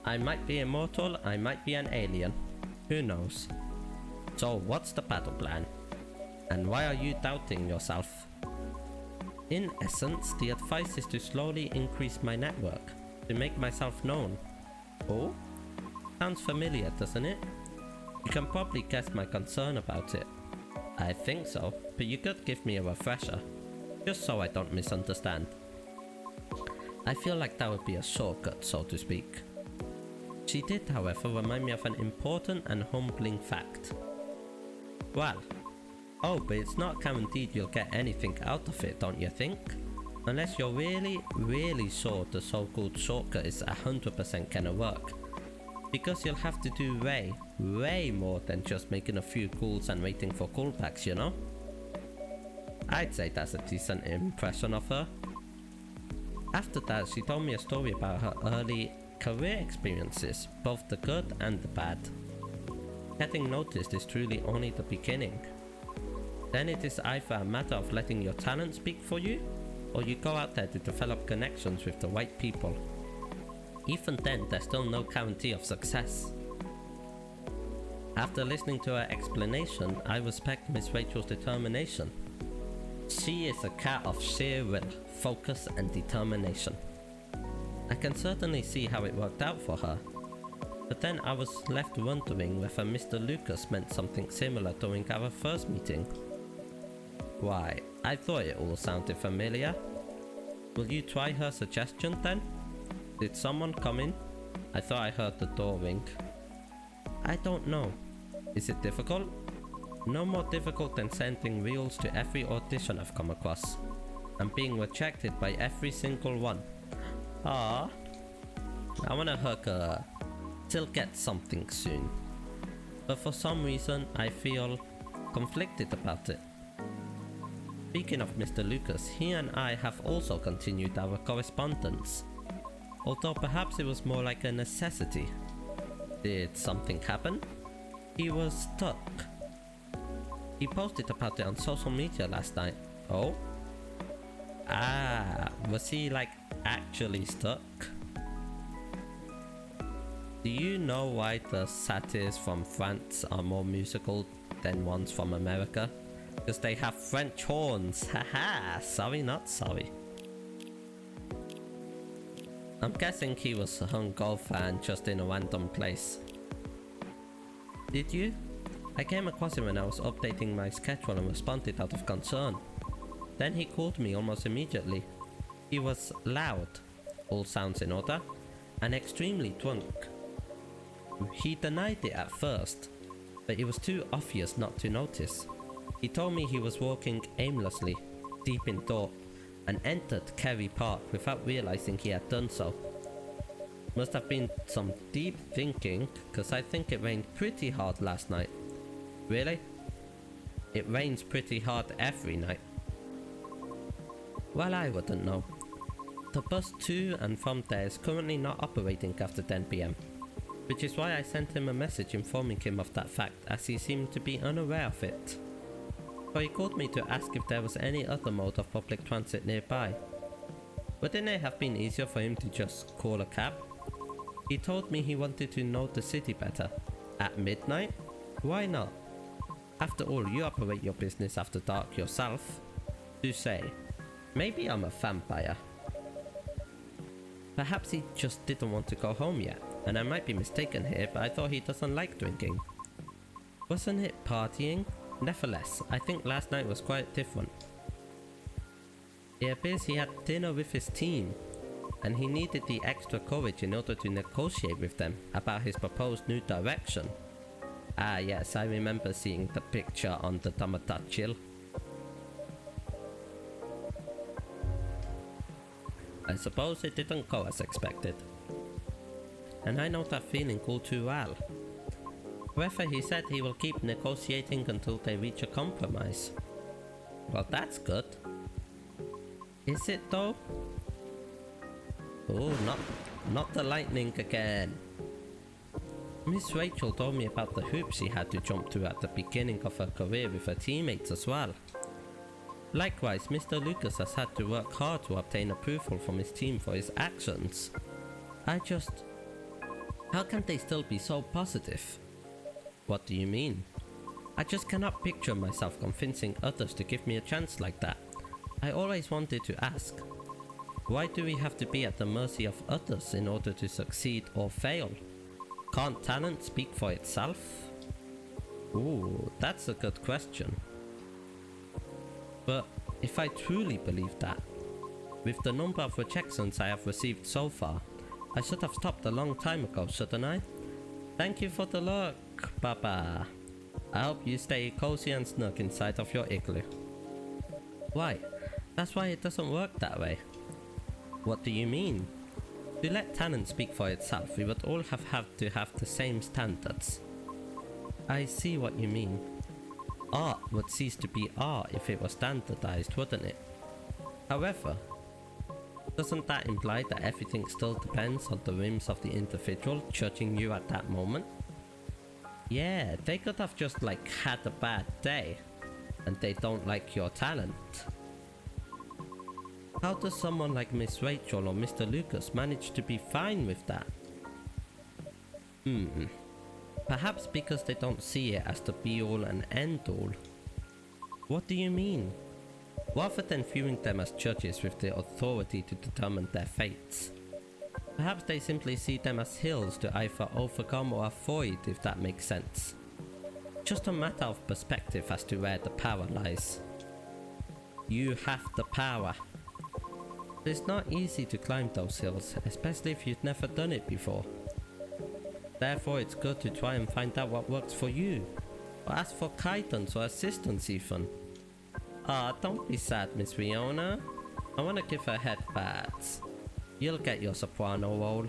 I might be immortal, I might be an alien. Who knows? So what's the battle plan? And why are you doubting yourself? In essence, the advice is to slowly increase my network, to make myself known. Oh? Sounds familiar, doesn't it? You can probably guess my concern about it. I think so, but you could give me a refresher, just so I don't misunderstand. I feel like that would be a shortcut, so to speak. She did, however, remind me of an important and humbling fact. Well, oh, but it's not guaranteed you'll get anything out of it, don't you think? Unless you're really sure the so-called shortcut is 100% gonna work. Because you'll have to do way more than just making a few calls and waiting for callbacks, you know? I'd say that's a decent impression of her. After that, she told me a story about her early career experiences, both the good and the bad. Getting noticed is truly only the beginning. Then it is either a matter of letting your talent speak for you, or you go out there to develop connections with the right people. Even then, there's still no guarantee of success. After listening to her explanation, I respect Miss Rachel's determination. She is a cat of sheer will, focus and determination. I can certainly see how it worked out for her. But then I was left wondering whether Mr. Lucas meant something similar during our first meeting. Why, I thought it all sounded familiar. Will you try her suggestion then? Did someone come in? I thought I heard the door ring. I don't know. Is it difficult? No more difficult than sending reels to every audition I've come across, and being rejected by every single one. Ah, I wanna hug her. She'll get something soon. But for some reason, I feel conflicted about it. Speaking of Mr. Lucas, he and I have also continued our correspondence. Although perhaps it was more like a necessity. Did something happen? He was stuck. He posted about it on social media last night. Oh? Ah, was he like actually stuck? Do you know why the satires from France are more musical than ones from America? Because they have French horns. Haha, sorry not sorry. I'm guessing he was hungover and just in a random place. Did you? I came across him when I was updating my schedule and responded out of concern. Then he called me almost immediately. He was loud, all sounds in order, and extremely drunk. He denied it at first, but it was too obvious not to notice. He told me he was walking aimlessly, deep in thought, and entered Kerry Park without realizing he had done so. Must have been some deep thinking, cause I think it rained pretty hard last night. Really? It rains pretty hard every night. Well, I wouldn't know. The bus to and from there is currently not operating after 10 PM, which is why I sent him a message informing him of that fact, as he seemed to be unaware of it. So he called me to ask if there was any other mode of public transit nearby. Wouldn't it have been easier for him to just call a cab? He told me he wanted to know the city better. At midnight? Why not? After all, you operate your business after dark yourself. To say, maybe I'm a vampire. Perhaps he just didn't want to go home yet, and I might be mistaken here, but I thought he doesn't like drinking. Wasn't it partying? Nevertheless, I think last night was quite different. It appears he had dinner with his team, and he needed the extra courage in order to negotiate with them about his proposed new direction. Ah yes, I remember seeing the picture on the Tamatachill. I suppose it didn't go as expected. And I know that feeling all too well. However, he said he will keep negotiating until they reach a compromise. Well, that's good. Is it though? Oh, not the lightning again. Miss Rachel told me about the hoops she had to jump through at the beginning of her career with her teammates as well. Likewise, Mr. Lucas has had to work hard to obtain approval from his team for his actions. How can they still be so positive? What do you mean? I just cannot picture myself convincing others to give me a chance like that. I always wanted to ask, why do we have to be at the mercy of others in order to succeed or fail? Can't talent speak for itself? Ooh, that's a good question. But if I truly believe that, with the number of rejections I have received so far, I should have stopped a long time ago, shouldn't I? Thank you for the look, Papa. I hope you stay cozy and snug inside of your igloo. Why? That's why it doesn't work that way. What do you mean? To let talent speak for itself, we would all have to have the same standards. I see what you mean. Art would cease to be art if it was standardized, wouldn't it? However, doesn't that imply that everything still depends on the whims of the individual judging you at that moment? Yeah, they could have just had a bad day, and they don't like your talent. How does someone like Miss Rachel or Mr. Lucas manage to be fine with that? Perhaps because they don't see it as the be-all and end-all. What do you mean? Rather than viewing them as judges with the authority to determine their fates, perhaps they simply see them as hills to either overcome or avoid, if that makes sense. Just a matter of perspective as to where the power lies. You have the power. It's not easy to climb those hills, especially if you've never done it before. Therefore, it's good to try and find out what works for you, or ask for guidance or assistance even. Don't be sad, Miss Fiona. I wanna give her head pats. You'll get your soprano role.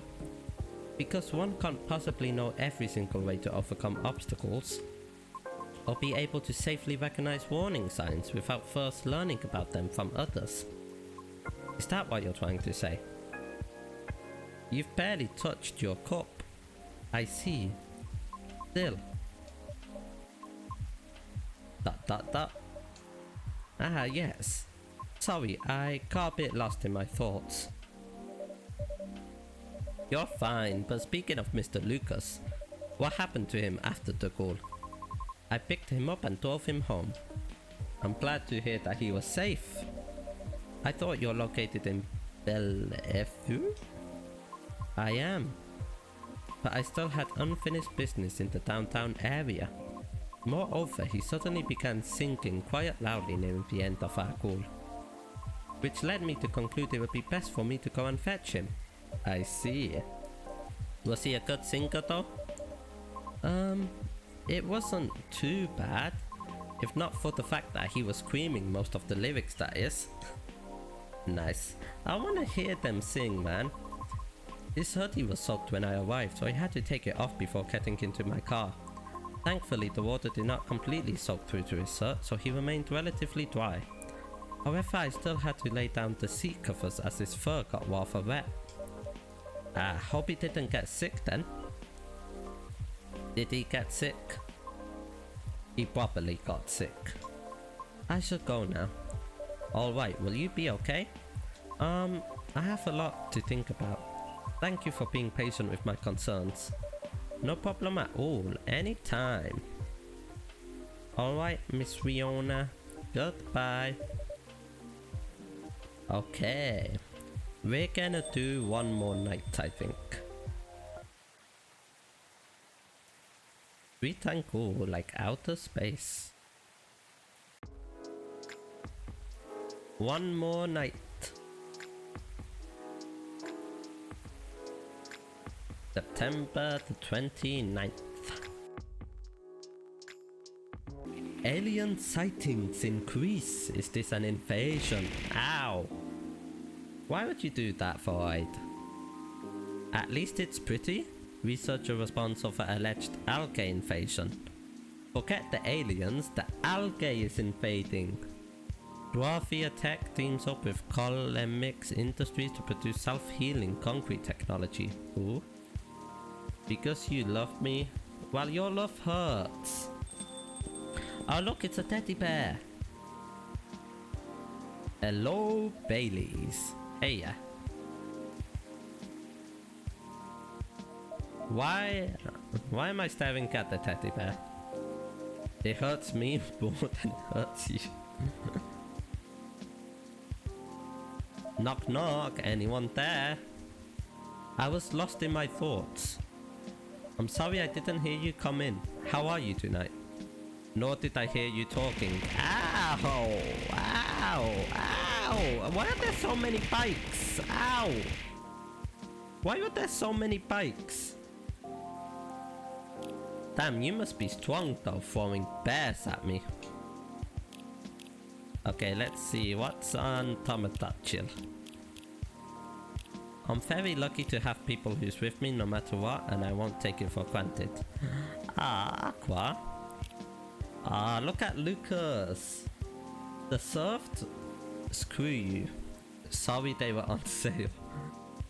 Because one can't possibly know every single way to overcome obstacles, or be able to safely recognize warning signs without first learning about them from others. Is that what you're trying to say? You've barely touched your cup. I see. Still. ... Ah, yes. Sorry, I got a bit lost in my thoughts. You're fine, but speaking of Mr. Lucas, what happened to him after the call? I picked him up and drove him home. I'm glad to hear that he was safe. I thought you're located in Ep2? I am. But I still had unfinished business in the downtown area. Moreover, he suddenly began singing quite loudly near the end of our call, which led me to conclude it would be best for me to go and fetch him. I see. Was he a good singer though? it wasn't too bad. If not for the fact that he was screaming most of the lyrics, that is. Nice. I wanna hear them sing, man. His hoodie was soaked when I arrived, so I had to take it off before getting into my car. Thankfully, the water did not completely soak through to his shirt, so he remained relatively dry. However, I still had to lay down the seat covers as his fur got rather wet. Hope he didn't get sick then. Did he get sick? He probably got sick. I should go now. Alright, will you be okay? I have a lot to think about. Thank you for being patient with my concerns. No problem at all, anytime. Alright, Miss Riona. Goodbye. Okay. We're gonna do one more night, I think. Sweet and cool, like outer space. One more night. September the 29th. Alien sightings increase. Is this an invasion? Ow. Why would you do that for Id? At least it's pretty. Researcher response of an alleged algae invasion. Forget the aliens, the algae is invading. Dwarfia Tech teams up with Colemix Industries to produce self-healing concrete technology. Ooh. Because you love me? Well, your love hurts. Oh look, it's a teddy bear. Hello, Baileys. Hey. Why am I staring at the teddy bear? It hurts me more than it hurts you. Knock knock, anyone there? I was lost in my thoughts. I'm sorry I didn't hear you come in. How are you tonight? Nor did I hear you talking. Ow! Ow! Ow! Why are there so many bikes? Ow! Why are there so many bikes? Damn, you must be strong though, throwing bears at me. Okay, let's see. What's on Tomodachi? I'm very lucky to have people who's with me no matter what, and I won't take it for granted. Aqua. Look at Lucas. The surfed? Screw you. Sorry they were on sale.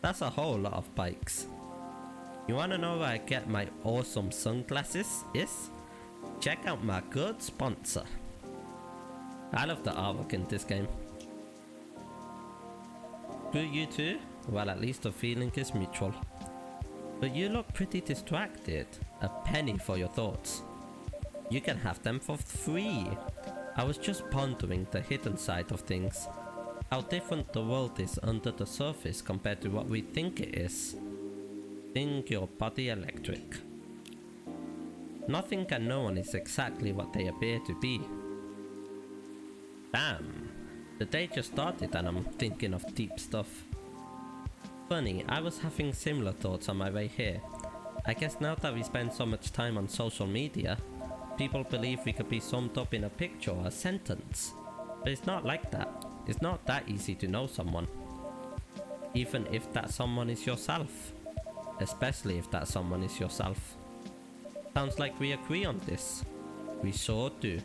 That's a whole lot of bikes. You wanna know where I get my awesome sunglasses? Is? Check out my good sponsor. I love the artwork in this game. Screw you too? Well, at least the feeling is mutual. But you look pretty distracted. A penny for your thoughts. You can have them for free. I was just pondering the hidden side of things. How different the world is under the surface compared to what we think it is. Think your body electric. Nothing and no one is exactly what they appear to be. Damn. The day just started and I'm thinking of deep stuff. Funny, I was having similar thoughts on my way here. I guess now that we spend so much time on social media, people believe we could be summed up in a picture or a sentence. But it's not like that. It's not that easy to know someone. Even if that someone is yourself. Especially if that someone is yourself. Sounds like we agree on this. We sure do.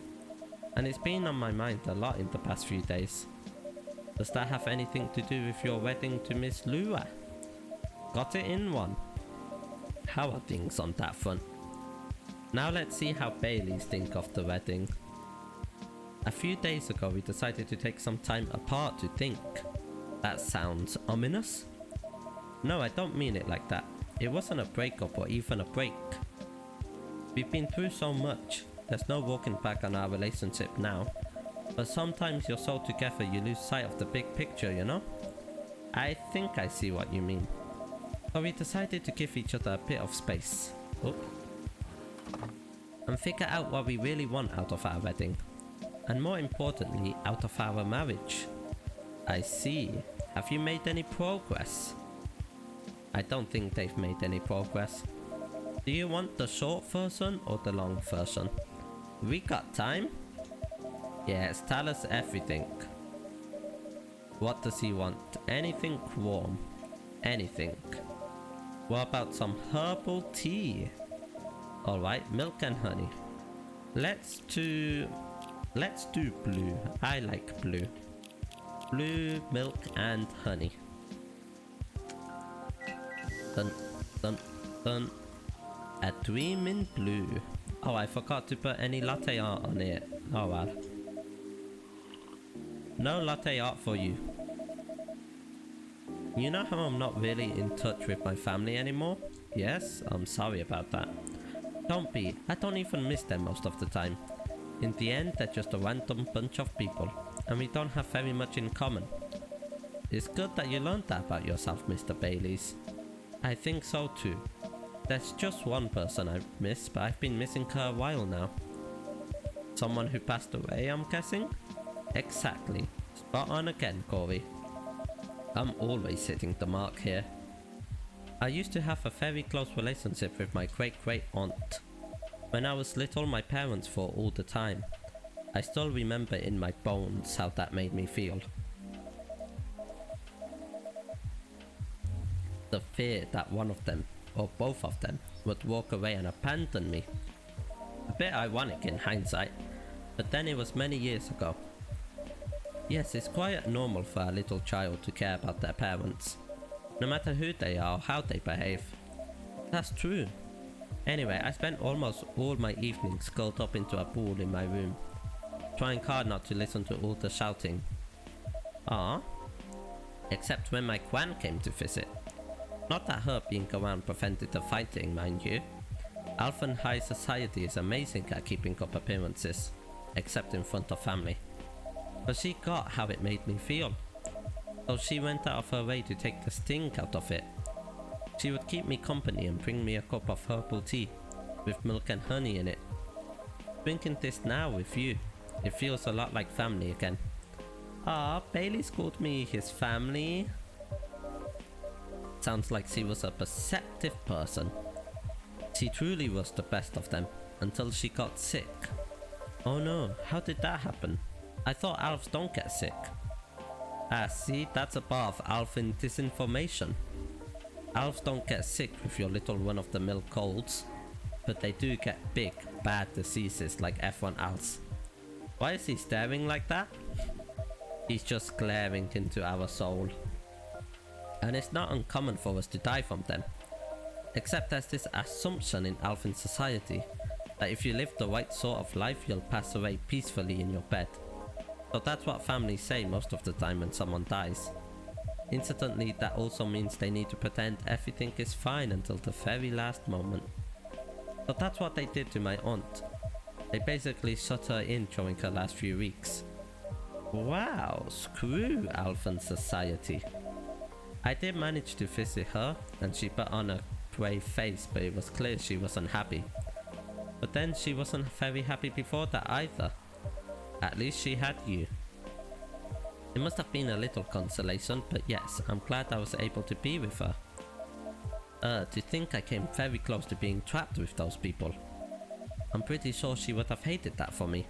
And it's been on my mind a lot in the past few days. Does that have anything to do with your wedding to Miss Lua? Got it in one. How are things on that front? Now let's see how Baileys think of the wedding. A few days ago we decided to take some time apart to think. That sounds ominous. No, I don't mean it like that. It wasn't a breakup or even a break. We've been through so much. There's no walking back on our relationship now. But sometimes you're so together you lose sight of the big picture, you know? I think I see what you mean. So we decided to give each other a bit of space. And figure out what we really want out of our wedding. And more importantly, out of our marriage. I see. Have you made any progress? I don't think they've made any progress. Do you want the short version or the long version? We got time? Yes, tell us everything. What does he want? Anything warm. Anything. What about some herbal tea? Alright, milk and honey. Let's do blue. I like blue. Blue, milk and honey. Dun, dun, dun. A dream in blue. Oh, I forgot to put any latte art on it. Oh well. No latte art for you. You know how I'm not really in touch with my family anymore? Yes, I'm sorry about that. Don't be. I don't even miss them most of the time. In the end, they're just a random bunch of people, and we don't have very much in common. It's good that you learned that about yourself, Mr. Baileys. I think so too. There's just one person I miss, but I've been missing her a while now. Someone who passed away, I'm guessing? Exactly. Spot on again, Corey. I'm always hitting the mark here. I used to have a very close relationship with my great-great-aunt. When I was little, my parents fought all the time. I still remember in my bones how that made me feel. The fear that one of them, or both of them, would walk away and abandon me. A bit ironic in hindsight, but then it was many years ago. Yes, it's quite normal for a little child to care about their parents, no matter who they are or how they behave. That's true. Anyway, I spent almost all my evenings curled up into a ball in my room, trying hard not to listen to all the shouting. Ah, except when my gran came to visit. Not that her being around prevented the fighting, mind you. Alphen High Society is amazing at keeping up appearances, except in front of family. But she got how it made me feel, so she went out of her way to take the sting out of it. She would keep me company and bring me a cup of herbal tea, with milk and honey in it. Drinking this now with you, it feels a lot like family again. Ah, Bailey's called me his family. Sounds like she was a perceptive person. She truly was the best of them, until she got sick. Oh no, how did that happen? I thought elves don't get sick. Ah, see, that's a bar of elfin disinformation. Elves don't get sick with your little run-of-the-mill colds, but they do get big, bad diseases like everyone else. Why is he staring like that? He's just glaring into our soul. And it's not uncommon for us to die from them. Except there's this assumption in elfin society that if you live the right sort of life, you'll pass away peacefully in your bed. So that's what families say most of the time when someone dies. Incidentally, that also means they need to pretend everything is fine until the very last moment. So that's what they did to my aunt. They basically shut her in during her last few weeks. Wow, screw elfin society. I did manage to visit her, and she put on a brave face, but it was clear she was unhappy. But then she wasn't very happy before that either. At least she had you. It must have been a little consolation, but yes, I'm glad I was able to be with her. To think I came very close to being trapped with those people. I'm pretty sure she would have hated that for me.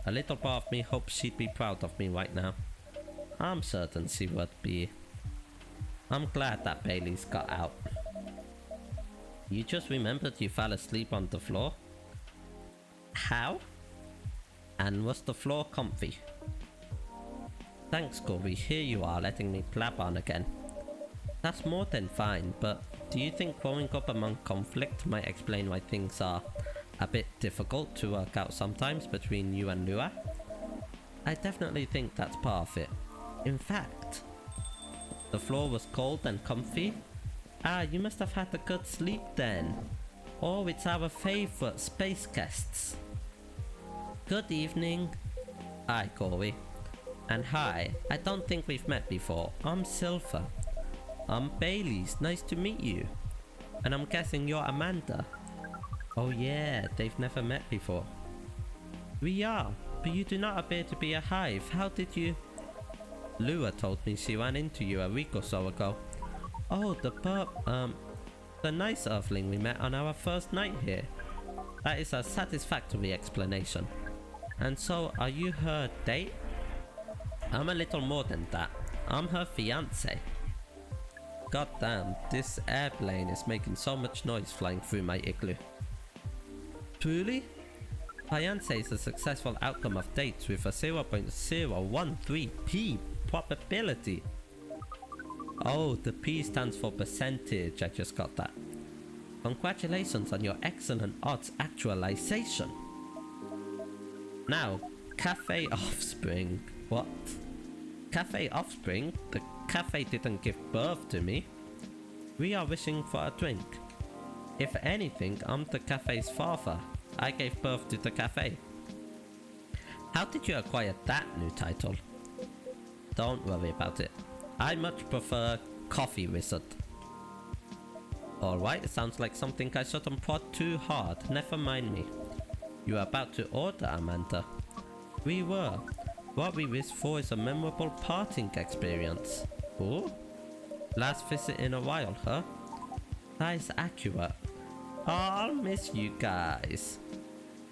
A little part of me hopes she'd be proud of me right now. I'm certain she would be. I'm glad that Bailey's got out. You just remembered you fell asleep on the floor? How? And was the floor comfy? Thanks, Corey. Here you are letting me blab on again. That's more than fine, but do you think growing up among conflict might explain why things are a bit difficult to work out sometimes between you and Lua? I definitely think that's part of it. In fact, the floor was cold and comfy. Ah, you must have had a good sleep then. Oh, it's our favorite space guests. Good evening. Hi, Corey. And hi, I don't think we've met before. I'm Silver. I'm Bailey's. Nice to meet you. And I'm guessing you're Amanda. Oh yeah, they've never met before. We are, but you do not appear to be a hive. How did you... Lua told me she ran into you a week or so ago. Oh, the The nice earthling we met on our first night here. That is a satisfactory explanation. And so, are you her date? I'm a little more than that. I'm her fiance. God damn, this airplane is making so much noise flying through my igloo. Truly? Fiance is a successful outcome of dates with a 0.013p probability. Oh, the P stands for percentage, I just got that. Congratulations on your excellent odds actualization. Now, cafe offspring. What? Cafe offspring? The cafe didn't give birth to me. We are wishing for a drink. If anything, I'm the cafe's father. I gave birth to the cafe. How did you acquire that new title? Don't worry about it. I much prefer Coffee Wizard. Alright, sounds like something I shouldn't prod too hard. Never mind me. You are about to order, Amanda. We were. What we wish for is a memorable parting experience. Oh? Last visit in a while, huh? That is accurate. Oh, I'll miss you guys.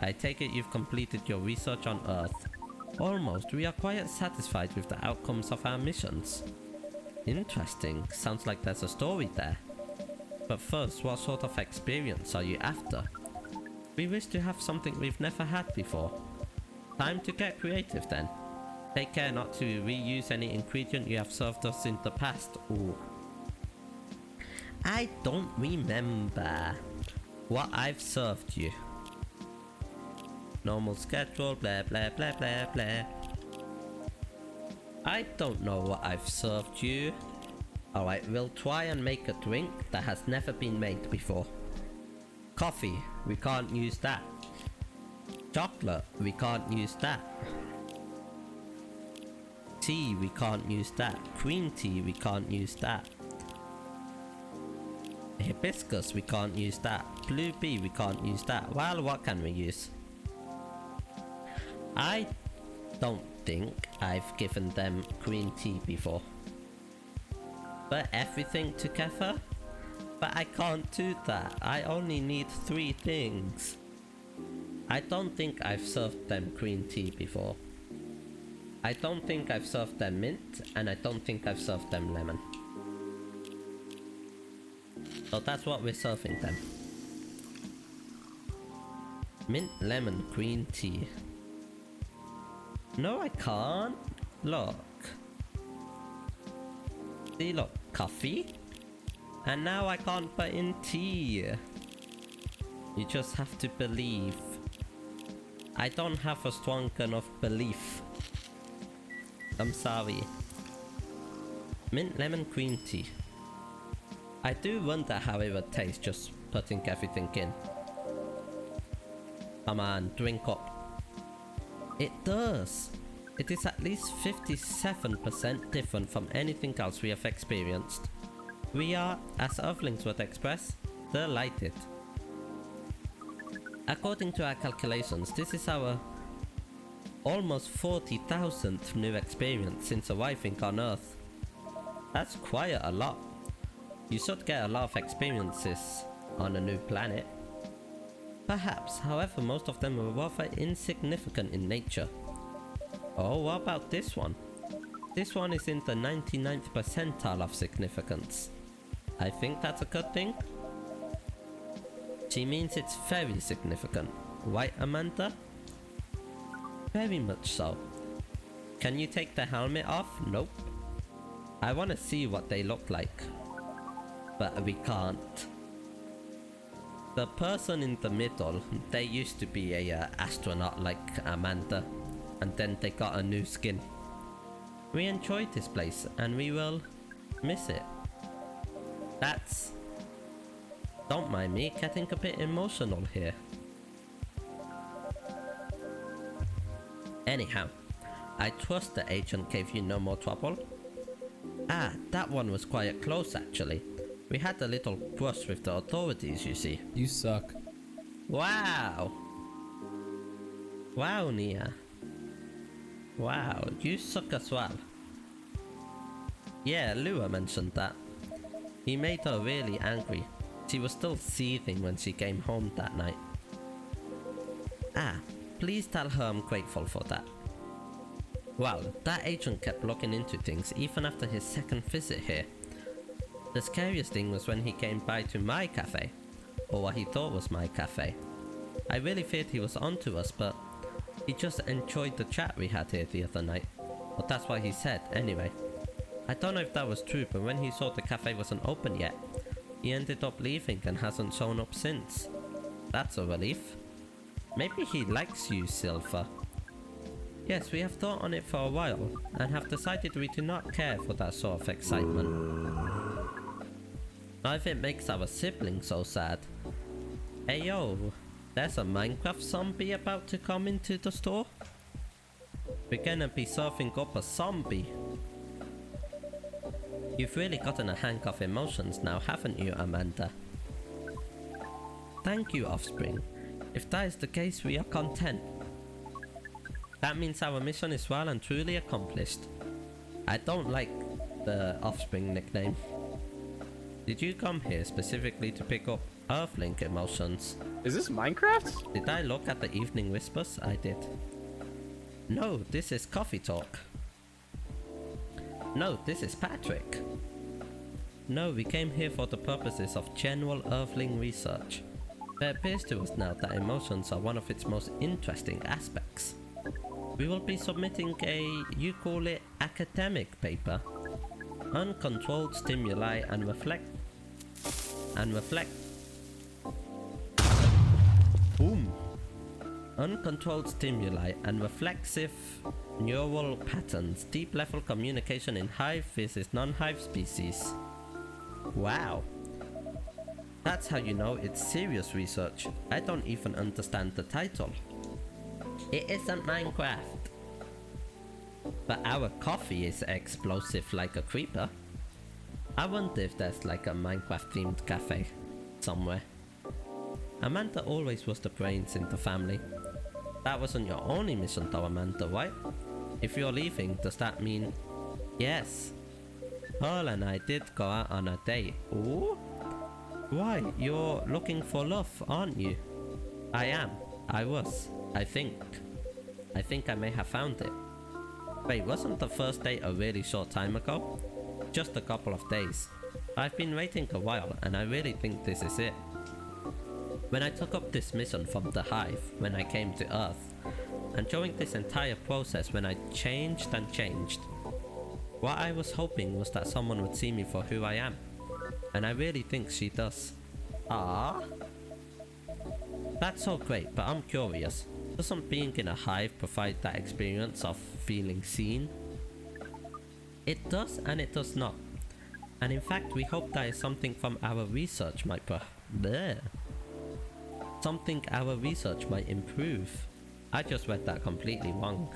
I take it you've completed your research on Earth. Almost. We are quite satisfied with the outcomes of our missions. Interesting. Sounds like there's a story there. But first, what sort of experience are you after? We wish to have something we've never had before. Time to get creative then. Take care not to reuse any ingredient you have served us in the past. Ooh. I don't remember what I've served you. Normal schedule, blah blah blah blah blah. I don't know what I've served you. Alright, we'll try and make a drink that has never been made before. Coffee, we can't use that. Chocolate, we can't use that. Tea, we can't use that. Green tea, we can't use that. Hibiscus, we can't use that. Blue bee, we can't use that. Well, what can we use? I don't think I've given them green tea before. But everything together? But I can't do that. I only need 3 things. I don't think I've served them green tea before. I don't think I've served them mint, and I don't think I've served them lemon. So that's what we're serving them. Mint, lemon, green tea. No, I can't. Look. See, look. Coffee. And now I can't put in tea. You just have to believe. I don't have a strong enough belief. I'm sorry. Mint, lemon, green tea. I do wonder how it would taste just putting everything in. Come on, drink up. It does. It is at least 57% different from anything else we have experienced. We are, as Earthlings would express, delighted. According to our calculations, this is our almost 40,000th new experience since arriving on Earth. That's quite a lot. You should get a lot of experiences on a new planet. Perhaps, however, most of them are rather insignificant in nature. Oh, what about this one? This one is in the 99th percentile of significance. I think that's a good thing. She means it's very significant, right, Amanda? Very much so. Can you take the helmet off? Nope. I want to see what they look like. But we can't. The person in the middle, they used to be a astronaut like Amanda. And then they got a new skin. We enjoyed this place and we will miss it. That's... Don't mind me getting a bit emotional here. Anyhow, I trust the agent gave you no more trouble. Ah, that one was quite close actually. We had a little brush with the authorities, you see. You suck. Wow. Wow, Nia. Wow, you suck as well. Yeah, Lua mentioned that. He made her really angry. She was still seething when she came home that night. Ah, please tell her I'm grateful for that. Well, that agent kept looking into things even after his second visit here. The scariest thing was when he came by to my cafe, or what he thought was my cafe. I really feared he was onto us, but he just enjoyed the chat we had here the other night. But that's what he said anyway. I don't know if that was true, but when he saw the cafe wasn't open yet, he ended up leaving and hasn't shown up since. That's a relief. Maybe he likes you, Silver. Yes, we have thought on it for a while, and have decided we do not care for that sort of excitement. Now if it makes our siblings so sad. Hey yo, there's a Minecraft zombie about to come into the store? We're gonna be serving up a zombie. You've really gotten a hang of emotions now, haven't you, Amanda? Thank you, Offspring. If that is the case, we are content. That means our mission is well and truly accomplished. I don't like the Offspring nickname. Did you come here specifically to pick up Earthlink emotions? Is this Minecraft? Did I look at the Evening Whispers? I did. No, this is Coffee Talk. No, this is Patrick. No, we came here for the purposes of general Earthling research. It appears to us now that emotions are one of its most interesting aspects. We will be submitting a, you call it, academic paper. Uncontrolled stimuli and reflect. Boom! Uncontrolled stimuli and reflexive neural patterns. Deep level communication in hive versus non-hive species. Wow. That's how you know it's serious research. I don't even understand the title. It isn't Minecraft. But our coffee is explosive like a creeper. I wonder if there's like a Minecraft themed cafe somewhere. Amanda always was the brains in the family. That wasn't your only mission though, Amanda, right? If you're leaving, does that mean... Yes. Pearl and I did go out on a date. Ooh? Why? You're looking for love, aren't you? I am. I was. I think I may have found it. Wait, wasn't the first date a really short time ago? Just a couple of days. I've been waiting a while and I really think this is it. When I took up this mission from the hive, when I came to Earth, and during this entire process when I changed and changed, what I was hoping was that someone would see me for who I am. And I really think she does. Ah, that's so great, but I'm curious. Doesn't being in a hive provide that experience of feeling seen? It does and it does not. And in fact, we hope that is something from our research might something our research might improve. I just read that completely wrong.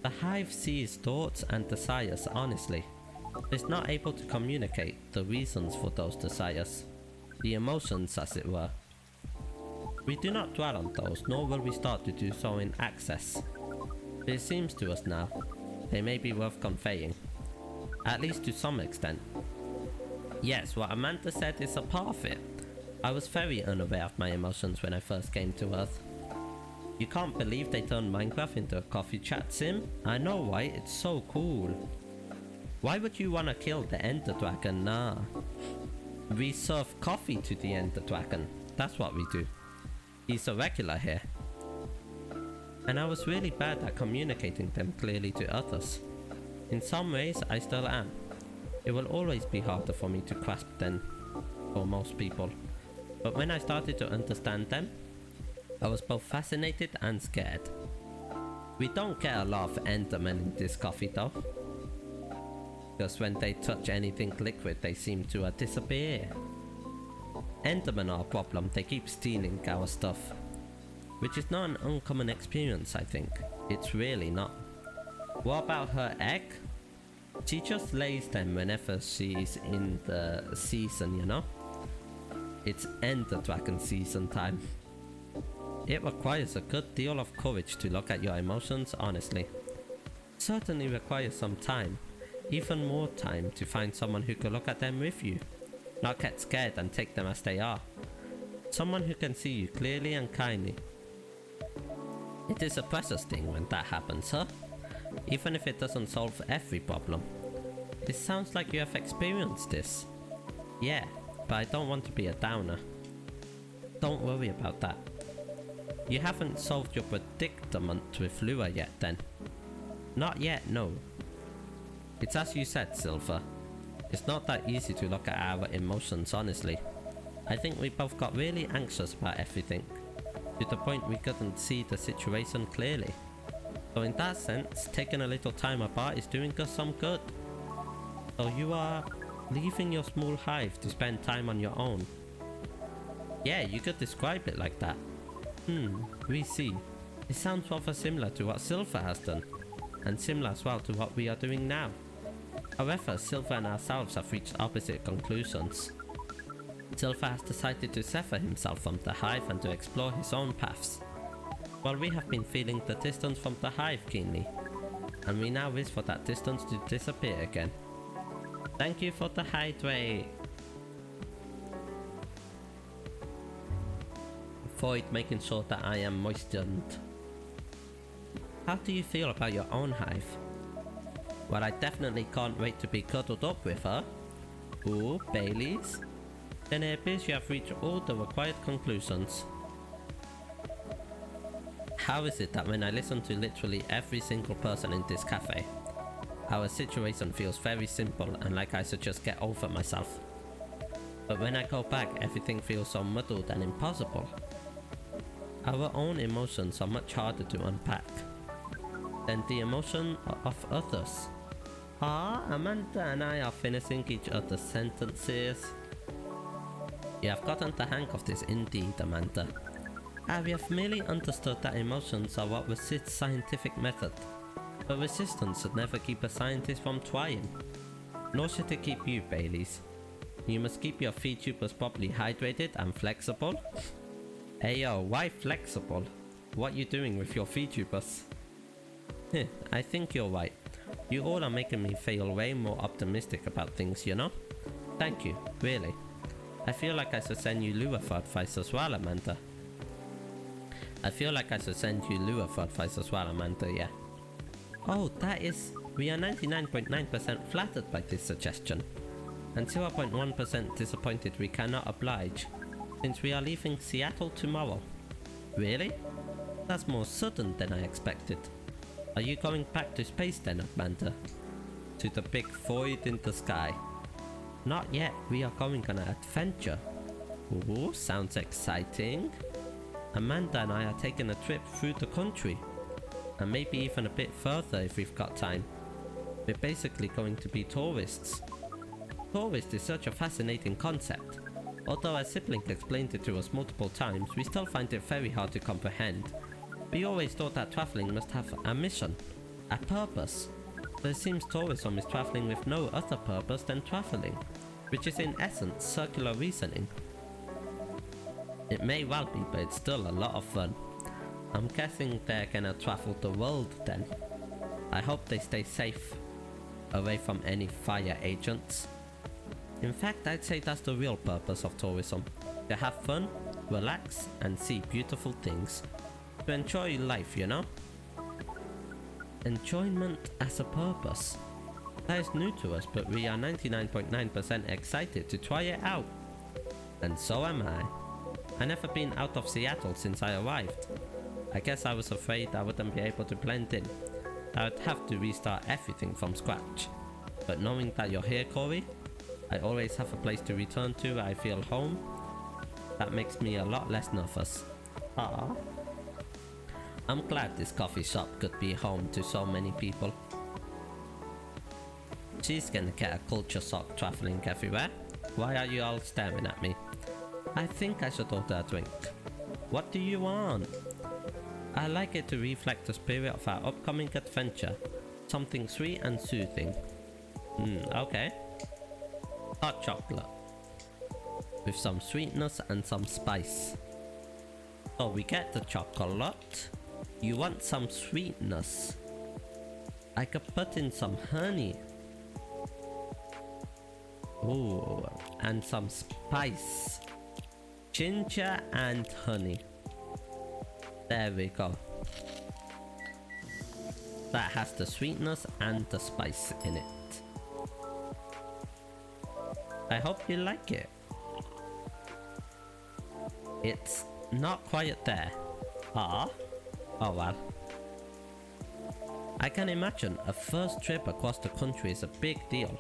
The hive sees thoughts and desires honestly. It's not able to communicate the reasons for those desires, the emotions as it were. We do not dwell on those, nor will we start to do so in Access. But it seems to us now, they may be worth conveying, at least to some extent. Yes, what Amanda said is a part of it. I was very unaware of my emotions when I first came to Earth. You can't believe they turned Minecraft into a coffee chat sim? I know why, it's so cool. Why would you wanna kill the Ender Dragon? Nah. We serve coffee to the Ender Dragon. That's what we do. He's a regular here. And I was really bad at communicating them clearly to others. In some ways, I still am. It will always be harder for me to grasp than for most people. But when I started to understand them, I was both fascinated and scared. We don't get a lot of Endermen in this coffee though. Because when they touch anything liquid, they seem to disappear. Endermen are a problem, they keep stealing our stuff. Which is not an uncommon experience, I think. It's really not. What about her egg? She just lays them whenever she's in the season, you know? It's Ender Dragon season time. It requires a good deal of courage to look at your emotions honestly. Certainly requires some time, even more time to find someone who can look at them with you. not get scared and take them as they are. Someone who can see you clearly and kindly. It is a precious thing when that happens, huh? Even if it doesn't solve every problem. It sounds like you have experienced this. Yeah, but I don't want to be a downer. Don't worry about that. You haven't solved your predicament with Lua yet then? Not yet, no. It's as you said, Silver. It's not that easy to look at our emotions honestly. I think we both got really anxious about everything, to the point we couldn't see the situation clearly. So in that sense, taking a little time apart is doing us some good. So you are leaving your small hive to spend time on your own. Yeah, you could describe it like that. We see. It sounds rather similar to what Silver has done, and similar as well to what we are doing now. However, Silver and ourselves have reached opposite conclusions. Silver has decided to sever himself from the hive and to explore his own paths, while we have been feeling the distance from the hive keenly, and we now wish for that distance to disappear again. Thank you for the hydrate. Avoid making sure that I am moistened. How do you feel about your own hive? Well, I definitely can't wait to be cuddled up with her. Ooh, Baileys. Then it appears you have reached all the required conclusions. How is it that when I listen to literally every single person in this cafe, our situation feels very simple and like I should just get over myself? But when I go back, everything feels so muddled and impossible. Our own emotions are much harder to unpack than the emotion of others. Amanda and I are finishing each other's sentences. You have gotten the hang of this indeed, Amanda. We have merely understood that emotions are what resists scientific method. But resistance should never keep a scientist from trying. Nor should it keep you, Baileys. You must keep your Vtubers properly hydrated and flexible. Hey yo, why flexible? What you doing with your Vtubers? I think you're right. You all are making me feel way more optimistic about things, you know? Thank you, really. I feel like I should send you Lua for advice as well, Amanda. Yeah. Oh, that is... We are 99.9% flattered by this suggestion. And 0.1% disappointed we cannot oblige, since we are leaving Seattle tomorrow. Really? That's more sudden than I expected. Are you going back to space then, Amanda? To the big void in the sky? Not yet, we are going on an adventure. Ooh, sounds exciting. Amanda and I are taking a trip through the country. And maybe even a bit further if we've got time. We're basically going to be tourists. Tourist is such a fascinating concept. Although our sibling explained it to us multiple times, we still find it very hard to comprehend. We always thought that traveling must have a mission, a purpose. But it seems tourism is traveling with no other purpose than traveling, which is in essence circular reasoning. It may well be, but it's still a lot of fun. I'm guessing they're gonna travel the world then. I hope they stay safe, away from any fire agents. In fact, I'd say that's the real purpose of tourism. To have fun, relax, and see beautiful things. To enjoy life, you know? Enjoyment as a purpose. That is new to us, but we are 99.9% excited to try it out. And so am I. I've never been out of Seattle since I arrived. I guess I was afraid I wouldn't be able to blend in. I would have to restart everything from scratch. But knowing that you're here, Corey, I always have a place to return to where I feel home. That makes me a lot less nervous. I'm glad this coffee shop could be home to so many people. She's gonna get a culture shock traveling everywhere. Why are you all staring at me? I think I should order a drink. What do you want? I like it to reflect the spirit of our upcoming adventure. Something sweet and soothing. Okay. Hot chocolate. With some sweetness and some spice. So we get the chocolate. You want some sweetness. I could put in some honey. Ooh, and some spice. Ginger and honey. There we go. That has the sweetness and the spice in it. I hope you like it. It's not quite there. Oh well. I can imagine a first trip across the country is a big deal.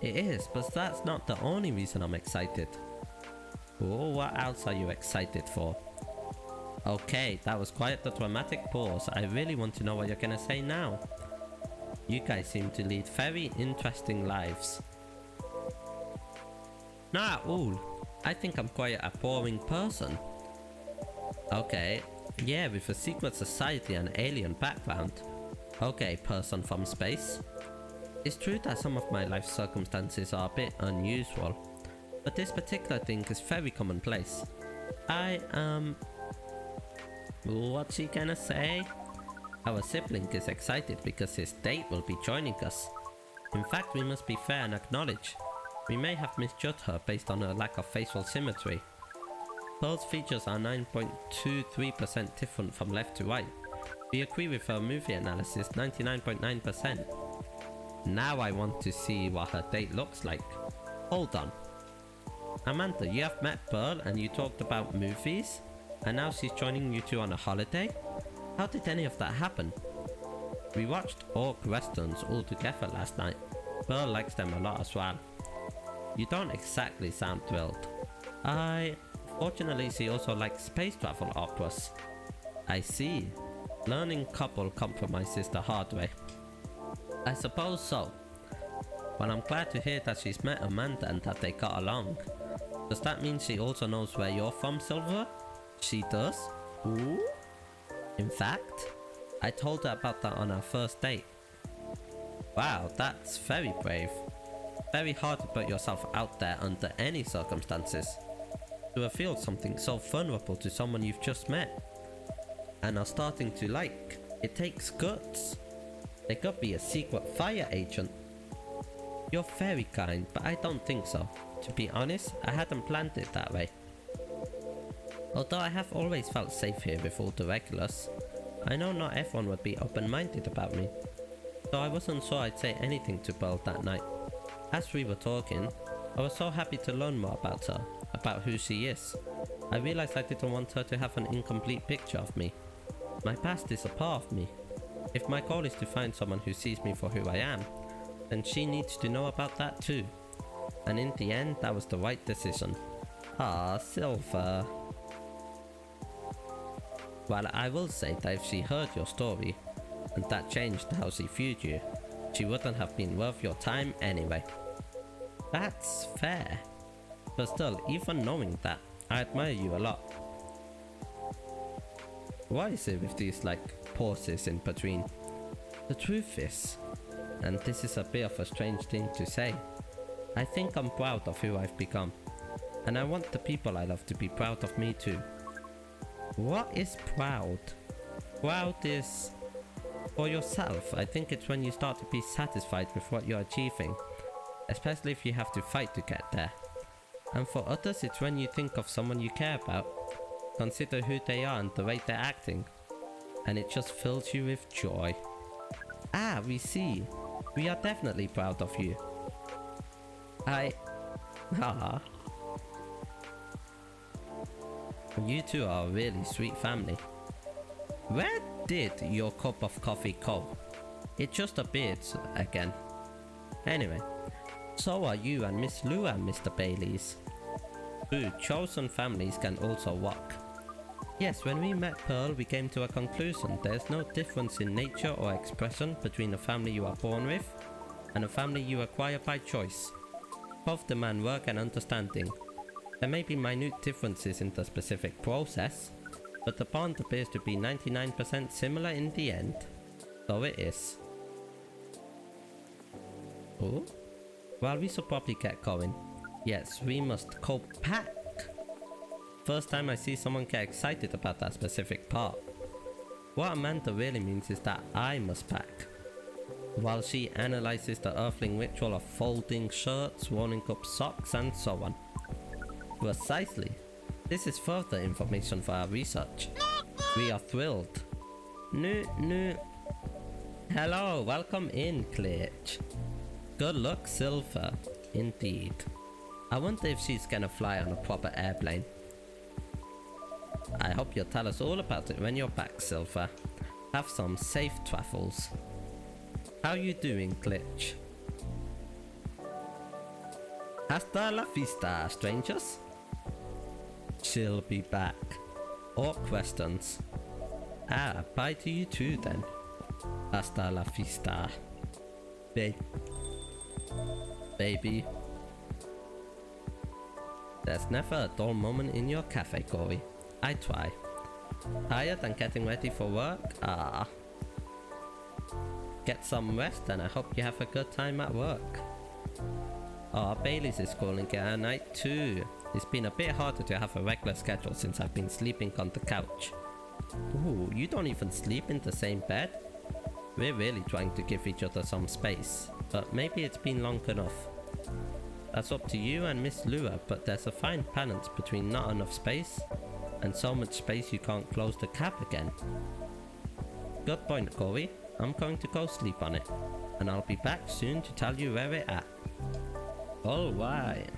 It is, but that's not the only reason I'm excited. Oh, what else are you excited for? Okay, that was quite the dramatic pause. I really want to know what you're gonna say now. You guys seem to lead very interesting lives. Not at all. I think I'm quite a boring person. Okay, yeah, with a secret society and alien background. Okay, person from space. It's true that some of my life circumstances are a bit unusual, but this particular thing is very commonplace. What's she gonna say? Our sibling is excited because his date will be joining us. In fact, we must be fair and acknowledge we may have misjudged her based on her lack of facial symmetry. Pearl's features are 9.23% different from left to right. We agree with her movie analysis 99.9%. Now I want to see what her date looks like. Hold on. Amanda, you have met Pearl and you talked about movies? And now she's joining you two on a holiday? How did any of that happen? We watched Orc Westerns all together last night. Pearl likes them a lot as well. You don't exactly sound thrilled. Fortunately, she also likes space travel operas. I see. Learning couple compromises the hard way. I suppose so. Well, I'm glad to hear that she's met Amanda and that they got along. Does that mean she also knows where you're from, Silver? She does? Ooh. In fact, I told her about that on our first date. Wow, that's very brave. Very hard to put yourself out there under any circumstances. To reveal something so vulnerable to someone you've just met and are starting to like. It takes guts. They could be a secret fire agent. You're very kind, but I don't think so. To be honest, I hadn't planned it that way. Although I have always felt safe here with all the regulars, I know not everyone would be open-minded about me. So I wasn't sure I'd say anything to Pearl that night. As we were talking, I was so happy to learn more about her, about who she is. I realized I didn't want her to have an incomplete picture of me. My past is a part of me. If my goal is to find someone who sees me for who I am, then she needs to know about that too. And in the end, that was the right decision. Ah, Silver. Well, I will say that if she heard your story, and that changed how she viewed you, she wouldn't have been worth your time anyway. That's fair. But still, even knowing that, I admire you a lot. What is it with these pauses in between? The truth is, and this is a bit of a strange thing to say, I think I'm proud of who I've become. And I want the people I love to be proud of me too. What is proud? Proud is for yourself. I think it's when you start to be satisfied with what you're achieving, especially if you have to fight to get there. And for others, it's when you think of someone you care about, consider who they are and the way they're acting, and it just fills you with joy. Ah, we see. We are definitely proud of you. You two are a really sweet family. Where did your cup of coffee go? It just appeared again. Anyway, so are you and Miss Lou and Mr. Bailey's. True, chosen families can also work. Yes, when we met Pearl, we came to a conclusion. There's no difference in nature or expression between a family you are born with and a family you acquire by choice. Both demand work and understanding. There may be minute differences in the specific process, but the bond appears to be 99% similar in the end. So it is. Oh? Well, we should probably get going. Yes, we must pack. First time I see someone get excited about that specific part. What Amanda really means is that I must pack. while she analyzes the earthling ritual of folding shirts, rolling up socks, and so on. Precisely. This is further information for our research. We are thrilled. No. Hello, welcome in, Glitch. Good luck, Silver. Indeed. I wonder if she's gonna fly on a proper airplane. I hope you'll tell us all about it when you're back, Silver. Have some safe travels. How you doing, Glitch? Hasta la vista, strangers. She'll be back. Or questions? Ah, bye to you too then. Hasta la vista. Baby. There's never a dull moment in your cafe, Corey. I try. Tired and getting ready for work? Ah. Get some rest and I hope you have a good time at work. Bailey's is calling it a night too. It's been a bit harder to have a regular schedule since I've been sleeping on the couch. Ooh, you don't even sleep in the same bed? We're really trying to give each other some space, but maybe it's been long enough. That's up to you and Miss Lua, but there's a fine balance between not enough space and so much space you can't close the cap again. Good point, Corey. I'm going to go sleep on it, and I'll be back soon to tell you where we're at. Alright.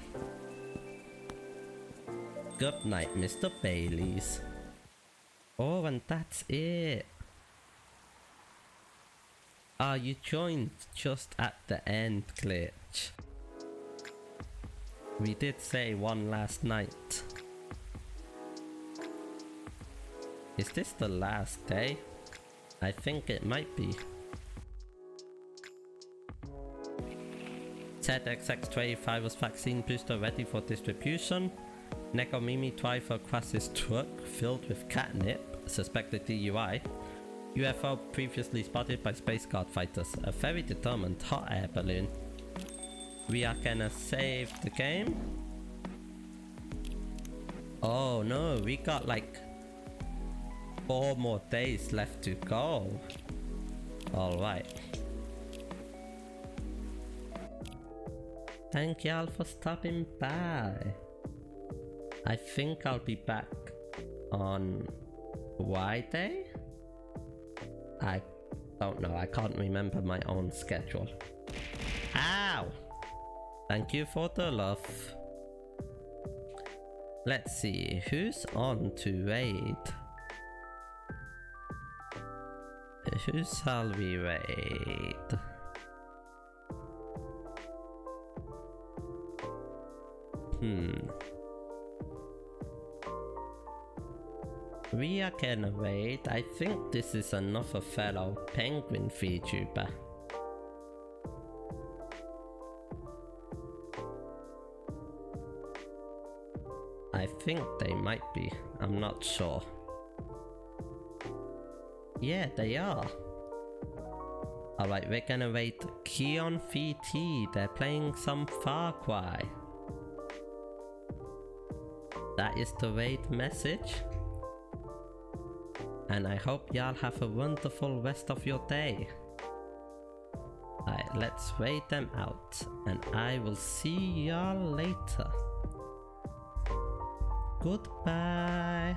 Good night, Mr. Baileys. Oh, and that's it. You joined just at the end, Glitch. We did say one last night. Is this the last day? I think it might be. ZXX25 virus vaccine booster ready for distribution. Nekomimi driver crashes truck filled with catnip, suspected DUI. UFO previously spotted by Space Guard fighters. A very determined hot air balloon. We are gonna save the game. Oh no, we got like 4 more days left to go. Alright. Thank y'all for stopping by. I think I'll be back on Friday? I don't know, I can't remember my own schedule. Ow! Thank you for the love. Let's see, who's on to raid? Who shall we raid? We are gonna raid. I think this is another fellow penguin VTuber. I think they might be. I'm not sure. Yeah, they are. Alright, we're gonna raid Keon VT. They're playing some Far Cry. That is the raid message. And I hope y'all have a wonderful rest of your day. Alright, let's raid them out. And I will see y'all later. Goodbye.